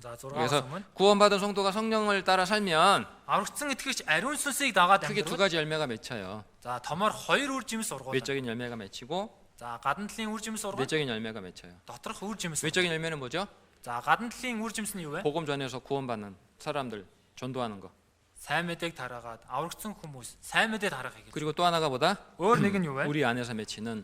За 6-аас 그래서 өмнө 구원받은 성도가 성령을 따라 살면 аврагдсан итгэгч 아리ун сүнсийг дагаад 크게 두 амьдрал. 가지 열매가 맺혀요. За томоор 2 үр жимс ургуул. 외적인 열매가 맺히고 За гадна талын үр жимс ургуул. 내적인 열매가 맺혀요. Доторх үр жимс. 외적인 열매는 뭐죠? За гадна талын үр жимс нь юу вэ? 복음 전해서 구원받는 사람들 전도하는 거. Сайн мэдээг тараагаад аврагдсан хүмүүс сайн мэдээ тараахыг. 그리고 또 하나가 뭐다? Өөр нэг нь юу вэ? 우리 안에서 맺히는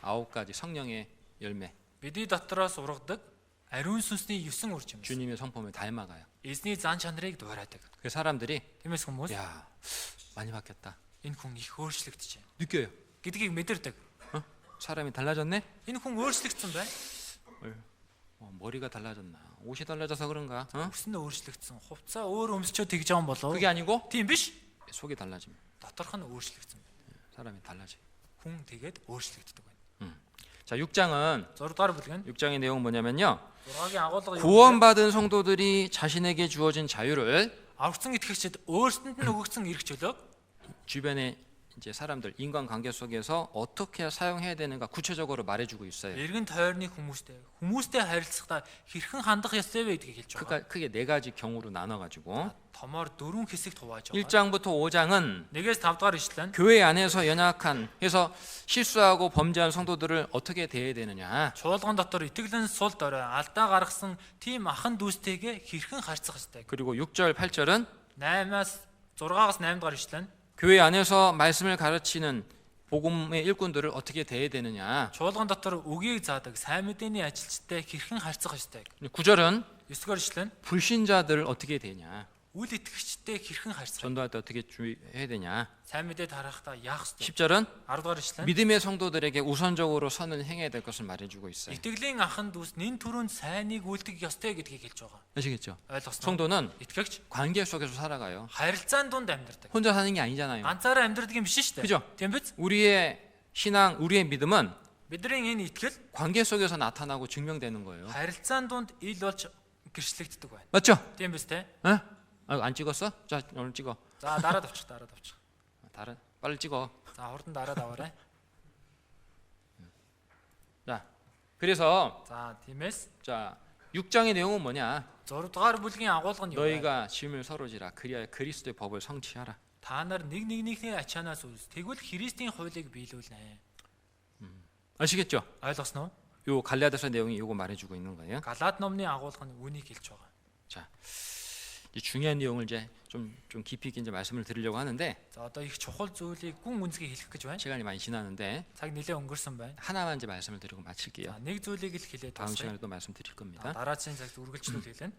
9가지 성령의 열매. Бидний дотроос ургадаг ариун сүнсний 9 үр жимс. 주님의 성품을 닮아가요. Эзний зан чанарыг дуурайдаг. 그 사람들이 Тиймээс хүмүүс 야 많이 바뀌었다. энэ хүн их өөрчлөгдөж байна 느껴요. гэдгийг мэдэрдэг. 어? 사람이 달라졌네? Энэ хүн өөрчлөгдсөн байна. 머리가 달라졌나? 옷이 달라져서 그런가? 어? Өснө өөрчлөгдсөн. Хувцас өөр өмсчөө тэгж байгаа юм болов? 그게 아니고 Тийм биш. 속이 달라집니다. Доторх нь өөрчлөгдсөн байна. 사람이 달라져요. Хүн тэгээд өөрчлөгддөг байна. 자, 6장은 6 дугаар бүлгэн 6장의 내용은 뭐냐면요. 6-гийн агуулга юу вэ? 구원받은 성도들이 자신에게 주어진 자유를 аврагдсан итгэгчид өөрсдөнд нь өгөгдсөн эрх чөлөөг 주변의 이제 사람들 인간 관계 속에서 어떻게 사용해야 되는가 구체적으로 말해주고 있어요. эргэн тойрны хүмүүстэй харилцахдаа хэрхэн хандах ёстой вэ гэдгийг хэлж байгаа. 크게 네 가지 경우로 나눠가지고 Томоор 4 хэсэг хувааж байгаа. 1장부터 5장은 1-ээс 5 дугаар ишлэн 교회 안에서 연약한 해서 실수하고 범죄한 성도들을 어떻게 대해야 되느냐. чуулган дотор итгэлэн сул дорой алдаа гаргасан тийм ахан дүүстэйгээ хэрхэн харьцах ёстой. 그리고 6절 8절은 8-аас 6-аас 8 дугаар ишлэн 교회 안에서 말씀을 가르치는 복음의 일꾼들을 어떻게 대해야 되느냐. чуулган дотор үгийг заадаг сайн мэдээний ажилчтай хэрхэн харьцах ёстой. 9절은 9 дугаар ишлэн 불신자들을 어떻게 대냐. үл итгэгчтэй хэрхэн харьцах? 전도할 때 어떻게 주의해야 되냐? Сайн мэдээ тарахдаа яах ёстой? 10절은 10 дугаар ишлэн. 믿음의 성도들에게 우선적으로 선을 행해야 될 것을 말해주고 있어요. Итгэлийн ахын дүүс нэн түрүүнд сайныг үйлдэх ёстой гэдгийг хэлж байгаа. 아시겠죠? Ойлгосноо? 성도는 Итгэгч 관계 속에서 살아가요. харилцаан дунд амьдардаг. 혼자 사는 게 아니잖아요. Ганцаараа амьдардаг юм биш шүү дээ. 그죠? Тийм биз? 우리의 신앙, 우리의 믿음은 Бидний энэ итгэл 관계 속에서 나타나고 증명되는 거예요. харилцаан дунд ил болж гэрчлэгддэг байна. 맞죠? Тийм биз те? 에? 안 찍었어? 자, 오늘 찍어. За дараад авчих, дараад авчих. 다른 빨리 찍어. За хурдан дараад аваарай. 자, 그래서 За тиймээс 자 6장의 내용은 뭐냐? 6 дугаар бүлгийн агуулга нь юу вэ? 너희가 짐을 서로 지라 그리하여 그리스도의 법을 성취하라. Та нар нэг нэгнийхээ ачаанаас үз. Тэгвэл Христийн хуулийг биелүүлнэ. 아시겠죠? Ойлгосноо? 요 갈라디아서 내용이 이거 말해주고 있는 거예요. Галаад номны агуулга нь үнийг хэлж байгаа. 자, 이 중요한 내용을 이제 좀 깊이 있게 이제 말씀을 드리려고 하는데 За одоо их чухал зүйлийг гүн үнцгийг хэлэх гэж байна. 시간이 많이 지나는데 Цаг нэлээ өнгөрсөн байна. 하나만 이제 말씀을 드리고 마칠게요. За нэг зүйлийг л хэлээд 다음 дуусгая. 시간에 또 말씀드릴 겁니다. Дараагийн цагт үргэлжлүүлэх хэлнэ.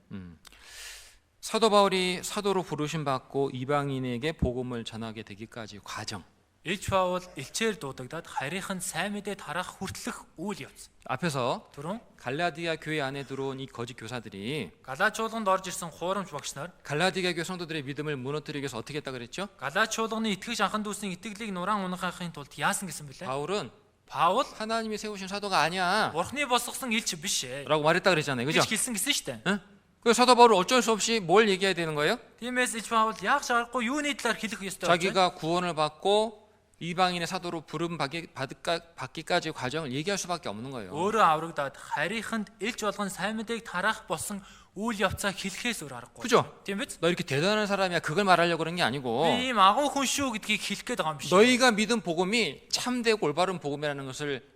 사도 바울이 사도로 부르심 받고 이방인에게 복음을 전하게 되기까지 과정. Илч Паул элчээр дуудагдаад харийнхан сайн мэдээ тарах хүртэлх үйл явц. 앞에서 Түрүүн 갈라디아 교회 안에 들어온 이 거짓 교사들이 Галаачуулганд орж ирсэн хуурамч багш нар 갈라디아 교회 성도들의 믿음을 무너뜨리기 위해서 어떻게 했다 그랬죠? Галаачуулганы итгэж анхан дүүсийн итгэлийг нураан унахахын тулд яасан гэсэн бэлээ? 바울은 Паул 하나님이 세우신 사도가 아니야 Бурхны босгосон элч биш ээ. 라고 말했다 그랬잖아요. 그죠? гэж хэлсэн гэсэн шүү дээ. 응? 그 사도 바울은 어쩔 수 없이 뭘 얘기해야 되는 거예요? Тиймээс Илч Паул яах шаарахгүй юуны талаар хэлэх ёстой вэ? 자기가 구원을 받고 이방인의 사도로 부름 받기까지 과정을 얘기할 수밖에 없는 거예요. Өөрөө аврагдаад харийнханд элч болгон сайн мэдээг тарах болсон үйл явцаа хэлэхээс өөр аргагүй. 그죠? Тийм биз? 너 이렇게 대단한 사람이야 그걸 말하려고 그런 게 아니고 Би ийм агуу хүн шүү гэдгийг хэлэх гээд байгаа юм биш. 너희가 믿은 복음이 참되고 올바른 복음이라는 것을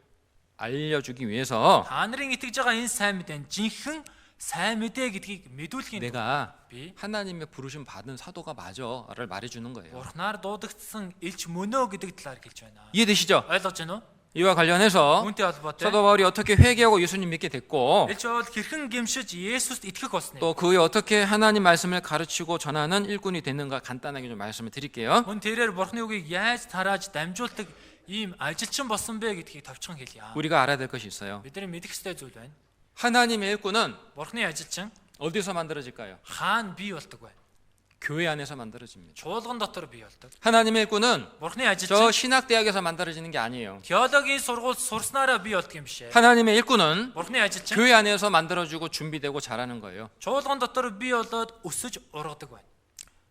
알려주기 위해서 Та нарын итгэж байгаа энэ сайн мэдээ нь жинхэнэ сайн мэдээ гэдгийг мэдүүлэхийн тулд 내가 би 하나님의 부르심 받은 사도가 맞아를 말해주는 거예요. Бурхнаар дуудагдсан элч мөнөө гэдэг талаар хэлж байна. 이해되시죠? ойлгож байна уу? 이와 관련해서 Үүнтэй холбоотой 사도 바울이 어떻게 회개하고 예수님 믿게 됐고 элч Паул хэрхэн гэмшиж Есүст итгэх болсныг 또 그에 어떻게 하나님 말씀을 가르치고 전하는 일꾼이 됐는가 간단하게 좀 말씀을 드릴게요. мөн тэрээр Бурхны үгийг яаж тарааж дамжуулдаг ийм ажилчин болсон бэ гэдгийг товчхон хэлье. 우리가 알아야 될 것이 있어요. Бидний мэдэх ёстой зүйл байна. 하나님의 일꾼은 Бурхны ажилчин 어디서 만들어질까요? хаана бий болдог вэ? 교회 안에서 만들어집니다. Чуулган дотор бий болдог. 하나님의 일꾼은 Бурхны 저 ажилчин 신학대학에서 만들어지는 게 아니에요. теологийн сургууль сурснараа бий болдог юм биш ээ. 하나님의 일꾼은 Бурхны ажилчин 교회 안에서 만들어주고 준비되고 자라는 거예요. чуулган дотор бий болоод өсөж ургадаг байна.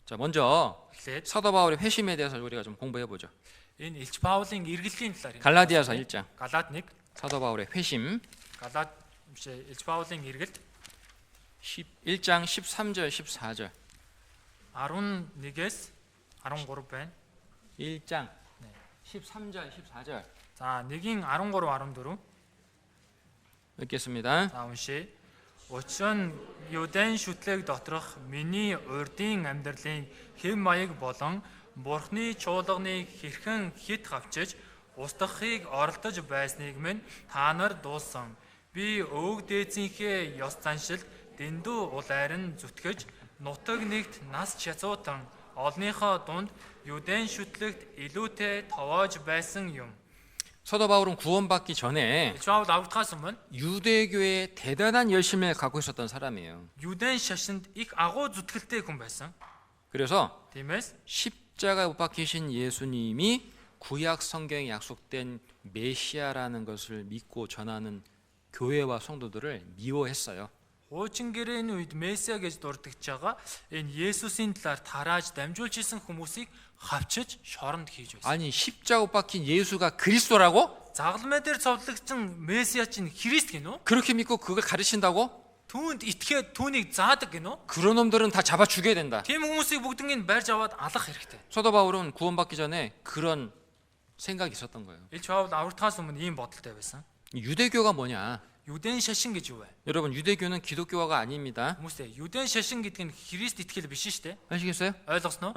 자, 먼저 Тэгэхээр 사도 바울의 회심에 대해서 우리가 좀 공부해 보죠. энэ Илч Паулын эргэлтийн талаар 갈라디아서 1장. Галаад 1 사도 바울의 회심 Галаад биш ээ Илч Паулын эргэлт 1장 13절 14절. 11-ээс 13 байна. 1장 13절 14절. За 1-ийн 13 14 읽겠습니다. за уншия. Учир нь Юдэн шүтлэг доторх миний урдын амьдралын хэв маяг болон Бурхны чуулганыг хэрхэн хит хавчиж устгахыг оролдож байсныг минь та нар дуулсан. Би өвөг дээдсийнхээ ёс заншилд дэндүү улайран зүтгэж нутаг нэгт нас чязуутан олныхоо дунд Юдэн шүтлэгт илүүтэй товоож байсан юм. 사도 바울은 구원받기 전에 Паул аврагдахаас өмнө 유대교에 대단한 열심을 갖고 있었던 사람이에요. Юдэн шашинд их агуу зүтгэлтэй хүн байсан. 그래서 Тиймээс 십자가에 못 박히신 예수님이 구약 성경에 약속된 메시아라는 것을 믿고 전하는 교회와 성도들을 미워했어요. хуучин гэрээний үед Месиа гэж дурдж байгаа энэ Есүсийн талаар тарааж дамжуулж исэн хүмүүсийг хавчиж шоронд хийж байсан. 아니 십자가 못 박힌 예수가 그리스도라고? Загалмай дээр цовдлогдсон Месиа чинь Христ гинөө? 그렇게 믿고 그걸 가르친다고? Түүнд итгээд түүнийг заадаг гинөө? 그런 놈들은 다 잡아 죽여야 된다. Тийм хүмүүсийг бүгднийг барьж аваад алах хэрэгтэй. 사도 바울은 구원받기 전에 그런 생각이 있었던 거예요. Илч Паул аврагдахаас өмнө ийм бодолтой байсан. 유대교가 뭐냐? Юдэн шашин гэж юу вэ? 여러분 유대교는 기독교가 아닙니다. Хүмүүсээ Юдэн шашин гэдэг нь Христ итгэл биш шүү дээ. 아시겠어요? Ойлгосноо?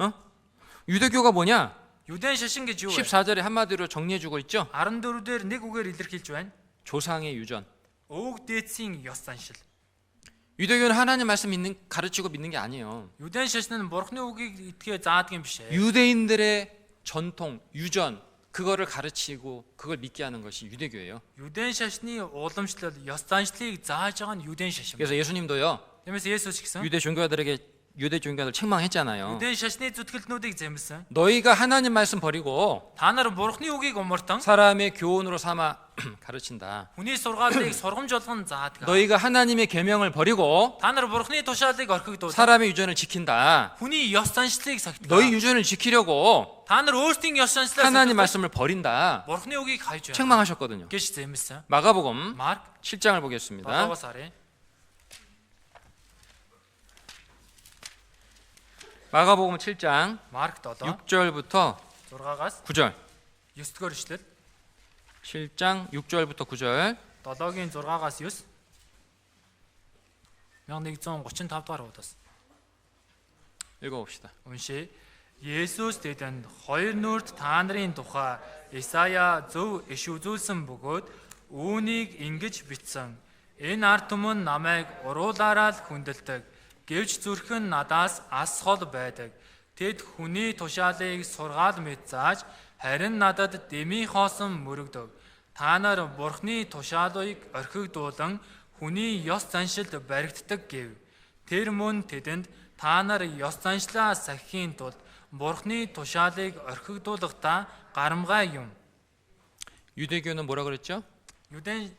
유대교가 뭐냐? Юдэн шашин гэж юу вэ? 14절에 한마디로 정리해주고 있죠. 14 дээр нэг үгээр илэрхийлж байна. 조상의 유전. Өвөг дээдсийн ёс заншил. 유대교는 하나님 말씀 가르치고 믿는 게 아니에요. Юдэн шашны бурхны үгийг итгээ заадаг юм биш ээ. 유대인들의 전통, 유전 그거를 가르치고 그걸 믿게 하는 것이 유대교예요. Юдэн шашны уламжлал, ёс заншлыг зааж байгаа нь юдэн шаш юм. 그래서 예수님도요. Тиймээс Есүс ч гэсэн 유대 종교들 책망했잖아요. Юдэн шашны зүтгэлтнүүдийг зэмлсэн. 너희가 하나님 말씀 버리고 Та нар бурхны үгийг умартан 사람의 교훈으로 삼아 가르친다. хүний сургаалыг сургамж болгон заадаг. 너희가 하나님의 계명을 버리고 Та нар бурхны тушаалыг орхигдуулж 사람의 유전을 지킨다. хүний ёс заншлыг сахидаг. 너희 유전을 지키려고 Та нар өөрсдийн ёс заншлаа 하나님 말씀을 버린다. бурхны үгийг хайж байна. 책망하셨거든요. гэж зэмлсэн. 마가복음 Марк 7장을 보겠습니다. 7-аас харъя. 마가복음 7장 Марк 7 6절부터 6-аас 9절. 9-р эшлэл. 7장 6절부터 9절. 7-гийн 6-аас 9. 1135 дугаар удаас. 읽어봅시다. Уншия. Есүс тэдэнд хоёр нүрд та нарын тухай Исая зөв иш үзүүлсэн бөгөөд үүнийг ингэж бичсэн. Энэ ард түмэн намайг уруулаараа л хүндэлдэг. Гэвч зүрх нь надаас ас хол байдаг. Тэд хүний тушаалыг сургаал мэт зааж харин надад дэмий хоосон мөрөгдөг. Та нар бурхны тушаалыг орхигдуулан хүний ёс заншилд баригддаг гэв. Тэр мөн тэдэнд та нар ёс заншлаа сахихийн тулд бурхны тушаалыг орхигдуулахдаа гарамгай юм. 유대교는 뭐라 그랬죠? Юдэн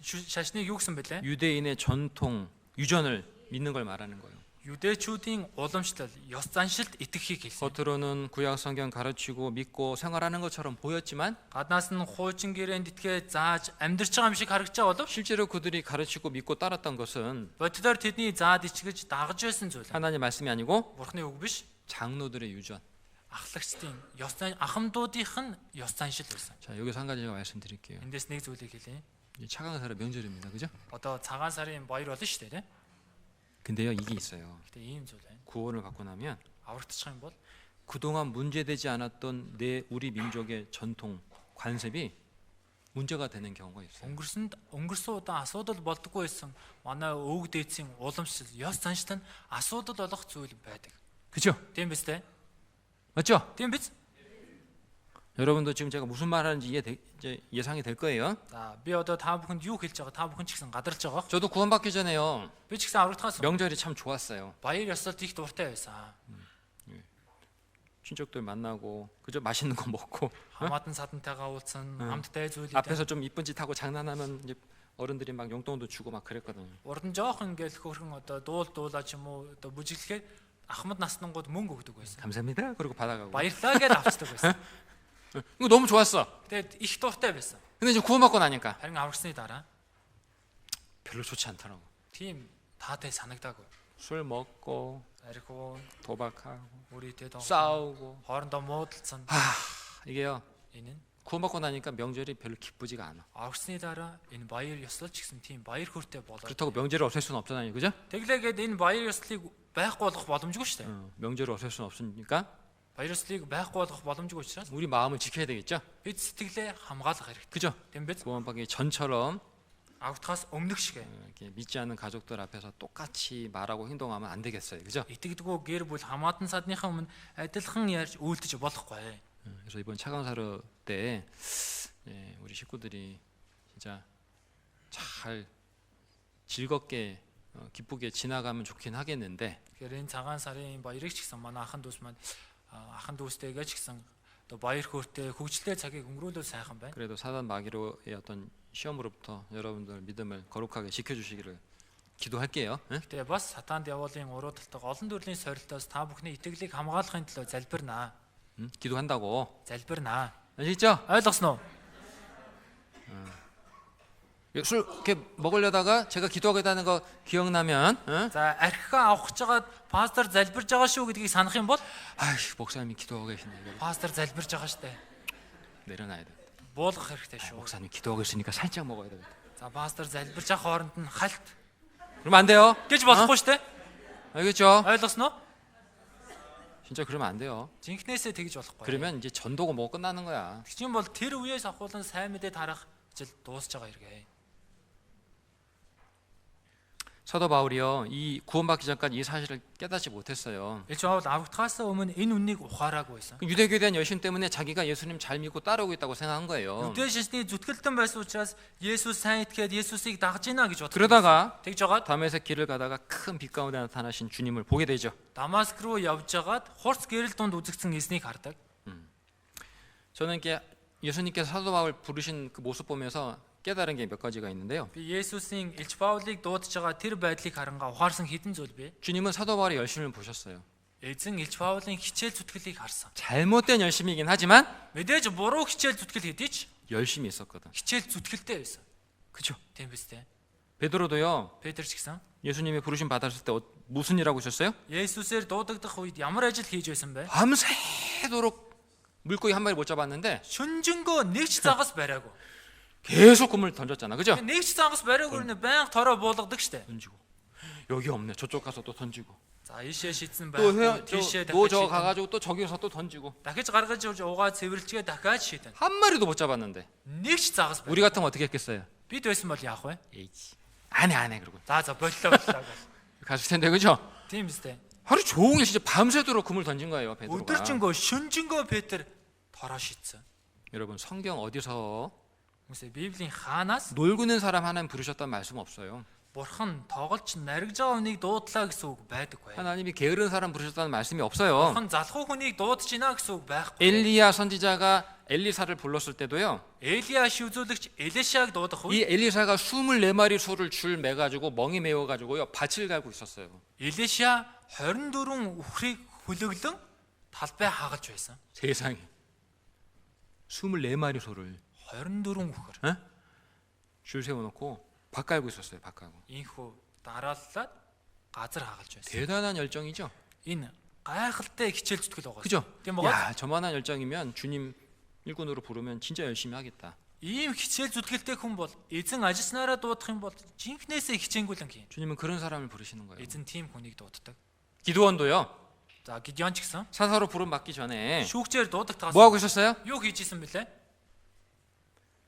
шашныг юу гэсэн бэлээ? 유대인의 전통, 유전을 믿는 걸 말하는 거예요. Юдэчүүдийн уламжлал, ёс заншилд итгэхийг хэлсэн. 겉으로는 구약 성경 가르치고 믿고 생활하는 것처럼 보였지만 Гаднаас нь хуучин гэрээнд итгээ зааж амьдарч байгаа юм шиг харагдаж байгаа болов 실제로 그들이 가르치고 믿고 따랐던 것은 боддоор тэдний заад ичгэж дагаж байсан зүйл. 하나님 말씀이 아니고 Бурхны үг биш. 장로들의 유전. Ахлагчдын ёс зан ахмадуудынх нь ёс заншил байсан. 자, 여기서 한 가지 제가 말씀드릴게요. Эндээс нэг зүйлийг хэлье. 이제 차강사라 명절입니다. 그죠? Одоо цагаан сарын баяр болно шүү дээ. 근데요, 이게 있어요. Гэтэ ийм зүйл байна. 구원을 받고 나면 Аврагдчих юм бол 그동안 문제되지 않았던 우리 민족의 전통, 관습이 문제가 되는 경우가 있어요. өнгөрсөн удаа асуудал болдоггүй байсан. Манай өвөг дээдсийн уламжлал, ёс заншил нь асуудал болох зүйл байдаг. 그죠? Тийм биз дээ? 맞죠? Тийм биз? 여러분도 지금 제가 무슨 말 하는지 이제 예상이 될 거예요. За би одоо та бүхэнд юу хэлж байгаа? Та бүхэн ч гэсэн гадарч байгаа. 저도 구원받기 전에요. Би ч гэсэн аврагдахаас 명절이 참 좋았어요. баяр ёслолт их дуртай байсан. 친척들 만나고 그저 맛있는 거 먹고 Хамаатан садантайгаа уулзсан, хамттай зүйл 앞에서 좀 이쁜 짓 하고 장난하면 이제 어른들이 막 용돈도 주고 막 그랬거든요. урд нь жоох ингээл хөөрхөн одоо дуулаач юм уу одоо бүжиглэхээр ахмад наснангууд мөнгө өгдөг байсан. 감사합니다. 그리고 받아가고. Баярлалаа гэж авчдаг байсан. 이거 너무 좋았어. Тэгээд их дуртай байсан. 근데 이제 구원받고 나니까 Харин аврагсны дараа 별로 좋지 않더라고. тийм таатай санагдаагүй. 술 먹고 Архиу 도박하고 үрийтэй доо 싸우고. хоорондоо муудалцсан. 이게요. Энэ нь 구원받고 나니까 명절이 별로 기쁘지가 않아. аврагсны дараа энэ баяр ёслол ч гэсэн тийм баяр хөөртэй болоо. 그렇다고 명절을 없앨 수는 없잖아요. 그죠? Тэглээгээд энэ баяр ёслолыг байхгүй болгох боломжгүй шүү дээ. 명절을 없앨 수는 없으니까 Баяр ёслолыг байхгүй болгох боломжгүй учраас 우리 마음을 지켜야 되겠죠? бид сэтгэлээ хамгаалах хэрэгтэй. 그죠? Тийм биз? 구원받기 전처럼 Аврагдахаас өмнөх шиг 이렇게 믿지 않는 가족들 앞에서 똑같이 말하고 행동하면 안 되겠어요. 그죠? итгэдэггүй гэр бүл хамаатан садныхаа өмнө адилхан ярьж үйлдэж болохгүй. 그래서 이번 차강사르 때 우리 식구들이 진짜 잘 즐겁게 기쁘게 지나가면 좋긴 하겠는데 Тэгэхээр энэ цагаан сарын баярыг ч гэсэн манай ахын дүүс маань ахын дүүстэйгээ ч гэсэн одоо баяр хөөртэй хөгжлтэй цагийг өнгөрүүлвэл сайхан байна. 그래도 사단 마귀로의 어떤 시험으로부터 여러분들 믿음을 거룩하게 지켜주시기를 기도할게요. 응? Тэгээ бас сатаанд явуулын уруудталтайгаа олон төрлийн сорилтоос та бүхний итгэлийг хамгаалахын төлөө залбирнаа. 응? 기도한다고. Залбирнаа. 아시겠죠? Ойлгосноо? 술 이렇게 먹으려다가 제가 기도하겠다는 거 기억나면 응? За архигаа авах гэж байгаа пастор залбирж байгаа шүү гэдгийг санах юм бол 아이 목사님이 기도하고 계신데 이거 пастор залбирж байгаа штэ. 내려놔야 돼. Буулгах хэрэгтэй шүү. 목사님 기도하고 있으니까 살짝 먹어야 되겠다. За пастор залбирж байгаа хооронд нь халт 그러면 안 돼요. гэж болохгүй штэ. 알겠죠? Ойлгосноо? 진짜 그러면 안 돼요. Жинхнээсээ тэгж болохгүй. 그러면 이제 전도고 뭐고 끝나는 거야. Тэгж юм бол тэр үеэс ахуулан сайн мэдээ тарах ажил дуусж байгаа хэрэг. 사도 바울이요 이 구원받기 전까지 이 사실을 깨닫지 못했어요. Илч Паул аврагдахаас өмнө энэ үннийг ухаараагүй байсан. 유대교에 대한 열심 때문에 자기가 예수님 잘 믿고 따르고 있다고 생각한 거예요. Юдэ шишний зүтгэлтэн байсан учраас Есүс сайн итгээд Есүсийг дагж ийна гэж бодсон. 그러다가 Тэгж жагаад 다메섹 길을 가다가 큰 빛 가운데 나타나신 주님을 보게 되죠. Дамаск руу явж жагаад хурц гэрэл дунд үзэгдсэн эзнийг хардаг. 저는 이렇게 예수님께서 사도 바울 부르신 그 모습 보면서 깨달은 게 몇 가지가 있는데요. Би Есүсийн Илч Паулыг дуудаж байгаа тэр байдлыг харангаа ухаарсан хэдэн зүйл бий. 주님은 사도 바울의 열심을 보셨어요. Эзэн Илч Паулын хичээл зүтгэлийг харсан. 잘못된 열심이긴 하지만 Мэдээж буруу хичээл зүтгэл хэдий ч 열심히 있었거든. хичээл зүтгэлтэй байсан. 그렇죠? Тийм биз дээ. 베드로도요. Петр ч гэсэн 예수님의 부르심 받았을 때 무슨 일 하고 있었어요? Есүсээр дуудагдах үед ямар ажил хийж байсан бэ? 밤새도록 물고기 한 마리 못 잡았는데 Шүнжэнгөө нэг ч загас бариагүй. 계속 그물 던졌잖아. 그죠? Нэг ч загас бариагүй нэ баян тороо буулгадаг штэ. 던지고 여기 없네. 저쪽 가서 또 던지고 За ийшээ шидсэн 또 байхгүй. Тийшээ 노저 дахиж 가가지고 또 저기서 또 던지고 дахиж гаргаж явж угаа цэвэрлжгээ дахиад шидэн. 한 마리도 못 잡았는데 Нэг ч загас 우리 같으면 어떻게 했겠어요? бид байсан бол яах вэ? 에이지 안해 그러고 За боллоо. 갔을 텐데 그죠? Тийм биз дээ. 하루 종일 진짜 밤새도록 그물 던진 거예요 베드로가. Өдөржингөө шүнжэнгөө Петр тороо шидсэн. 여러분 성경 어디서 Хүмүүсээ Библийн хаанаас 놀고 있는 사람 하나님 부르셨다는 말씀 없어요. Бурхан тоглож наригж байгаа хүнийг дуудлаа гэсэн үг байдаггүй. 하나님이 게으른 사람 부르셨다는 말씀이 없어요. Бурхан залхуу хүнийг дуудаж байна гэсэн үг байхгүй. 엘리야 선지자가 엘리사를 불렀을 때도요. Элиа шивзүүлэгч Элишаг дуудах 이 үед 엘리사가 24마리 소를 줄 매가지고 멍이 메워가지고요 밭을 갈고 있었어요. Элиша 24 үхрийг хөлөглөн талбай хаагалж байсан. 세상에 24마리 소를 24 үхэр. 줄 세워놓고 밭 갈고 있었어요. 밭 갈고. Ийхүү дарааллаад газар хаагалж байсан. 대단한 열정이죠. Энэ гайхалтай хичээл зүтгэл байгаа. 그죠? Тийм байгаа. 야 저만한 열정이면 주님 일꾼으로 부르면 진짜 열심히 하겠다. Ийм хичээл зүтгэлтэй хүн бол эзэн ажилснараа дуудах юм бол жинхнээсээ хичээнгүйлэн хийн. 주님은 그런 사람을 부르시는 거예요. Эзэн тийм хүнийг дууддаг. 기드원도요. За Гидеон ч гэсэн 사사로 부름 받기 전에 шүүгчээр дуудагдтагаас 뭐 하고 있었어요? юу хийж исэн бэлээ?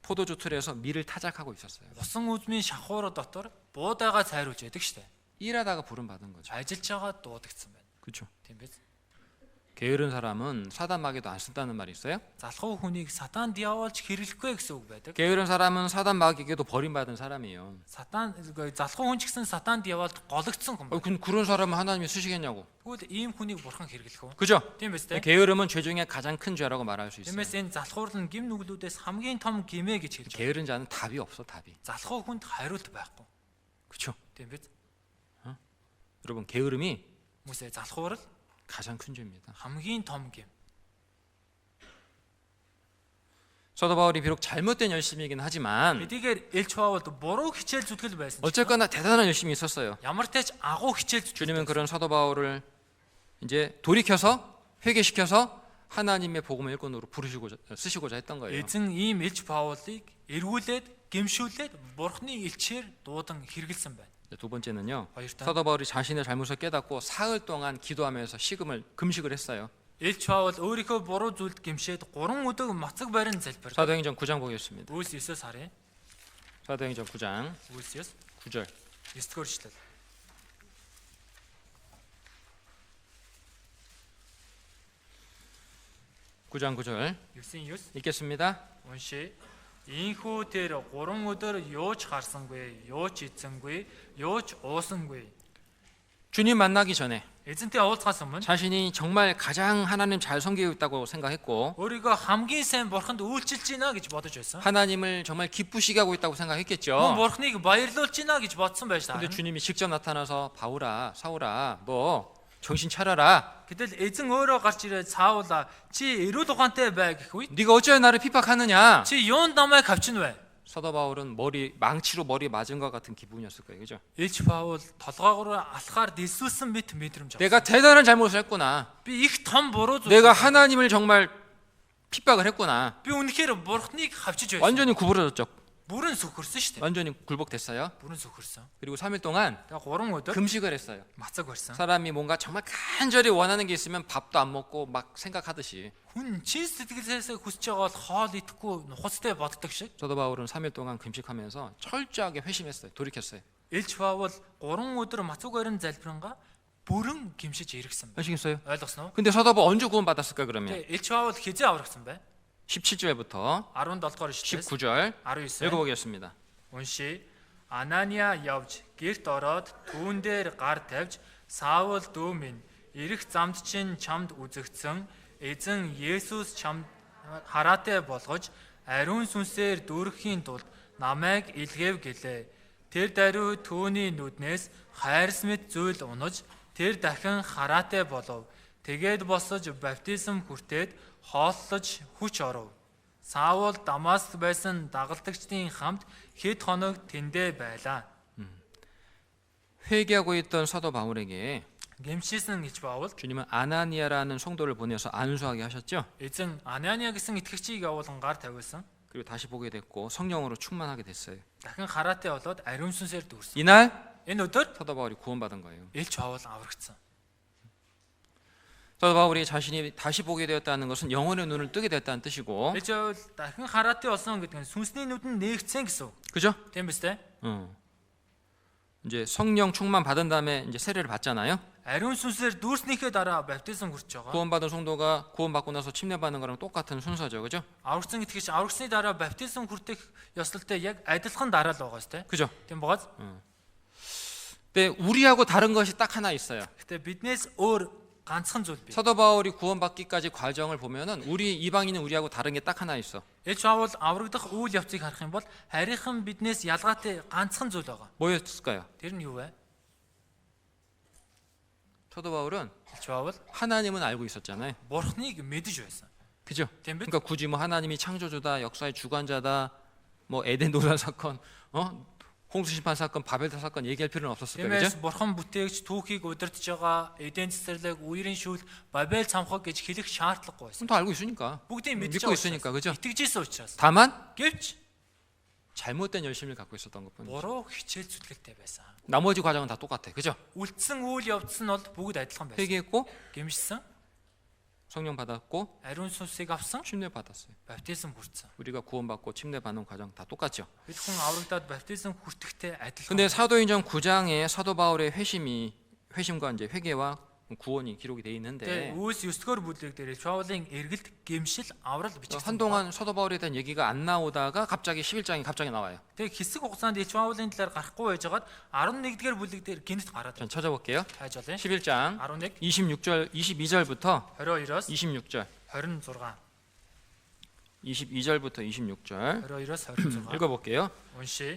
포도주 틀에서 밀을 타작하고 있었어요. Усан үзмийн шахуур дотор буудаага цайруулж яадаг штэ. 일하다가 부름 받은 거죠. Ажиллаж байгаа дуудагдсан байна. 그렇죠. Тийм биз? 게으른 사람은 사단마귀도 안 쓴다는 말이 있어요. Залхуу хүнийг сатан диаволч хэрэглэхгүй гэсэн үг байдаг. 게으른 사람은 사단마귀에게도 버림받은 사람이에요. Сатан залхуу хүн ч гэсэн сатан диаволд гологдсон хүн. 그런 사람은 하나님이 쓰시겠냐고. Тэгвэл ийм хүнийг бурхан хэрэглэх үү? 그죠? Тийм биз дээ. 게으름은 죄 중에 가장 큰 죄라고 말할 수 있어요. Тиймээс энэ залхуур нь гим нүглүүдээс хамгийн том гимээ гэж хэлж байна. 게으른 자는 답이 없어 답이. Залхуу хүнд хариулт байхгүй. 그렇죠? Тийм биз? 여러분 게으름이 Хүмүүсээ залхуур л 가장 큰 죄입니다. хамгийн том гим. 사도 바울이 비록 잘못된 열심이긴 하지만 Эдгээр Элч Паулд буруу хичээл зүтгэл байсан. 어쨌거나 대단한 열심이 있었어요. Ямар ч тач агуу хичээл зүтгэл. 주님은 그런 사도 바울을 이제 돌이켜서 회개시켜서 하나님의 복음의 일꾼으로 쓰시고자 했던 거예요. Эзэн ийм Элч Паулыг эргүүлээд, гэмшүүлээд бурхны элчээр дуудан хэрэгэлсэн байна. 두 번째는요. Хоёртаа 사도 바울이 자신의 잘못을 깨닫고 사흘 동안 기도하면서 금식을 했어요. Элч Паул өөрийнхөө буруу зүйлд гэмшээд 3 өдөр мацаг барин залбирав. 사도행전 9장 보겠습니다. Үйлс 9-өөс харъя. 사도행전 9장 Үйлс 9, 9절. 9-р эшлэл. 9장 9절 9-9 읽겠습니다. уншия. Ийхүү тэр 3 өдөр юу ч харсангүй, юу ч эзэнгүй, юу ч уусангүй. 주님 만나기 전에 Эзэнтэй уулзахаас өмнө 자신이 정말 가장 하나님 잘 섬기고 있다고 생각했고 өөрийгөө хамгийн сайн бурханд үйлчилж байна гэж бодож байсан. 하나님을 정말 기쁘시게 하고 있다고 Хүн 생각했겠죠. бурхныг баярлуулж байна гэж бодсон байж 근데 таа. 주님이 직접 나타나서 바울아, 사울아, 너 정신 차려라. Гэтэл эзэн өөрөө гарч ирээд цаавла чи эрүүл ухаантай бай гэх үед 네가 어찌하여 나를 핍박하느냐? чи юунд намайг авчин вэ? 사도 바울은 망치로 머리 맞은 것 같은 기분이었을 거예요. 그죠? Элч Паул толгоогоор алхаар дэлсүүлсэн мэт мэдрэмж авсан. 내가 대단한 잘못을 했구나. Би их том буруу зүйл. 내가 하나님을 정말 핍박을 했구나. Би үнэхээр бурхныг хавчиж байсан. 완전히 구부러졌죠. бүрэн сөхөрсөн шүү дээ. 완전히 굴복됐어요. Бүрэн сөхөрсөн. 그리고 3일 동안 Тэгээ 3 өдөр 금식을 했어요. мацаг барьсан. 사람이 뭔가 정말 간절히 원하는 게 있으면 밥도 안 먹고 막 생각하듯이 Хүн чин сэтгэлээсээ хүсэж байгаа бол хоол идэхгүй нухацтай боддог шиг. 사도 바울은 3일 동안 금식하면서 철저하게 회심했어요. 돌이켰어요. Илч Паул 3 өдөр мацаг барин залбиранга бүрэн гимшиж иргсэн байна. 아시겠어요? Ойлгосноо? 근데 사도 바울 언제 구원받았을까 그러면? Тэгээ Илч Паул хизээ аврагдсан бэ? 17절부터 17 дугаар ишлээс 19절 19 읽어보겠습니다. уншия. Ананиа явж гэрт ороод түүн дээр гар тавьж Саул дүү минь ирэх замд чинь чамд үзэгдсэн эзэн Есүс чамд хараатай болгож ариун сүнсээр дүүрэхийн тулд намайг илгээв гэлээ. Тэр даруй түүний нүднээс хайрс мэт зүйл унаж тэр дахин хараатай болов. Тэгээд босож баптизм хүртээд хооллож хүч оров. Саул Дамаск байсан дагалдагчдын хамт хэд хоног тэндэ байлаа. 회개하고 있던 사도 바울에게 Гэмшсэн гэж Паул 주님은 아나니아라는 성도를 보내서 안수하게 하셨죠. эзэн Ананиа гэсэн итгэгчийг явуулан гар тавиулсан. 그리고 다시 보게 됐고 성령으로 충만하게 됐어요. Дахин хараатай болоод ариун сүнсээр дүүрсэн. 이날 Энэ өдөр 사도 바울이 구원받은 거예요. Илч Паул аврагдсан. 사도 바울이 자신이 다시 보게 되었다는 것은 영혼의 눈을 뜨게 됐다는 뜻이고, Илч Паул дахин хараатай болсон гэдэг нь сүнсний нүд нь нээгдсэн гэсэн үг. 그죠? Тийм биз дээ? 이제 성령 충만 받은 다음에 이제 세례를 받잖아요. Ариун сүнсээр дүүрснийхээ дараа баптизм хүрч байгаа. 구원받은 성도가 구원받고 나서 침례받는 거랑 똑같은 순서죠, 그죠? Аврагдсан итгэгч аврагсны дараа баптизм хүртэх ёслолтой яг адилхан дараа л байгаа шүү дээ. 그죠? Тийм бааз. 근데 우리하고 다른 것이 딱 하나 있어요. Гэтэ биднээс өөр ганцхан зүйл бий. 사도 바울이 구원받기까지 과정을 보면은 우리 이방인은 우리하고 다른 게 딱 하나 있어. Илч Паул аврагдах үйл явцыг харах юм бол харийнхан биднээс ялгаатай ганцхан зүйл байгаа. 뭐였을까요? Тэр нь юу вэ? 사도 바울은 Илч Паул 하나님은 알고 있었잖아요. Бурхныг мэдэж байсан. 그죠? Тийм биз? 그러니까 굳이 뭐 하나님이 창조주다, 역사의 주관자다, 뭐 에덴 노란 사건, 홍수 심판 사건, 바벨탑 사건 얘기할 필요는 없었을 거예요. Тиймээс 그죠? Бурхан бүтээгч түүхийг удирдах байгаа эдийн цэцэрлэг, үерийн шүүл, Бабел цамхаг гэж хэлэх шаардлагагүй байсан. 그럼 다 알고 있으니까. Бүгдийг мэдж 믿고 있으니까, 그죠? итгэжсэн учраас. 다만 Гэвч 잘못된 열심을 갖고 있었던 것뿐이죠. буруу хичээл зүтгэлтэй байсан. 나머지 과정은 다 똑같아. 그죠? Үлдсэн үйл явц нь бол бүгд адилхан байсан. 회개했고 Гэмшсэн, 성령 받았고 ариун сүнсийг авсан, 침례 받았어요. баптизм хүртсэн. 우리가 구원받고 침례 받는 과정 다 똑같죠. Бид хүн аврагдаад баптизм хүртэхтэй адилхан. 근데 사도행전 9장에 사도 바울의 회심과 이제 회개와 구원이 기록이 돼 있는데 Тэгээ Үйлс 9-р бүлэг дээр Паулын эргэлт, гэмшил, аврал бичигдсэн. 한동안 사도 바울에 대한 얘기가 안 나오다가 갑자기 11장이 갑자기 나와요. Тэгээ хэсэг хугацаанд Паулын талаар гарахгүй байжгаад 11-р бүлэг дээр гинт гараад 전 찾아볼게요. хайж олъё. 11장 11, 26절 22절부터 22-оос 26절 26, 22절부터 26절 22-оос 26. 읽어볼게요. Уншия.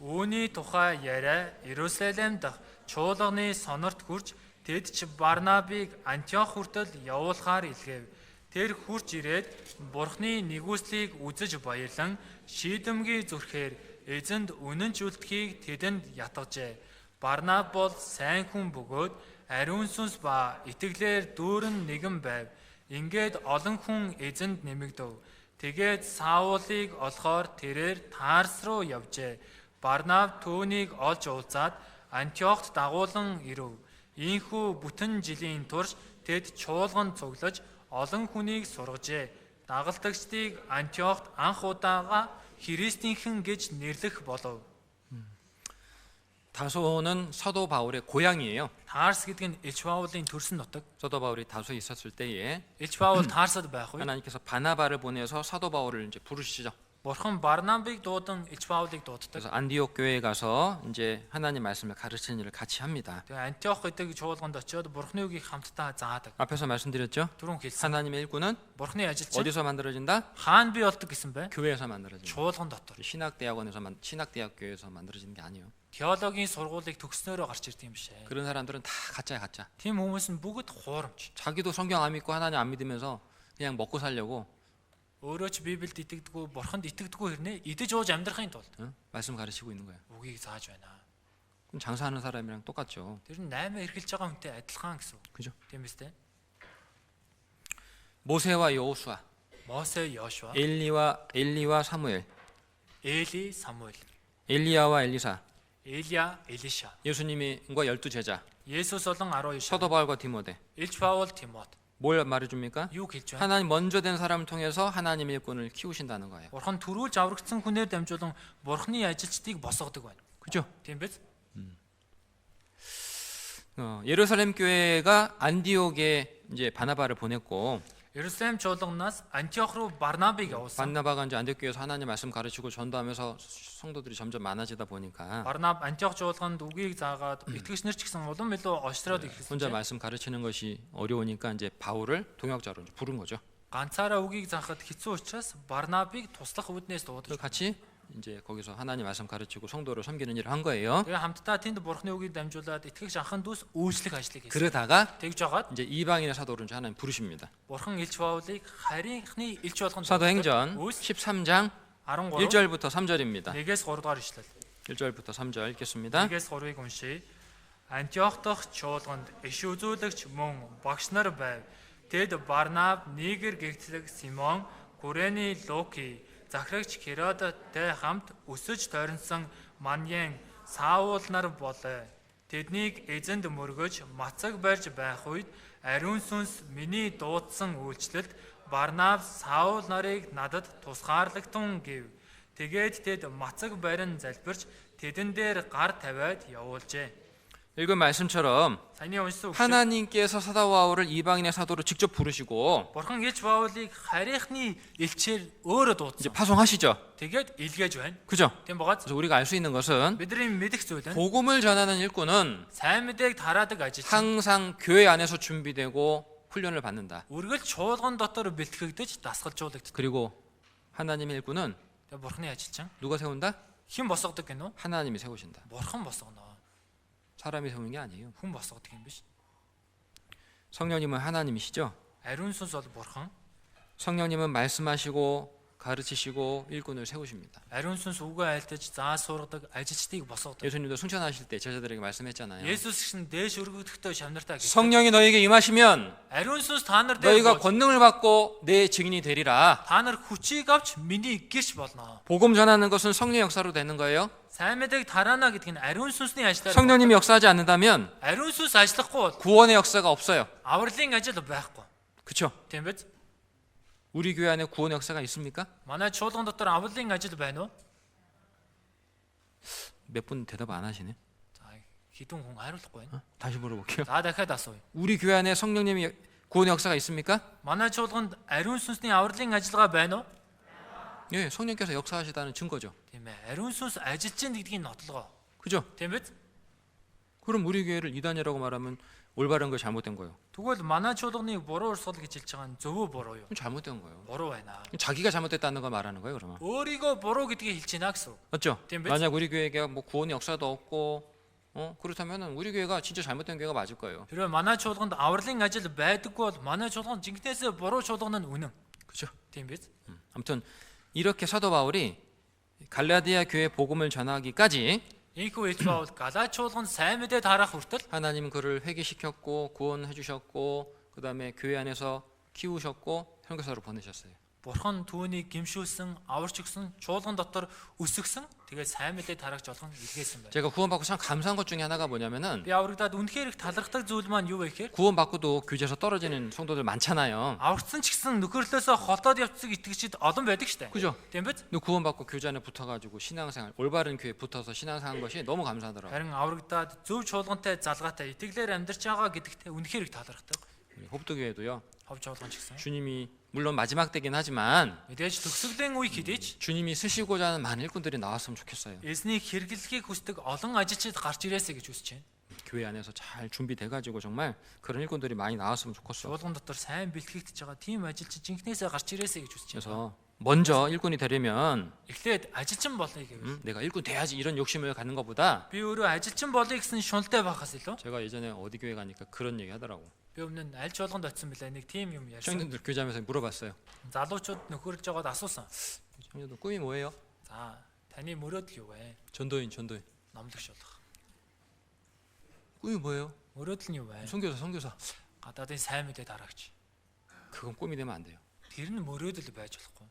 Үүний тухай яриа Иерусалим дахь чуулганы сонорт хүрч тэд ч Барнабыг Антиох хүртэл явуулахаар илгээв. Тэр хурж ирээд Бурхны нэгүслийг үзэж баярлан шийдэмгий зүрхээр эзэнд үнэн ч үлдэхийг тэдэнд ятгажээ. Барнаб бол сайн хүн бөгөөд ариун сүнс ба итгэлээр дүүрэн нэгэн байв. Ингээд олон хүн эзэнд нэмэгдэв. Тэгээд Саулыг олохоор тэрээр Тарс руу явжээ. Барнаб түүнийг олж уулзаад Антиохт дагуулan ирэв. Ийхүү бүтэн жилийн турш тэд чуулган цуглаж олон хүнийг сургажээ. Дагалдагчдыг Антиохт анх удаага Христийнхэн гэж нэрлэх болов. 다소는 사도 바울의 고향이에요. Тарс гэдэг нь Илч Паулын төрсөн нутаг. 사도 바울이 다소에 있었을 때에 Илч Паул Тарсад байх үе. 하나님께서 바나바를 보내서 사도 바울을 이제 부르시죠. Бурхан Барнабыг дуудан Илч Паулыг дууддаг. 그래서 안디옥 교회에 가서 이제 하나님 말씀을 가르치는 일을 같이 합니다. Тэгээ Антиох гэдэг чуулганд очиод Бурхны үгийг хамтдаа заадаг. 앞에서 말씀드렸죠. Түрүүн хэлсэн. 하나님의 일꾼은 Бурхны ажил чинь 어디서 만들어진다? хаана бий болдог гэсэн бэ? 교회에서 만들어진다. Чуулган дотор. 신학대학교에서 만들어지는 게 아니에요. Теологийн сургуулийг төгснөөрөө гарч ирдэг юм биш ээ. 그런 사람들은 다 가짜야 가짜. Тийм хүмүүс нь бүгд хуурамч. 자기도 성경 안 믿고 하나님 안 믿으면서 그냥 먹고 살려고 Өөрөө ч Библиэд итгэдэггүй, Бурханд итгэдэггүй хэрнээ идэж ууж амьдрахын тулд 말씀 가르치고 있는 거예요. үгийг зааж байна. 그럼 장사하는 사람이랑 똑같죠. Тэр нь 8 эрхэлж байгаа хүнтэй адилхан гэсэн үг. 그죠? Тийм биз дээ. 모세와 여호수아, Мосе, Йошуа, 엘리와 사무엘 Эли, Самуэль, 엘리야와 엘리사, Элия, Элиша. 예수님과 12제자, Есүс болон 12 사도 바울과 디모데. Илж Паул, Тимот. 뭘 말해줍니까? Юу хэлж байна? 하나님 먼저 된 사람을 통해서 하나님의 일꾼을 키우신다는 거예요. Бурхан төрүүлж аврагдсан хүнээр дамжуулан Бурханы ажилчдыг босгодог байна. 그죠? Тийм биз? 예루살렘 교회가 안디옥에 이제 바나바를 보냈고, Иерусалим чуулганаас Антиох руу Барнабыг явуулсан. 바나바가 이제 안디옥 교회에서 하나님 말씀 가르치고 전도하면서 성도들이 점점 많아지다 보니까 Барнаб Антиох чуулганд үгийг заагаад итгэгчнэр ч гэсэн улам илүү оштроод 혼자 ирсэн. 말씀 가르치는 것이 어려우니까 이제 바울을 동역자로 이제 부른 거죠. Ганцаараа үгийг заахад хэцүү учраас Барнабыг туслах үүднээс 그래서 дуудаж. 같이 이제 거기서 하나님 말씀 가르치고 성도를 섬기는 일을 한 거예요. Тэгээ хамтдаа тэнд Бурханы үгийг дамжуулаад итгэгч анхан дүүс үйлчлэх ажлыг хийсэн. 그러다가 Тэгж жагаад 이제 이방인의 사도를 이제 하나님 부르십니다. Бурхан Илж Паулыг харийнхны илч болгонд 사도행전 Үс 13장 13 1절부터 3절입니다. 1-ээс 3 дугаар ишлэл. 1절부터 3절 읽겠습니다. 1-ээс 3-ыг уншийе. Антиох дахь чуулганд иш үзүүлэгч мөн багш нар байв. Тэд Барнаб, Нигер гэгтлэг Симон, Курэний Луки, захирагч Херодтэй хамт өсөж тойронсон Маньян, Саул нар болоо. Тэднийг эзэнд мөргөж мацаг барьж байх үед ариун сүнс миний дуудсан үйлчлэлд Барнаб Саул нарыг надад тусгаарлагдсан гэв. Тэгээд тэд мацаг барин залбирч тэдэн дээр гар тавиад явуулжээ. 읽은 말씀처럼 Саяны уншсан үг. 하나님께서 사도 바울을 이방인의 사도로 직접 부르시고 Бурхан Илж Паулыг харийнхны элчээр өөрөө 이제 дуудсан. 파송하시죠. Тэгээд илгээж байна. 그죠? Тийм багаад 그래서 우리가 알 수 있는 것은 бидний мэдэх зүйл нь 복음을 전하는 일꾼은 сайн мэдээг тараадаг ажил. 항상 교회 안에서 준비되고 훈련을 받는다. Үргэлж чуулган дотор бэлтгэгдэж дасгалжуулагддаг. 그리고 하나님의 일꾼은 Тэгээд Бурханы ажилчин 누가 세운다? хэн босгодог гэнэ үү? 하나님이 세우신다. Бурхан босгоно. 사람이 세우는 게 아니에요. Хүн босгодог юм биш. 성령님은 하나님이시죠. Ариун сүнс бол Бурхан. 성령님은 말씀하시고 가르치시고 일꾼을 세우십니다. Ариун сүнс үгээ айлтаж зааж сургадаг ажилчдыг босгодог. 예수님도 승천하실 때 제자들에게 말씀했잖아요. Есүс гэсэн дээш өргөгдөхдөө шамнартаа гэж. 성령이 너에게 임하시면 Ариун сүнс та нар дээр 너희가 бууж, 권능을 받고 내 증인이 되리라. та нар хүчийг авч миний гэрч болно. 복음 전하는 것은 성령 역사로 되는 거예요. Сайн мэдээг тараана гэдэг нь ариун сүнсний ажлаар. 성령님이 역사하지 않는다면 Ариун сүнс ажиллахгүй бол 구원의 역사가 없어요. авралын ажил байхгүй. 그렇죠? Тийм биз? 우리 교회 안에 구원의 역사가 있습니까? Манай чуулган дотор авралын ажил байна уу? 몇 분 대답 안 하시네. За хідэн хүн хариулахгүй байна. 다시 물어볼게요. За дахиад асууя. 우리 교회 안에 성령님이 구원의 역사가 있습니까? Манай чуулганд ариун сүнсний авралын ажиллагаа байна уу? 예, 성령께서 역사하시다는 증거죠. Тийм ээ. Ариун сүнс ажиллаж чинь гэдгийг нотлогоо. 그죠? Тийм биз? 그럼 우리 교회를 이단이라고 말하면 올바른 거 잘못된 거예요. Тэгвэл манай чуулганыг буруу урсгал гэж хэлж байгаа нь зөвөө буруу юу? 잘못된 거예요. Буруу байна. 자기가 잘못됐다는 걸 말하는 거예요, 그러면. өөрийгөө буруу гэдгийг хэлж байна гэсэн. 맞죠? Тийм биз? 만약 우리 교회가 뭐 구원의 역사도 없고 그렇다면은 우리 교회가 진짜 잘못된 교회가 맞을 거예요. Хэрвээ манай чуулганд авралын ажил байдаггүй бол манай чуулган жинхнээсээ буруу чуулган нь үнэн. 그죠? Тийм биз? 아무튼 이렇게 사도 바울이 갈라디아 교회 복음을 전하기까지 Ийхүү Илж Паул Галаат чуулганд сайн мэдээ тараах хүртэл 하나님은 그를 회개시켰고 구원해 주셨고 그다음에 교회 안에서 키우셨고 선교사로 보내셨어요. Бурхан түүнийг гимшүүлсэн, аварч өгсөн, чуулган дотор өсгсөн. Тэгээд сайн мэдээ тарагч болгон илгээсэн байна. 제가 구원받고 참 감사한 것 중에 하나가 뭐냐면은 Би аврагдаад үнэхээр их талархдаг зүйл маань юу вэ гэхээр 구원받고도 교제에서 떨어지는 성도들 많잖아요. аврагдсан ч гэсэн нөхөрлөөсөө холдоод явцдаг итгэгчид олон байдаг штэ. 그죠? Тийм биз? 근데 구원받고 교제 안에 붙어가지고 신앙생활 올바른 교회 붙어서 신앙생활한 것이 너무 감사하더라고요. Харин аврагдаад зөв чуулгантай залгаатай итгэлээр амьдарч байгаа гэдэгтээ үнэхээр их талархдаг. 호프도교회도요. Хов чуулган ч гэсэн. 주님이 물론 마지막 때긴 하지만 Мэдээж төгсгөлийн үе хэдийч 주님이 쓰시고자 하는 많은 일꾼들이 나왔으면 좋겠어요. эзнийг хэрэглэхийг хүсдэг олон ажилчид гарч ирээсэй гэж хүсэж байна. 교회 안에서 잘 준비돼가지고 정말 그런 일꾼들이 많이 나왔으면 좋겠어. Чуулган дотор сайн бэлтгэгдэж байгаа тийм ажилчид жинхнээсээ гарч ирээсэй гэж хүсэж байна. 그래서 먼저 일꾼이 되려면 Эхлээд ажилчин болъё гэвэл 내가 일꾼 돼야지 이런 욕심을 갖는 것보다 би өөрөө ажилчин болъё гэсэн шуналтай байхаас илүү 제가 예전에 어디 교회 가니까 그런 얘기 하더라고. би өмнө нь аль чуулганд очисон бэлээ нэг тийм юм ярьсан. 청년들 교제하면서 물어봤어요. Залуучууд нөхөрлж байгаад асуусан. 청년들 꿈이 뭐예요? За таны мөрөөдөл юу вэ? 전도인. Номлогч болох. 꿈이 뭐예요? Мөрөөдөл нь юу вэ? 선교사. Гадаадын сайн мэдээ дараагч. 그건 꿈이 되면 안 돼요. Тэр нь мөрөөдөл байж болохгүй.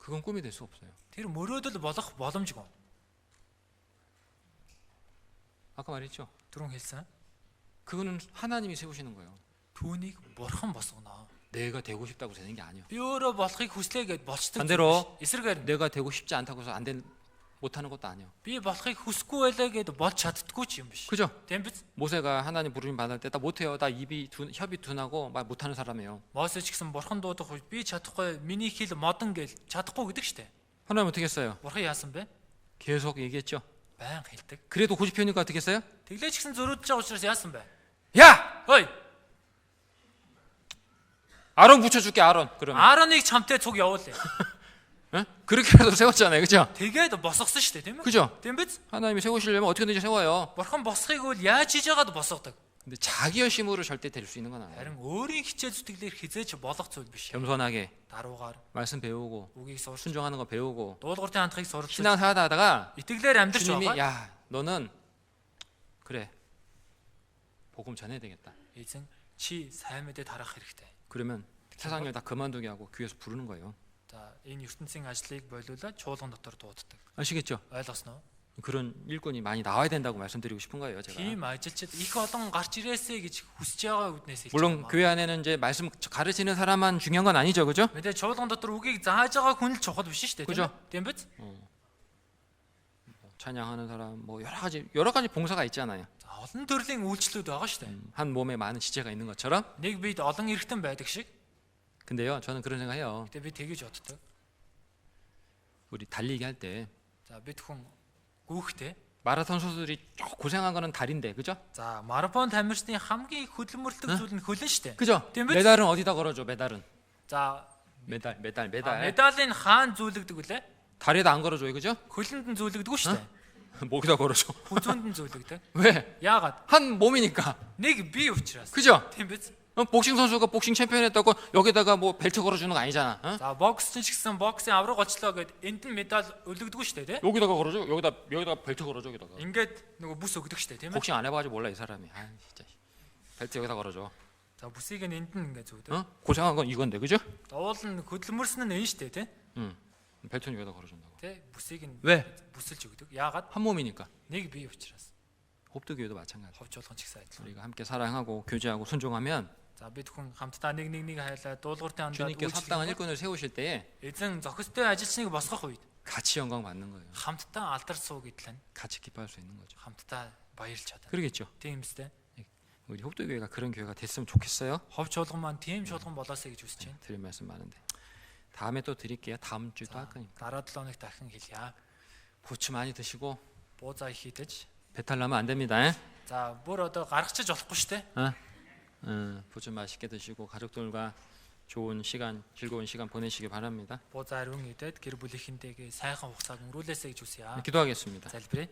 그건 꿈이 될 수 없어요. Тэр мөрөөдөл болох боломжгүй. 아까 말했죠. Түрүүн хэлсэн. 그거는 하나님이 세우시는 거예요. Түүнийг бурхан босгоно. 내가 되고 싶다고 되는 게 아니에요. Би өөрөө болохыг хүслээ гэд болцдог. 반대로 эсрэгээр 내가 되고 싶지 않다고 해서 못하는 것도 아니에요. би болохыг хүсэхгүй байлаа гэд болж чаддаггүй ч юм биш. 그죠? Тийм биз? 모세가 하나님 부르심 받을 때 나 못해요. 나 협이 둔하고 말 못하는 사람이에요. Мосе ч гэсэн бурхан дуудах үед би чадахгүй, миний хэл модон гэж чадахгүй гэдэг штэ. 하나님 어떻게 했어요? Бурхан яасан бэ? 계속 얘기했죠. Баян хэлдэг. 그래도 고집피우니까 어떻게 했어요? Тэглээ ч гэсэн зөрүүдж байгаа учраас яасан бэ? 야! Ой, 아론 붙여줄게 아론. 그러면 Аароныг чамтай цуг явуулъя. 응? 그렇게라도 세웠잖아요. 그죠? Тэгээд босгосон штэ, тийм үү? 그죠? Тийм биз? 하나님이 세우시려면 어떻게든지 세워요. Бурхан босхийг бол яаж хийж яагаад босгодог? 근데 자기 열심으로 절대 될 수 있는 건 아니에요. Харин өөрийн хичээл зүтгэлээр хизээч болох зүйл биш. 겸손하게 Даруугаар 말씀 배우고 үгийг сурч, 순종하는 거 배우고 дуулууртын хандхыг сурч, 신앙 살다 итгэлээр амьдарч 주님이 байгаа. 야 너는 그래 복음 전해야 되겠다. Эзэн чи сайн мэдээ тарах хэрэгтэй. 그러면 세상 일 다 그만두게 하고 귀에서 부르는 거예요. За энэ ертөнцийн ажлыг болиулаад чуулган дотор дууддаг. 아시겠죠? Ойлгосноо? 그런 일꾼이 많이 나와야 된다고 말씀드리고 싶은 거예요. 제가. Тийм ажилчид их олон гарч ирээсэй гэж хүсэж байгаа үднээс хэлж 물론 байгаа. 교회 안에는 이제 말씀 가르치는 사람만 중요한 건 아니죠, 그죠? Мэдээ чуулган дотор үгийг зааж байгаа хүн л чухал биш шүү дээ. 그죠? Тийм биз? 찬양하는 사람 뭐 여러 가지 봉사가 있잖아요. За олон төрлийн үйлчлүүд байгаа шүү дээ. 한 몸에 많은 지체가 있는 것처럼. Нэг бид олон эргэтэн байдаг шиг. 근데요, 저는 그런 생각해요. Гэтэ би тэгэж боддог. 우리 달리기 할 때 За бид хүн гүүхтэй. 마라톤 선수들이 고생한 거는 다리인데, 그죠? За марафон тамирчдын хамгийн хөдөлмөрлөдөг зүйл нь хөлн шүү дээ. 그죠? Тийм биз? 메달은 어디다 걸어줘? 메달은 За 메달. медалийн хаан зүйлэгдэг үлээ? 다리에다 안 걸어줘요, 그죠? Хөлөнд нь зүйлэгдэггүй шүү дээ. 목에다 걸어줘. Хүзүүнд нь зүйлэгдэг. 왜? Яагаад? 한 몸이니까, Нэг бие учраас. 그죠? Тийм биз? 복싱 선수가 복싱 챔피언 했다고 여기다가 뭐 벨트 걸어주는 거 아니잖아. 어? За боксчин ч гэсэн боксын авраг олчлоо гэд энд нь медаль өлөгдөггүй шүү дээ, тий? 여기다가 걸어줘. 여기다가 벨트 걸어줘. 여기다가. Ингээд нөгөө бүс өгдөг шүү дээ, тийм ээ? 복싱 안 해봐가지고 몰라 이 사람이. 아 진짜. 벨트 여기다 걸어줘. За бүсийг нь энд нь ингээд зүүдэг. 어? 고생한 건 이건데, 그죠? Уул нь хөдөлмөрсөн нь энэ шүү дээ, тий? 응. 벨트는 여기다 걸어준다고. Тий? Бүсийг нь 왜? бүсэлж өгдөг. Яагаад? 한 몸이니까. Нэг бие учраас. 홉드교회도 마찬가지. Ховч болгон ч гэсэн адилхан. 우리가 함께 사랑하고 교제하고 순종하면 За бид хүн хамтдаа нэг хайлаа дуулууртын хандаад 주님께서 합당한 일꾼을 세우실 때에 эзэн зохистой ажилчныг босгох үед 같이 영광 받는 거예요. хамтдаа алдар суу гэдэл нь 같이 기뻐할 수 있는 거죠. хамтдаа баярлж чадаа. 그러겠죠. Тийм үстэй. 우리 홉드교회가 그런 교회가 됐으면 좋겠어요. Ховч болгон маань тийм чуулган болоосэй гэж хүсэж байна. 드릴 말씀 많은데 다음에 또 드릴게요. 다음 주도 할 거니까. Дараа 7 хоног дахин хэлье. 부추 많이 드시고 Буузаа их хийдэж. 배탈 나면 안 됩니다. 에? За бүр одоо гаргачих болохгүй шүү дээ. 부추 맛있게 드시고 가족들과 좋은 시간, 즐거운 시간 보내시기 바랍니다. Буузаа ариун идээд гэр бүлийнхэнтэйгээ сайхан хугацааг өнгөрүүлээсэй гэж хүсье. 기도하겠습니다. Залбирая.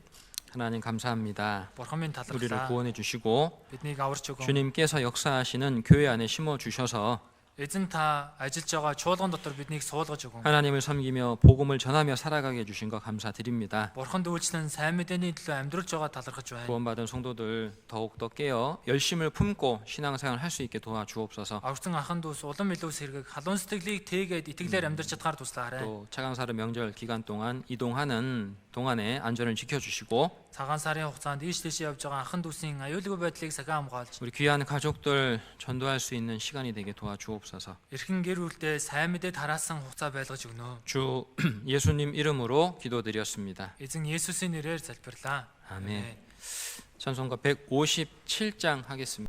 하나님 감사합니다. Бурхан минь 우리를 талархлаа. 구원해 주시고 Биднийг аварч өгөн. 주님께서 역사하시는 교회 안에 심어 주셔서 Эзэн та ажиллаж байгаа чуулган дотор биднийг суулгаж өгөн. 하나님을 섬기며 복음을 전하며 살아가게 해주신 것 감사드립니다. Бурханд үйлчлэн сайн мэдээний төлөө амьдруулж байгаа талархаж байна. 구원받은 성도들 더욱더 깨어 열심을 품고 신앙생활 할 수 있게 도와주옵소서. Аврагсан ахын дүүс улам илүү сэргэг халуун сэтгэлийг тээгээд итгэлээр амьдрч чадгаар туслаарай. 또 차강사르 명절 기간 동안 이동하는 동안에 안전을 지켜주시고 Цагаан сарын хугацаанд ийш тийшээ явж байгаа ахын дүүсийн аюулгүй байдлыг сахин хамгаалж, 우리 귀한 가족들 전도할 수 있는 시간이 되게 도와주옵소서. эрхэн гэр бүлдээ сайн мэдээ тараасан хугацаа байлгаж өгнө. 주 예수님 이름으로 기도드렸습니다. Эзэн Есүсийн нэрээр залбирлаа. 아멘. 찬송가 157장 하겠습니다.